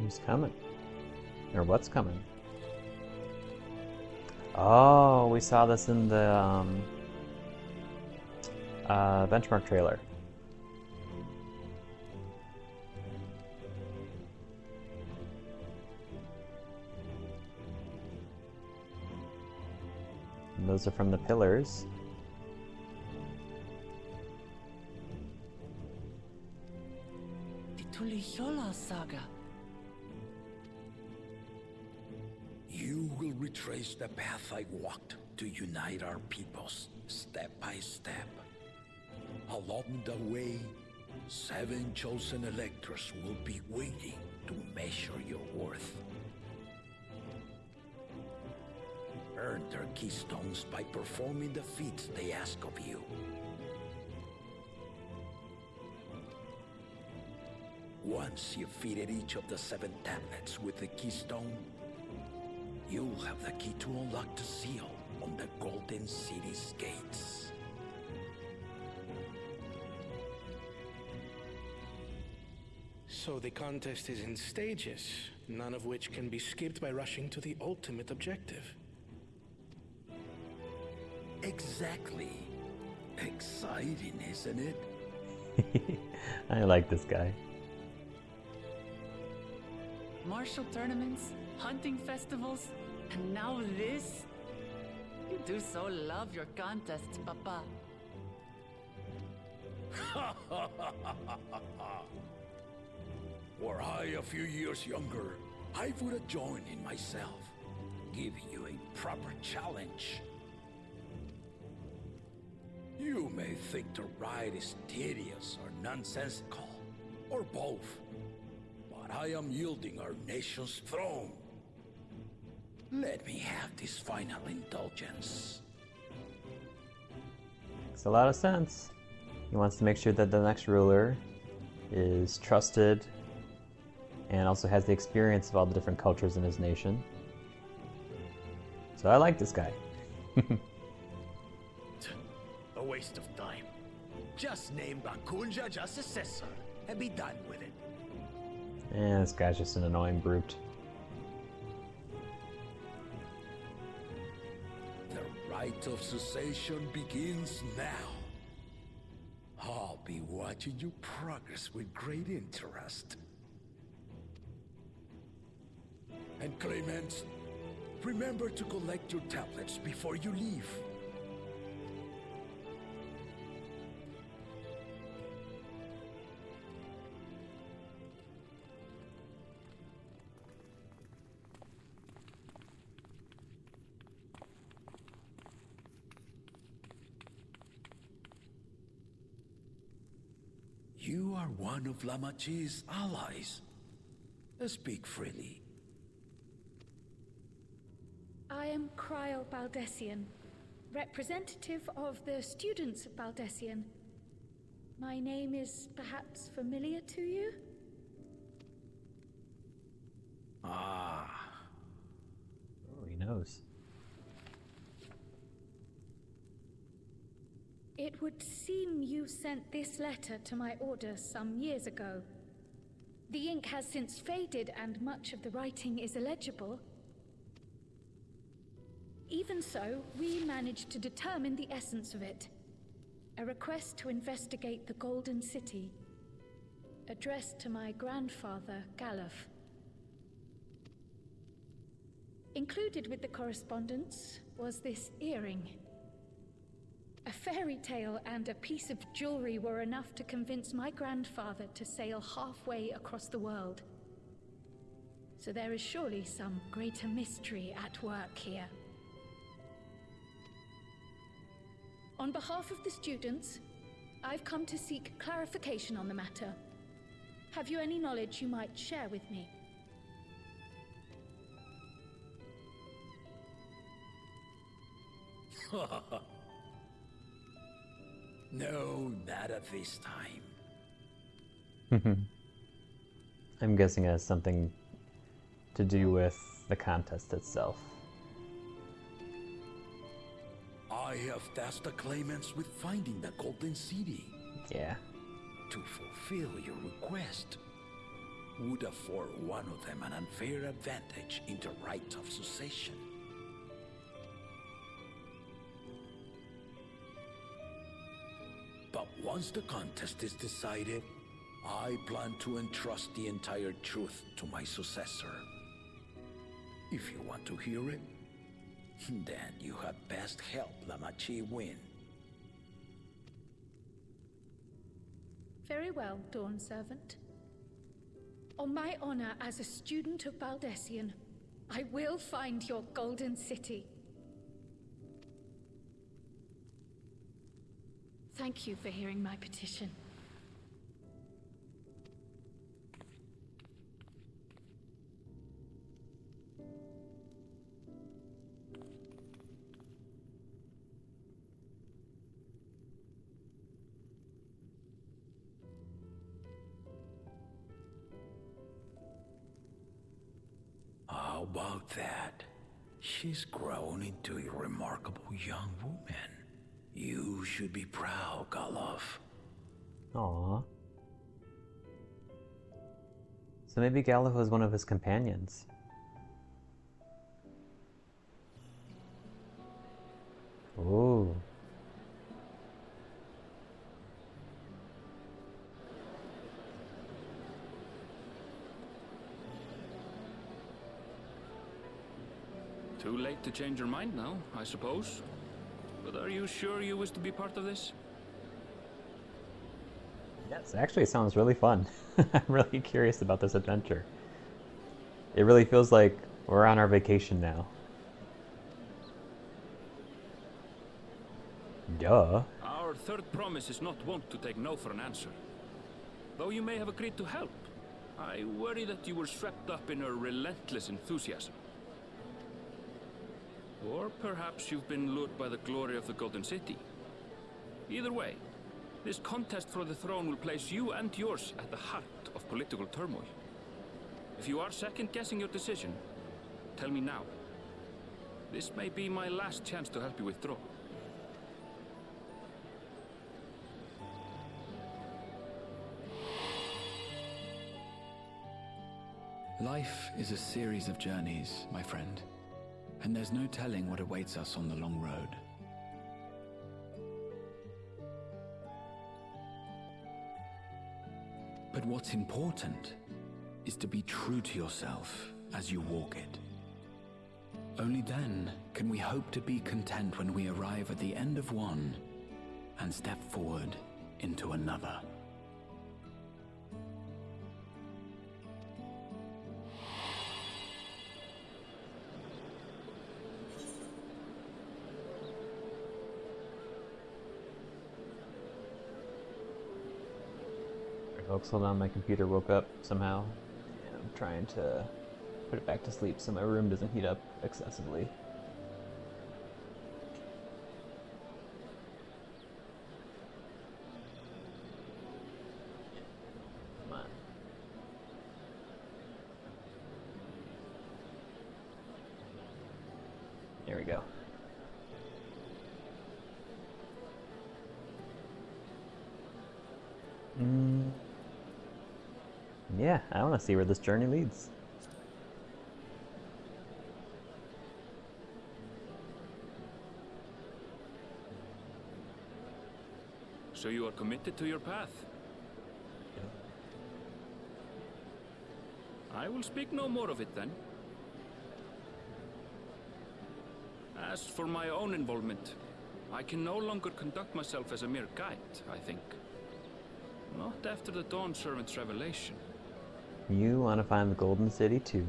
Who's coming? Or what's coming? Oh, we saw this in the benchmark trailer. And those are from the pillars. The Tuliyola saga. You will retrace the path I walked to unite our peoples, step by step. Along the way, 7 chosen electors will be waiting to measure your worth. Earn their keystones by performing the feats they ask of you. Once you've fitted each of the 7 tablets with the keystone, you'll have the key to unlock the seal on the Golden City's gates. So the contest is in stages, none of which can be skipped by rushing to the ultimate objective. Exactly. Exciting, isn't it? I like this guy. Martial tournaments, hunting festivals, and now this? You do so love your contests, Papa. Were I a few years younger, I would have joined in myself, giving you a proper challenge. You may think the ride is tedious or nonsensical, or both, but I am yielding our nation's throne. Let me have this final indulgence. Makes a lot of sense. He wants to make sure that the next ruler is trusted and also has the experience of all the different cultures in his nation. So I like this guy. A waste of time. Just name Bakunja just successor and be done with it. And this guy's just an annoying brute. The rite of cessation begins now. I'll be watching you progress with great interest. And Clemens, remember to collect your tablets before you leave. You are one of Lamachi's allies. Speak freely. I am Kryl Baldessian, representative of the students of Baldessian. My name is perhaps familiar to you? Ah. Oh, he knows. It would seem you sent this letter to my order some years ago. The ink has since faded and much of the writing is illegible. Even so, we managed to determine the essence of it. A request to investigate the Golden City, addressed to my grandfather, Galuf. Included with the correspondence was this earring. A fairy tale and a piece of jewelry were enough to convince my grandfather to sail halfway across the world. So there is surely some greater mystery at work here. On behalf of the students, I've come to seek clarification on the matter. Have you any knowledge you might share with me? No, not at this time. I'm guessing it has something to do with the contest itself. I have tasked the claimants with finding the Golden City. Yeah. To fulfill your request, would afford one of them an unfair advantage in the right of succession. But once the contest is decided, I plan to entrust the entire truth to my successor. If you want to hear it, then you had best help Lamachi win. Very well, Dawn Servant. On my honor as a student of Baldessian, I will find your Golden City. Thank you for hearing my petition. How about that? She's grown into a remarkable young woman. You should be proud, Galuf. Aww. So maybe Galuf was one of his companions. Ooh. Too late to change your mind now, I suppose. But are you sure you wish to be part of this? Yes, actually it sounds really fun. I'm really curious about this adventure. It really feels like we're on our vacation now. Duh. Our third promise is not wont to take no for an answer. Though you may have agreed to help, I worry that you were swept up in her relentless enthusiasm. Or perhaps you've been lured by the glory of the Golden City. Either way, this contest for the throne will place you and yours at the heart of political turmoil. If you are second-guessing your decision, tell me now. This may be my last chance to help you withdraw. Life is a series of journeys, my friend, and there's no telling what awaits us on the long road. But what's important is to be true to yourself as you walk it. Only then can we hope to be content when we arrive at the end of one and step forward into another. Folks, hold on, my computer woke up somehow, and I'm trying to put it back to sleep so my room doesn't heat up excessively. Come on. There we go. Yeah, I want to see where this journey leads. So you are committed to your path? I will speak no more of it then. As for my own involvement, I can no longer conduct myself as a mere guide, I think. Not after the Dawn Servant's revelation. You want to find the Golden City too.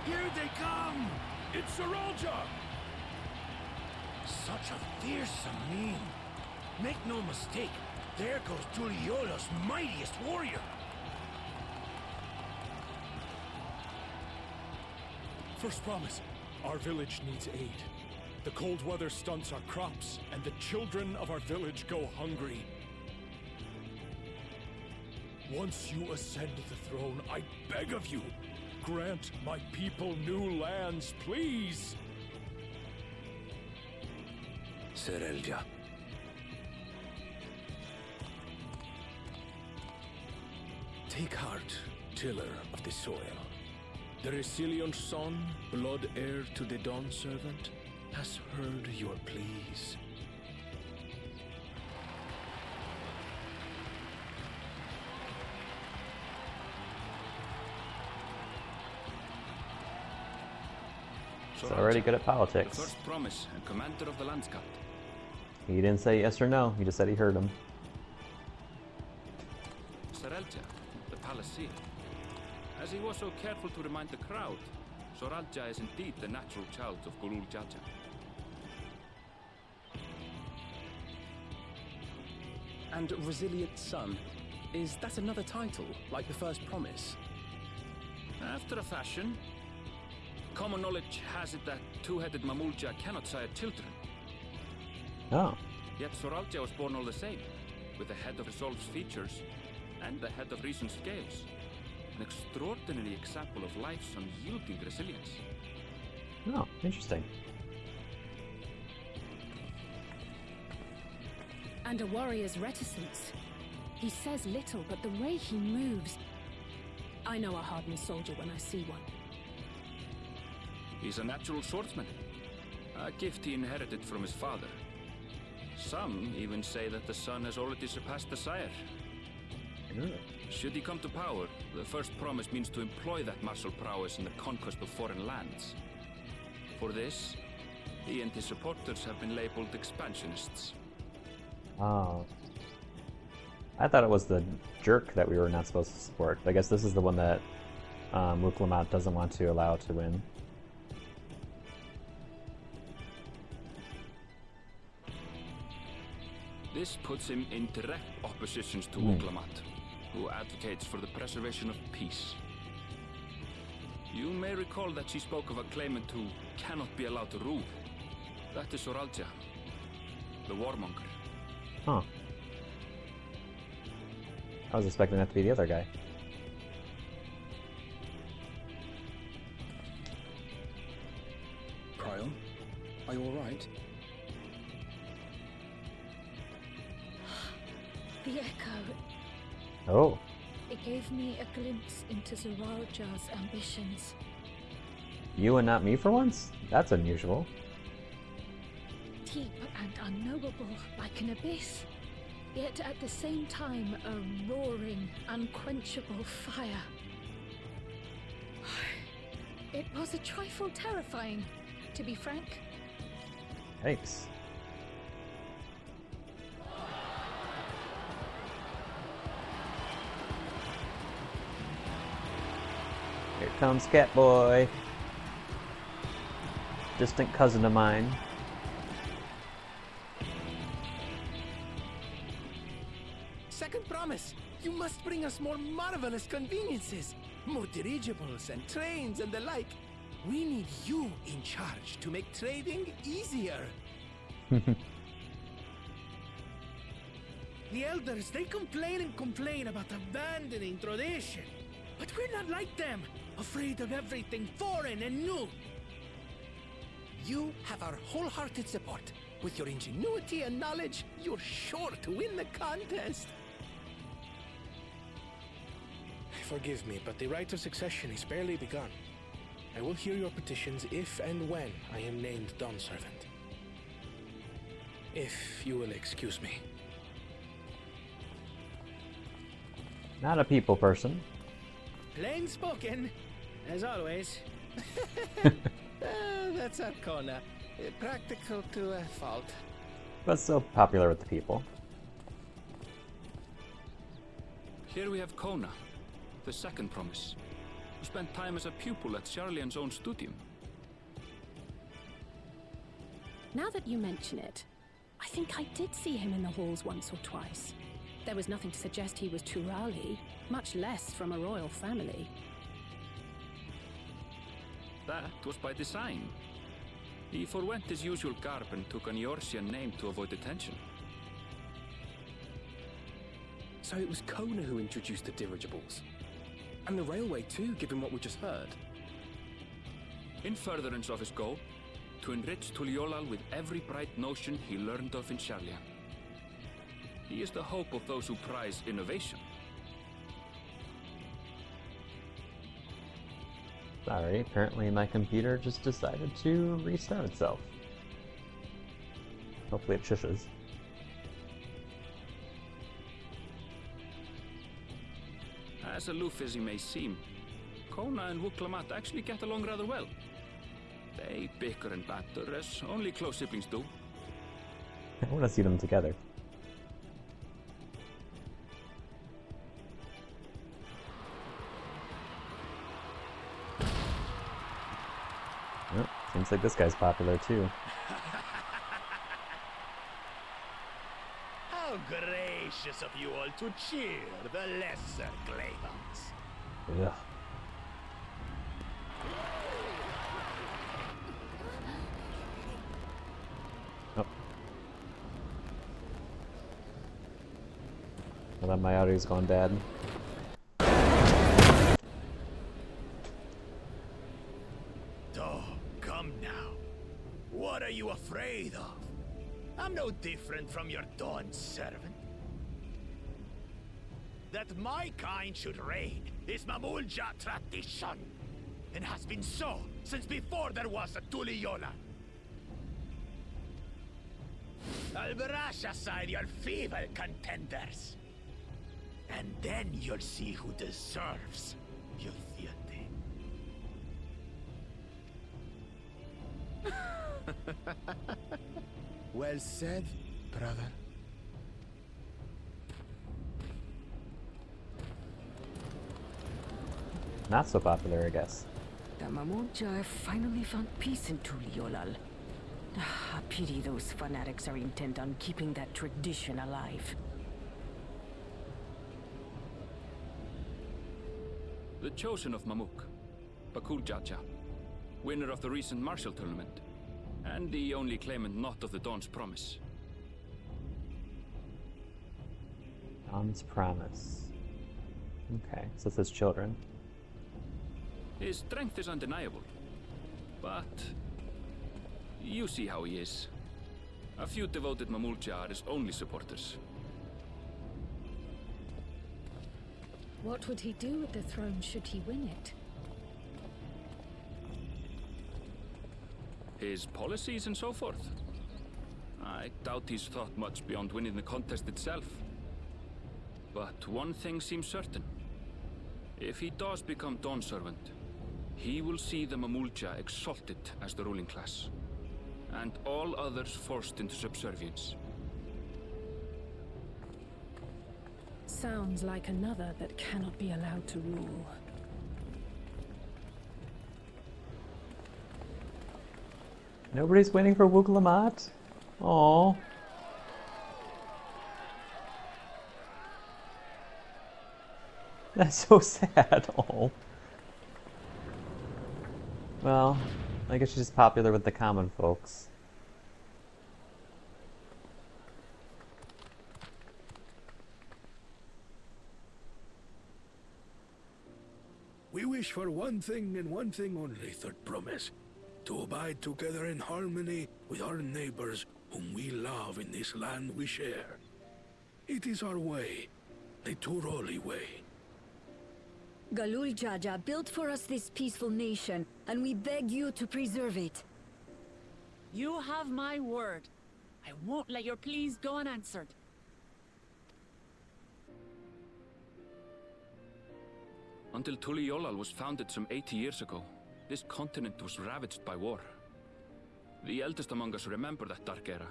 Here they come! It's Saralja! Such a fearsome mien. Make no mistake, there goes Tuliola's mightiest warrior. First promise, our village needs aid. The cold weather stunts our crops, and the children of our village go hungry. Once you ascend the throne, I beg of you, grant my people new lands, please! Saralja. Take heart, tiller of the soil. The resilient son, blood heir to the Dawn Servant, has heard your pleas. He's already good at The politics. first promise and commander of the Landscape. He didn't say yes or no, he just said he heard him. Saralja, the Palaceer. As he was so careful to remind the crowd, Saralja is indeed the natural child of gooooo. And Resilient Son, is that another title, like the first promise? After a fashion, common knowledge has it that two-headed Mamulja cannot sire children. Oh. Yet Saralja was born all the same, with the head of Resolve's features and the head of Reason's scales. An extraordinary example of life's unyielding resilience. Oh, interesting. And a warrior's reticence. He says little, but the way he moves... I know a hardened soldier when I see one. He's a natural swordsman, a gift he inherited from his father. Some even say that the son has already surpassed the sire. Should he come to power, the first promise means to employ that martial prowess in the conquest of foreign lands. For this, he and his supporters have been labeled expansionists. Oh. I thought it was the jerk that we were not supposed to support. I guess this is the one that Muklamat doesn't want to allow to win. This puts him in direct opposition to Uklamat, who advocates for the preservation of peace. You may recall that she spoke of a claimant who cannot be allowed to rule. That is Soralja, the warmonger. Huh. I was expecting that to be the other guy. Cryon, are you alright? The echo. Oh. It gave me a glimpse into Zoralja's ambitions. You and not me for once? That's unusual. Deep and unknowable, like an abyss. Yet at the same time, a roaring, unquenchable fire. It was a trifle terrifying, to be frank. Yikes. Here comes Catboy. Distant cousin of mine. Second promise. You must bring us more marvelous conveniences. More dirigibles and trains and the like. We need you in charge to make trading easier. The elders, they complain and complain about abandoning tradition. But we're not like them, afraid of everything foreign and new. You have our wholehearted support. With your ingenuity and knowledge, you're sure to win the contest. Forgive me, but the right of succession is barely begun. I will hear your petitions if and when I am named Dawnservant. If you will excuse me. Not a people person. Plain spoken, as always. That's Arcona. Practical to a fault. But still popular with the people. Here we have Kona, the second promise, who spent time as a pupil at Charlian's own studium. Now that you mention it, I think I did see him in the halls once or twice. There was nothing to suggest he was Turali, much less from a royal family. That was by design. He forwent his usual garb and took an Eorzean name to avoid attention. So it was Kona who introduced the dirigibles. And the railway too, given what we just heard. In furtherance of his goal, to enrich Tuliolal with every bright notion he learned of in Charlian. He is the hope of those who prize innovation. Sorry, apparently my computer just decided to restart itself. Hopefully it shushes. As aloof as he may seem, Kona and Wuklamat actually get along rather well. They bicker and banter as only close siblings do. I want to see them together. Well, seems like this guy's popular too. How gracious of you all to cheer the lesser Claymans. Ugh. Oh. Well, then my audio's gone bad. Oh, come now. What are you afraid of? I'm no different from your Dawn servant. That my kind should reign is Mamulja tradition, and has been so since before there was a Tuliola. I'll brush aside your feeble contenders, and then you'll see who deserves your deity. Well said, brother. Not so popular, I guess. The Mamulja have finally found peace in Tuliolal. A pity those fanatics are intent on keeping that tradition alive. The chosen of Mamuk, Bakuljaja, winner of the recent martial tournament, and the only claimant not of the Dawn's promise. Dawn's promise. Okay, so it's his children. His strength is undeniable, but you see how he is. A few devoted Mamulja are his only supporters. What would he do with the throne should he win it? His policies and so forth. I doubt he's thought much beyond winning the contest itself. But one thing seems certain. If he does become Dawn Servant, he will see the Mamulja exalted as the ruling class, and all others forced into subservience. Sounds like another that cannot be allowed to rule. Nobody's waiting for Wooglamat? Aww. That's so sad. Oh. Well, I guess she's just popular with the common folks. We wish for one thing and one thing only, Third Promise. To abide together in harmony with our neighbors whom we love in this land we share. It is our way, the Turali way. Galul Jaja built for us this peaceful nation, and we beg you to preserve it. You have my word. I won't let your pleas go unanswered. Until Tuliolal was founded some 80 years ago, this continent was ravaged by war. The eldest among us remember that dark era,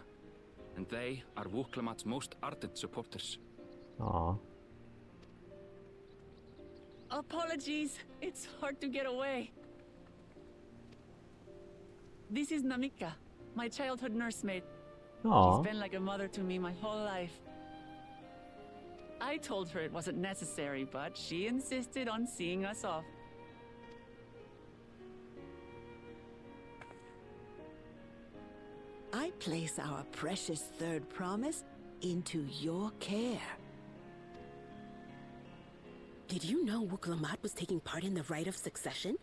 and they are Wooglamat's most ardent supporters. Aww. Apologies, it's hard to get away. This is Namika, my childhood nursemaid. Aww. She's been like a mother to me my whole life. I told her it wasn't necessary, but she insisted on seeing us off. I place our precious Third Promise into your care. Did you know Wooglamat was taking part in the rite of succession?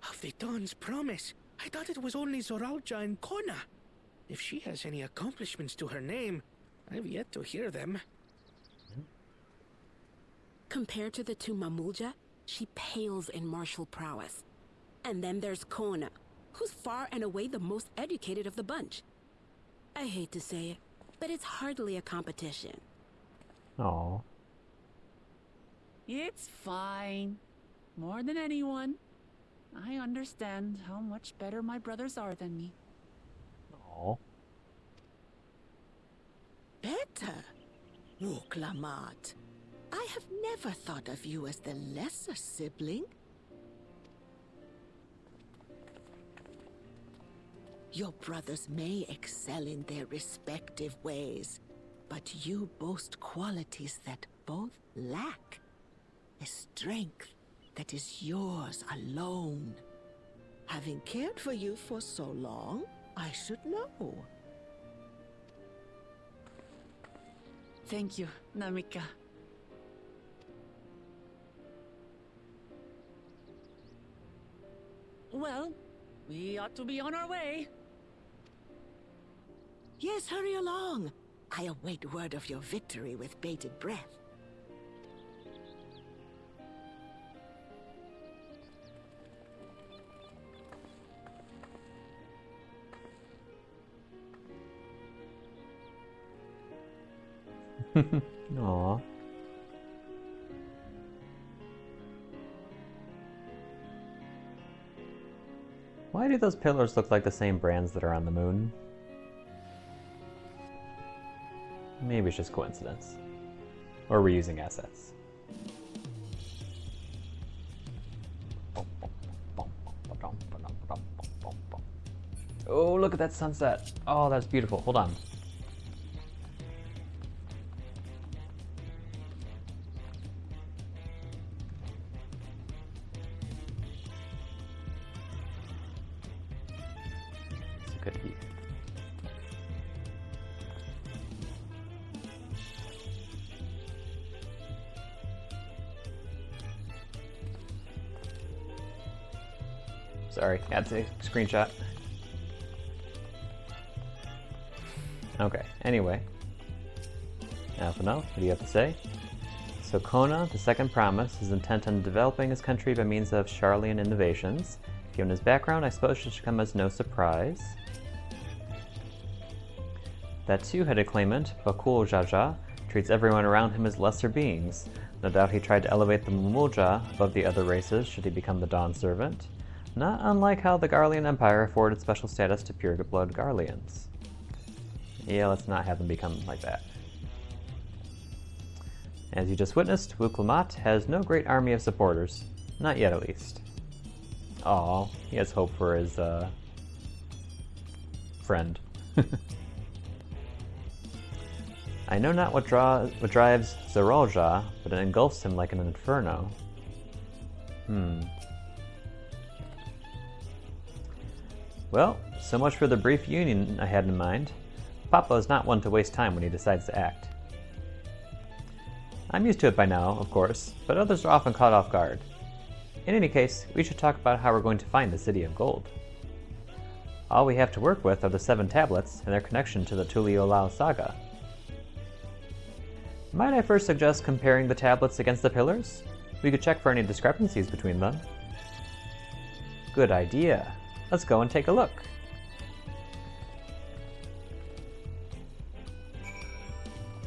Of the Dawn's promise? I thought it was only Zoralja and Kona. If she has any accomplishments to her name, I've yet to hear them. Compared to the two Mamulja, she pales in martial prowess. And then there's Kona, who's far and away the most educated of the bunch. I hate to say it, but it's hardly a competition. Aww. It's fine. More than anyone. I understand how much better my brothers are than me. Aww. Better? Wooglamat. I have never thought of you as the lesser sibling. Your brothers may excel in their respective ways, but you boast qualities that both lack. A strength that is yours alone. Having cared for you for so long, I should know. Thank you, Namika. Well, we ought to be on our way. Yes, hurry along. I await word of your victory with bated breath. Aww. Why do those pillars look like the same brands that are on the moon? Maybe it's just coincidence. Or reusing assets. Oh, look at that sunset. Oh, that's beautiful. Hold on. It's a good heat. Sorry, had to take a screenshot. Okay, anyway. Alphino, what do you have to say? So Kona, the second promise, is intent on developing his country by means of Sharlayan innovations. Given his background, I suppose it should come as no surprise. That two-headed claimant, Bakul Jaja, treats everyone around him as lesser beings. No doubt he tried to elevate the Mamulja above the other races should he become the Dawn Servant. Not unlike how the Garlean Empire afforded special status to pure-blood Garleans. Yeah, let's not have them become like that. As you just witnessed, Wuklamat has no great army of supporters. Not yet, at least. Aw, he has hope for his, friend. I know not what drives Zarolja, but it engulfs him like an inferno. Well, so much for the brief union I had in mind. Papa is not one to waste time when he decides to act. I'm used to it by now, of course, but others are often caught off guard. In any case, we should talk about how we're going to find the City of Gold. All we have to work with are the 7 tablets and their connection to the Tuliolao saga. Might I first suggest comparing the tablets against the pillars? We could check for any discrepancies between them. Good idea. Let's go and take a look.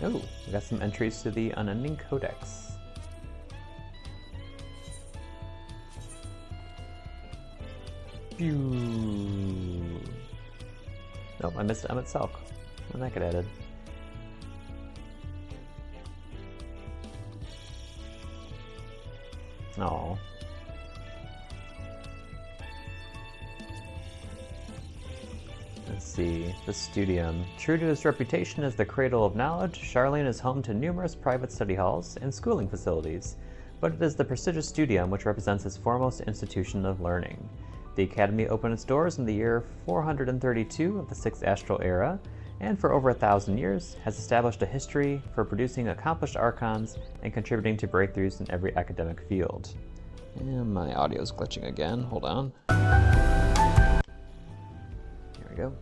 Oh, we got some entries to the Unending Codex. Phew. Nope, I missed Emmett Selk. When that get added. Oh. Let's see, the Studium. True to its reputation as the cradle of knowledge, Sharlayan is home to numerous private study halls and schooling facilities, but it is the prestigious Studium which represents its foremost institution of learning. The Academy opened its doors in the year 432 of the 6th Astral Era, and for over 1,000 years has established a history for producing accomplished archons and contributing to breakthroughs in every academic field. And my audio's glitching again, hold on. Here we go.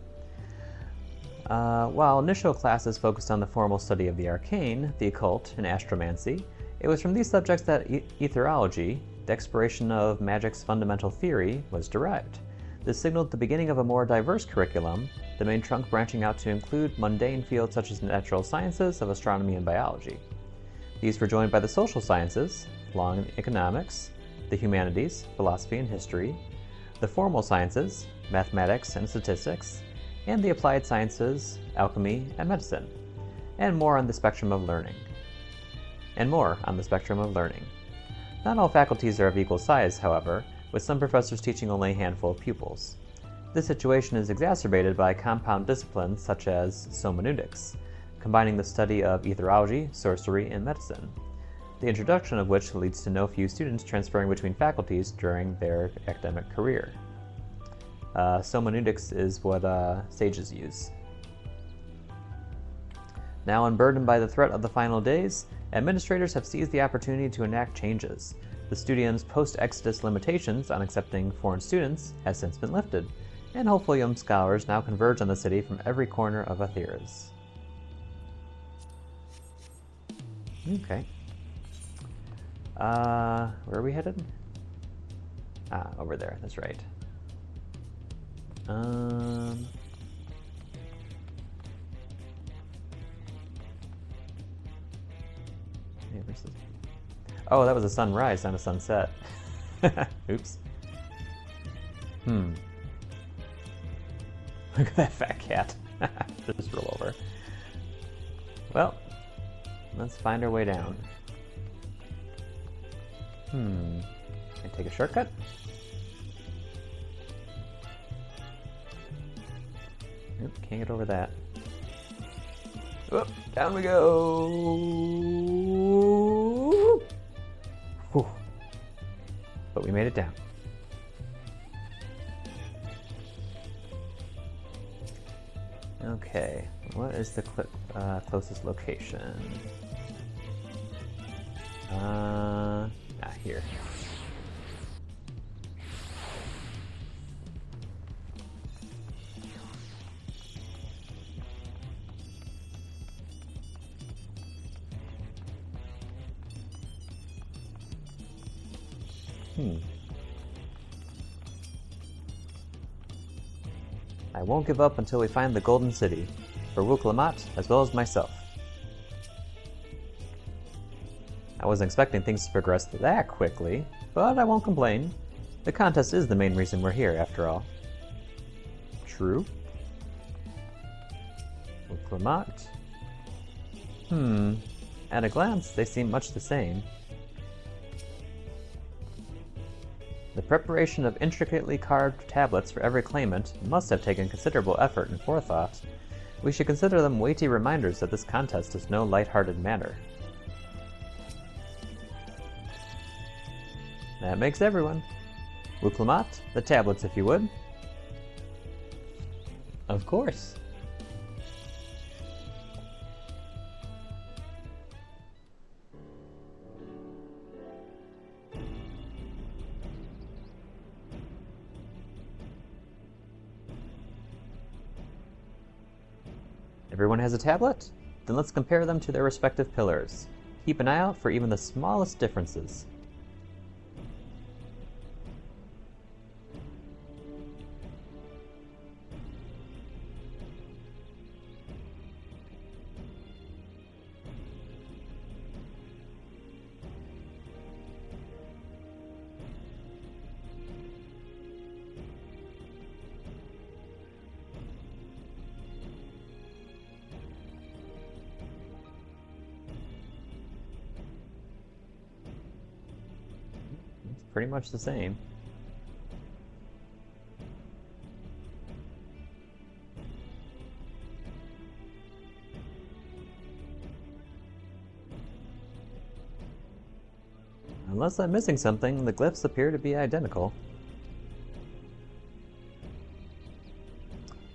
While initial classes focused on the formal study of the arcane, the occult, and astromancy, it was from these subjects that etherology, the exploration of magic's fundamental theory, was derived. This signaled the beginning of a more diverse curriculum, the main trunk branching out to include mundane fields such as natural sciences of astronomy and biology. These were joined by the social sciences, law and economics, the humanities, philosophy and history, the formal sciences, mathematics and statistics, and the applied sciences, alchemy and medicine, and more on the spectrum of learning. Not all faculties are of equal size, however, with some professors teaching only a handful of pupils. This situation is exacerbated by compound disciplines such as somaneutics, combining the study of etherology, sorcery, and medicine, the introduction of which leads to no few students transferring between faculties during their academic career. Somaneutics is what sages use. Now unburdened by the threat of the final days, administrators have seized the opportunity to enact changes. The Studium's post-Exodus limitations on accepting foreign students has since been lifted, and hopeful young scholars now converge on the city from every corner of Atheras. Okay. Where are we headed? Over there, that's right. Hey, where's this? Oh, that was a sunrise, not a sunset. Oops. Look at that fat cat. Just roll over. Well, let's find our way down. Can I take a shortcut? Nope, can't get over that. Oh, down we go! Whew. But we made it down. Okay, what is the closest location? Here. I won't give up until we find the Golden City, for Wuklamat as well as myself. I wasn't expecting things to progress that quickly, but I won't complain. The contest is the main reason we're here, after all. True. Wuklamat. At a glance, they seem much the same. The preparation of intricately carved tablets for every claimant must have taken considerable effort and forethought. We should consider them weighty reminders that this contest is no light-hearted matter. That makes everyone. Wuklamat, the tablets if you would. Of course. Everyone has a tablet? Then let's compare them to their respective pillars. Keep an eye out for even the smallest differences. Pretty much the same. Unless I'm missing something, the glyphs appear to be identical.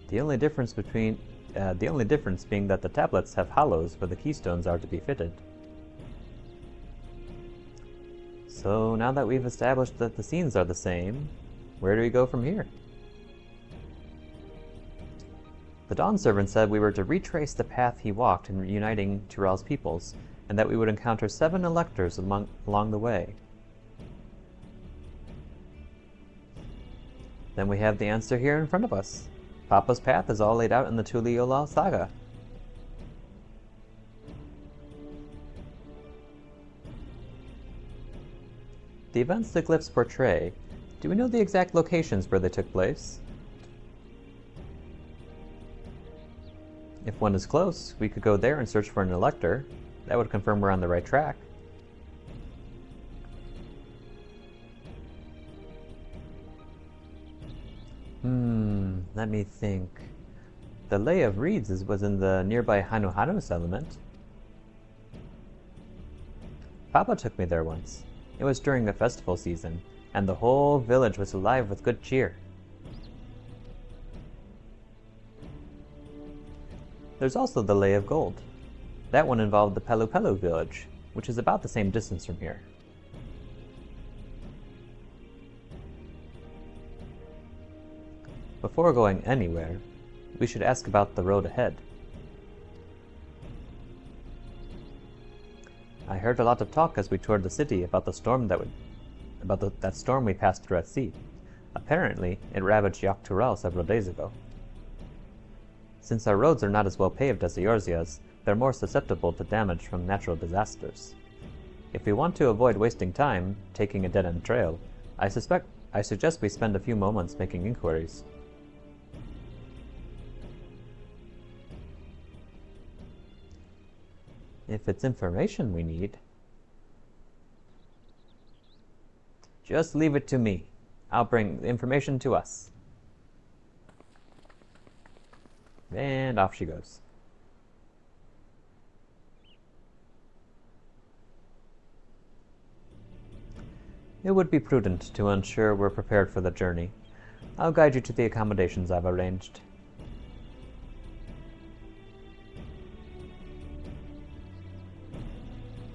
The only difference being that the tablets have hollows where the keystones are to be fitted. So now that we've established that the scenes are the same, where do we go from here? The Dawn Servant said we were to retrace the path he walked in uniting Tural's peoples, and that we would encounter 7 electors along the way. Then we have the answer here in front of us. Papa's path is all laid out in the Tural saga. The events the glyphs portray, do we know the exact locations where they took place? If one is close, we could go there and search for an elector. That would confirm we're on the right track. Let me think. The Lay of Reeds was in the nearby Hanu settlement. Papa took me there once. It was during the festival season, and the whole village was alive with good cheer. There's also the Lay of Gold. That one involved the Pelu village, which is about the same distance from here. Before going anywhere, we should ask about the road ahead. I heard a lot of talk as we toured the city about the storm that storm we passed through at sea. Apparently, it ravaged Tural several days ago. Since our roads are not as well paved as the Eorzea's, they're more susceptible to damage from natural disasters. If we want to avoid wasting time taking a dead-end trail, I suggest we spend a few moments making inquiries. If it's information we need, just leave it to me. I'll bring the information to us. And off she goes. It would be prudent to ensure we're prepared for the journey. I'll guide you to the accommodations I've arranged.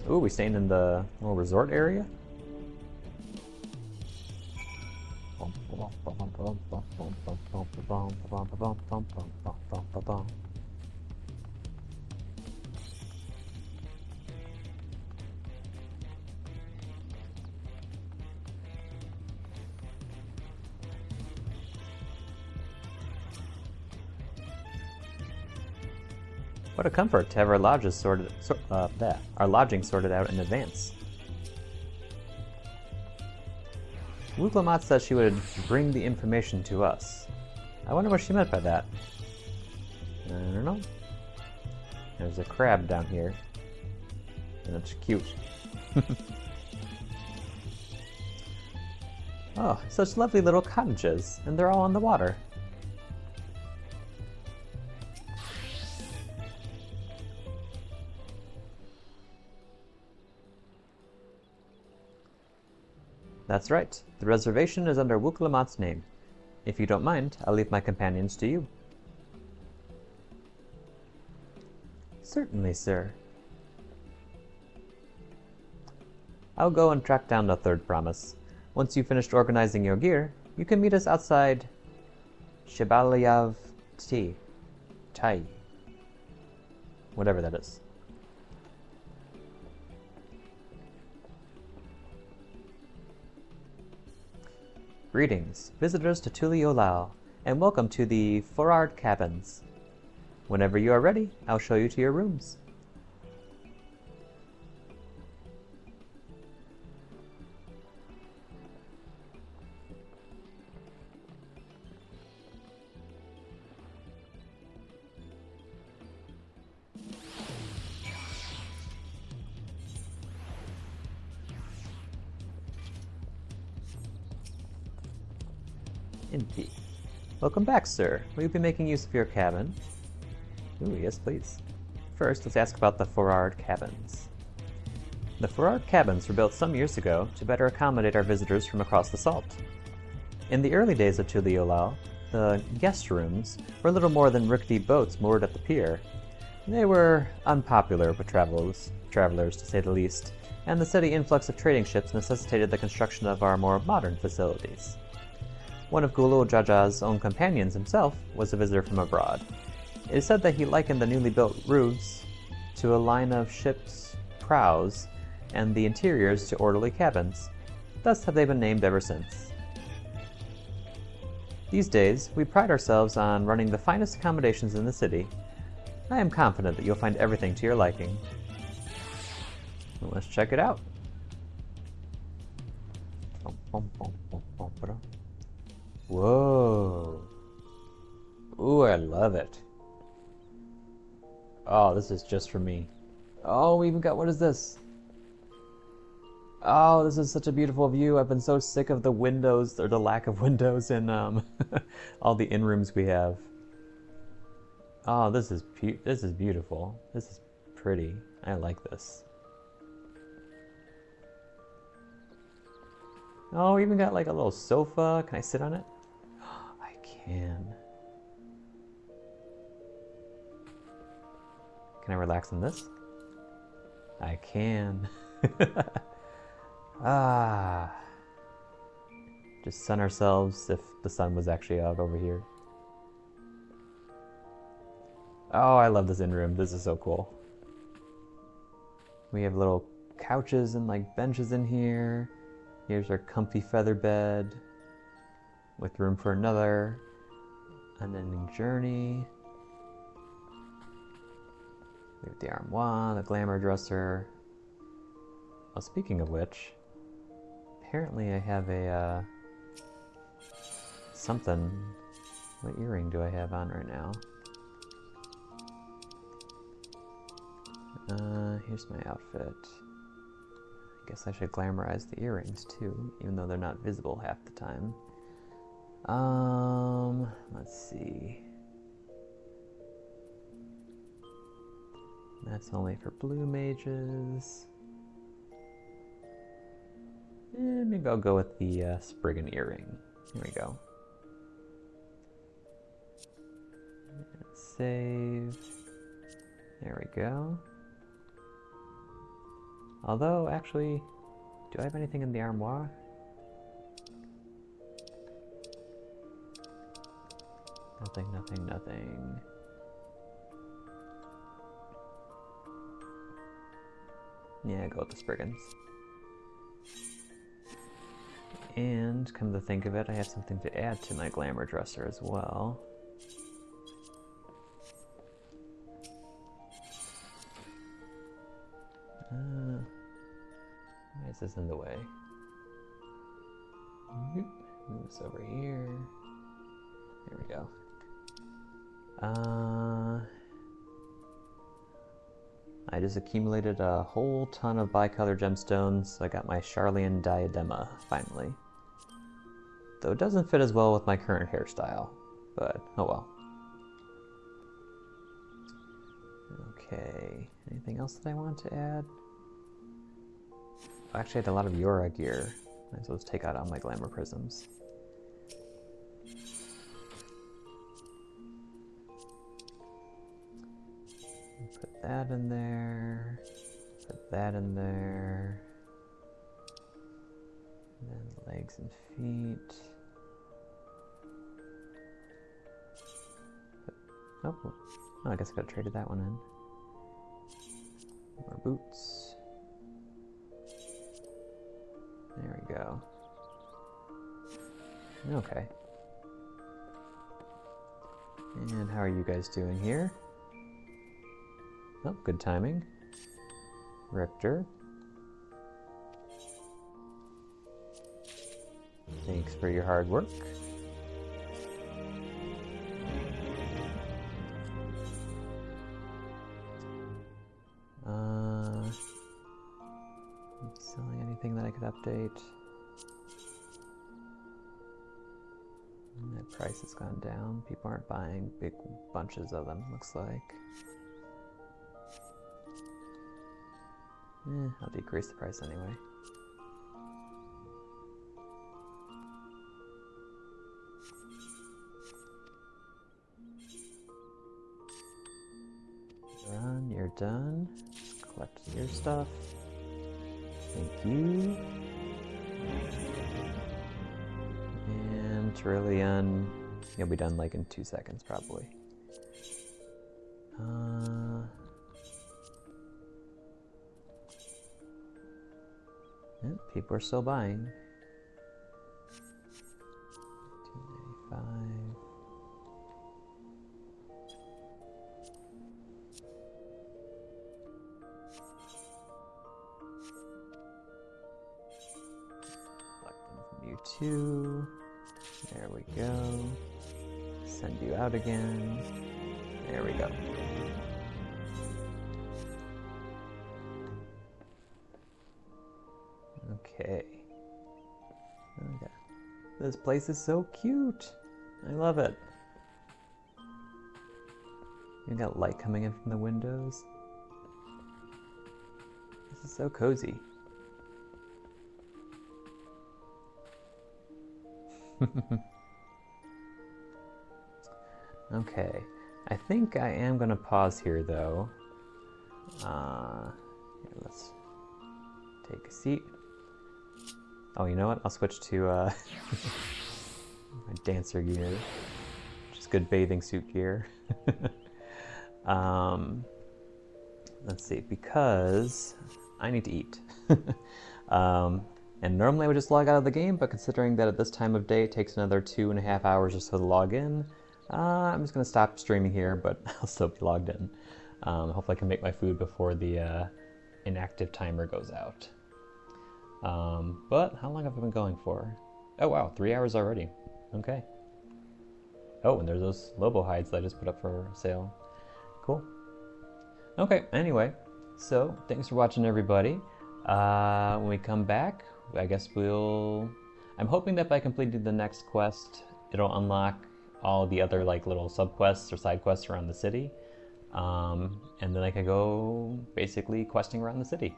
Ooh, we staying in the little resort area? What a comfort to have our lodging sorted out in advance. Wooglamat said she would bring the information to us. I wonder what she meant by that. I don't know. There's a crab down here. And it's cute. Oh, such lovely little cottages, and they're all on the water. That's right. The reservation is under Wooglamat's name. If you don't mind, I'll leave my companions to you. Certainly, sir. I'll go and track down the third promise. Once you've finished organizing your gear, you can meet us outside Shibaliav Tai. Whatever that is. Greetings, visitors to Tural, and welcome to the Forard Cabins. Whenever you are ready, I'll show you to your rooms. Indeed. Welcome back, sir. Will you be making use of your cabin? Ooh, yes, please. First, let's ask about the Forard Cabins. The Forard Cabins were built some years ago to better accommodate our visitors from across the Salt. In the early days of Tuliolal, the guest rooms were little more than rickety boats moored at the pier. They were unpopular with travelers, to say the least, and the steady influx of trading ships necessitated the construction of our more modern facilities. One of Gooooo Jaja's own companions himself was a visitor from abroad. It is said that he likened the newly built roofs to a line of ships' prows and the interiors to orderly cabins. Thus have they been named ever since. These days, we pride ourselves on running the finest accommodations in the city. I am confident that you'll find everything to your liking. Well, let's check it out. Whoa. Ooh, I love it. Oh, this is just for me. Oh, we even got, what is this? Oh, this is such a beautiful view. I've been so sick of the windows, or the lack of windows in all the in-rooms we have. Oh, this is beautiful. This is pretty. I like this. Oh, we even got like a little sofa. Can I sit on it? I can. Can I relax on this? I can. Ah. Just sun ourselves if the sun was actually out over here. Oh, I love this in-room. This is so cool. We have little couches and like benches in here. Here's our comfy feather bed with room for another unending journey. We have the armoire, the glamour dresser. Well, speaking of which, apparently I have a something. What earring do I have on right now? Here's my outfit. I guess I should glamorize the earrings too, even though they're not visible half the time. Let's see. That's only for blue mages. And maybe I'll go with the Spriggan earring. Here we go. Save. There we go. Although, actually, do I have anything in the armoire? Nothing, nothing, nothing. Yeah, go with the Spriggans. And, come to think of it, I have something to add to my glamour dresser as well. Why is this in the way? Move this over here. There we go. I just accumulated a whole ton of bicolor gemstones, so I got my Charlian diadema, finally. Though it doesn't fit as well with my current hairstyle, but oh well. Okay, anything else that I want to add? I actually had a lot of Yora gear. Might as well just take out all my glamour prisms. Put that in there. Put that in there. And then legs and feet. Oh, I guess I could have traded that one in. More boots. There we go. Okay. And how are you guys doing here? Oh, good timing. Richter. Thanks for your hard work. Selling anything that I could update. And that price has gone down. People aren't buying big bunches of them, looks like. I'll decrease the price anyway. You're done. Collect your stuff. Thank you. And Tural, you'll be done like in 2 seconds probably. Yeah, people are still buying. 295. You too. There we go. Send you out again. There we go. Okay. This place is so cute. I love it. You got light coming in from the windows. This is so cozy. Okay, I think I am going to pause here though. Here, let's take a seat. Oh, you know what? I'll switch to my dancer gear, which is good bathing suit gear. Let's see, because I need to eat. And normally I would just log out of the game, but considering that at this time of day it takes another 2.5 hours or so to log in, I'm just going to stop streaming here, but I'll still be logged in. Hopefully I can make my food before the inactive timer goes out. But how long have I been going for? Oh wow, 3 hours already. Okay. Oh, and there's those Lobo hides that I just put up for sale. Cool. Okay, anyway, so thanks for watching everybody. When we come back, I guess I'm hoping that by completing the next quest, it'll unlock all the other like little sub-quests or side quests around the city. And then I can go basically questing around the city.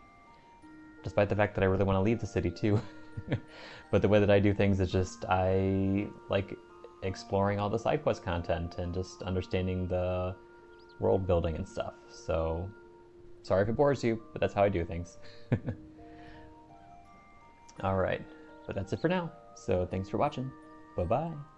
Despite the fact that I really want to leave the city too. But the way that I do things is just, I like exploring all the side quest content and just understanding the world building and stuff. So, sorry if it bores you, but that's how I do things. Alright, but that's it for now. So thanks for watching. Bye-bye.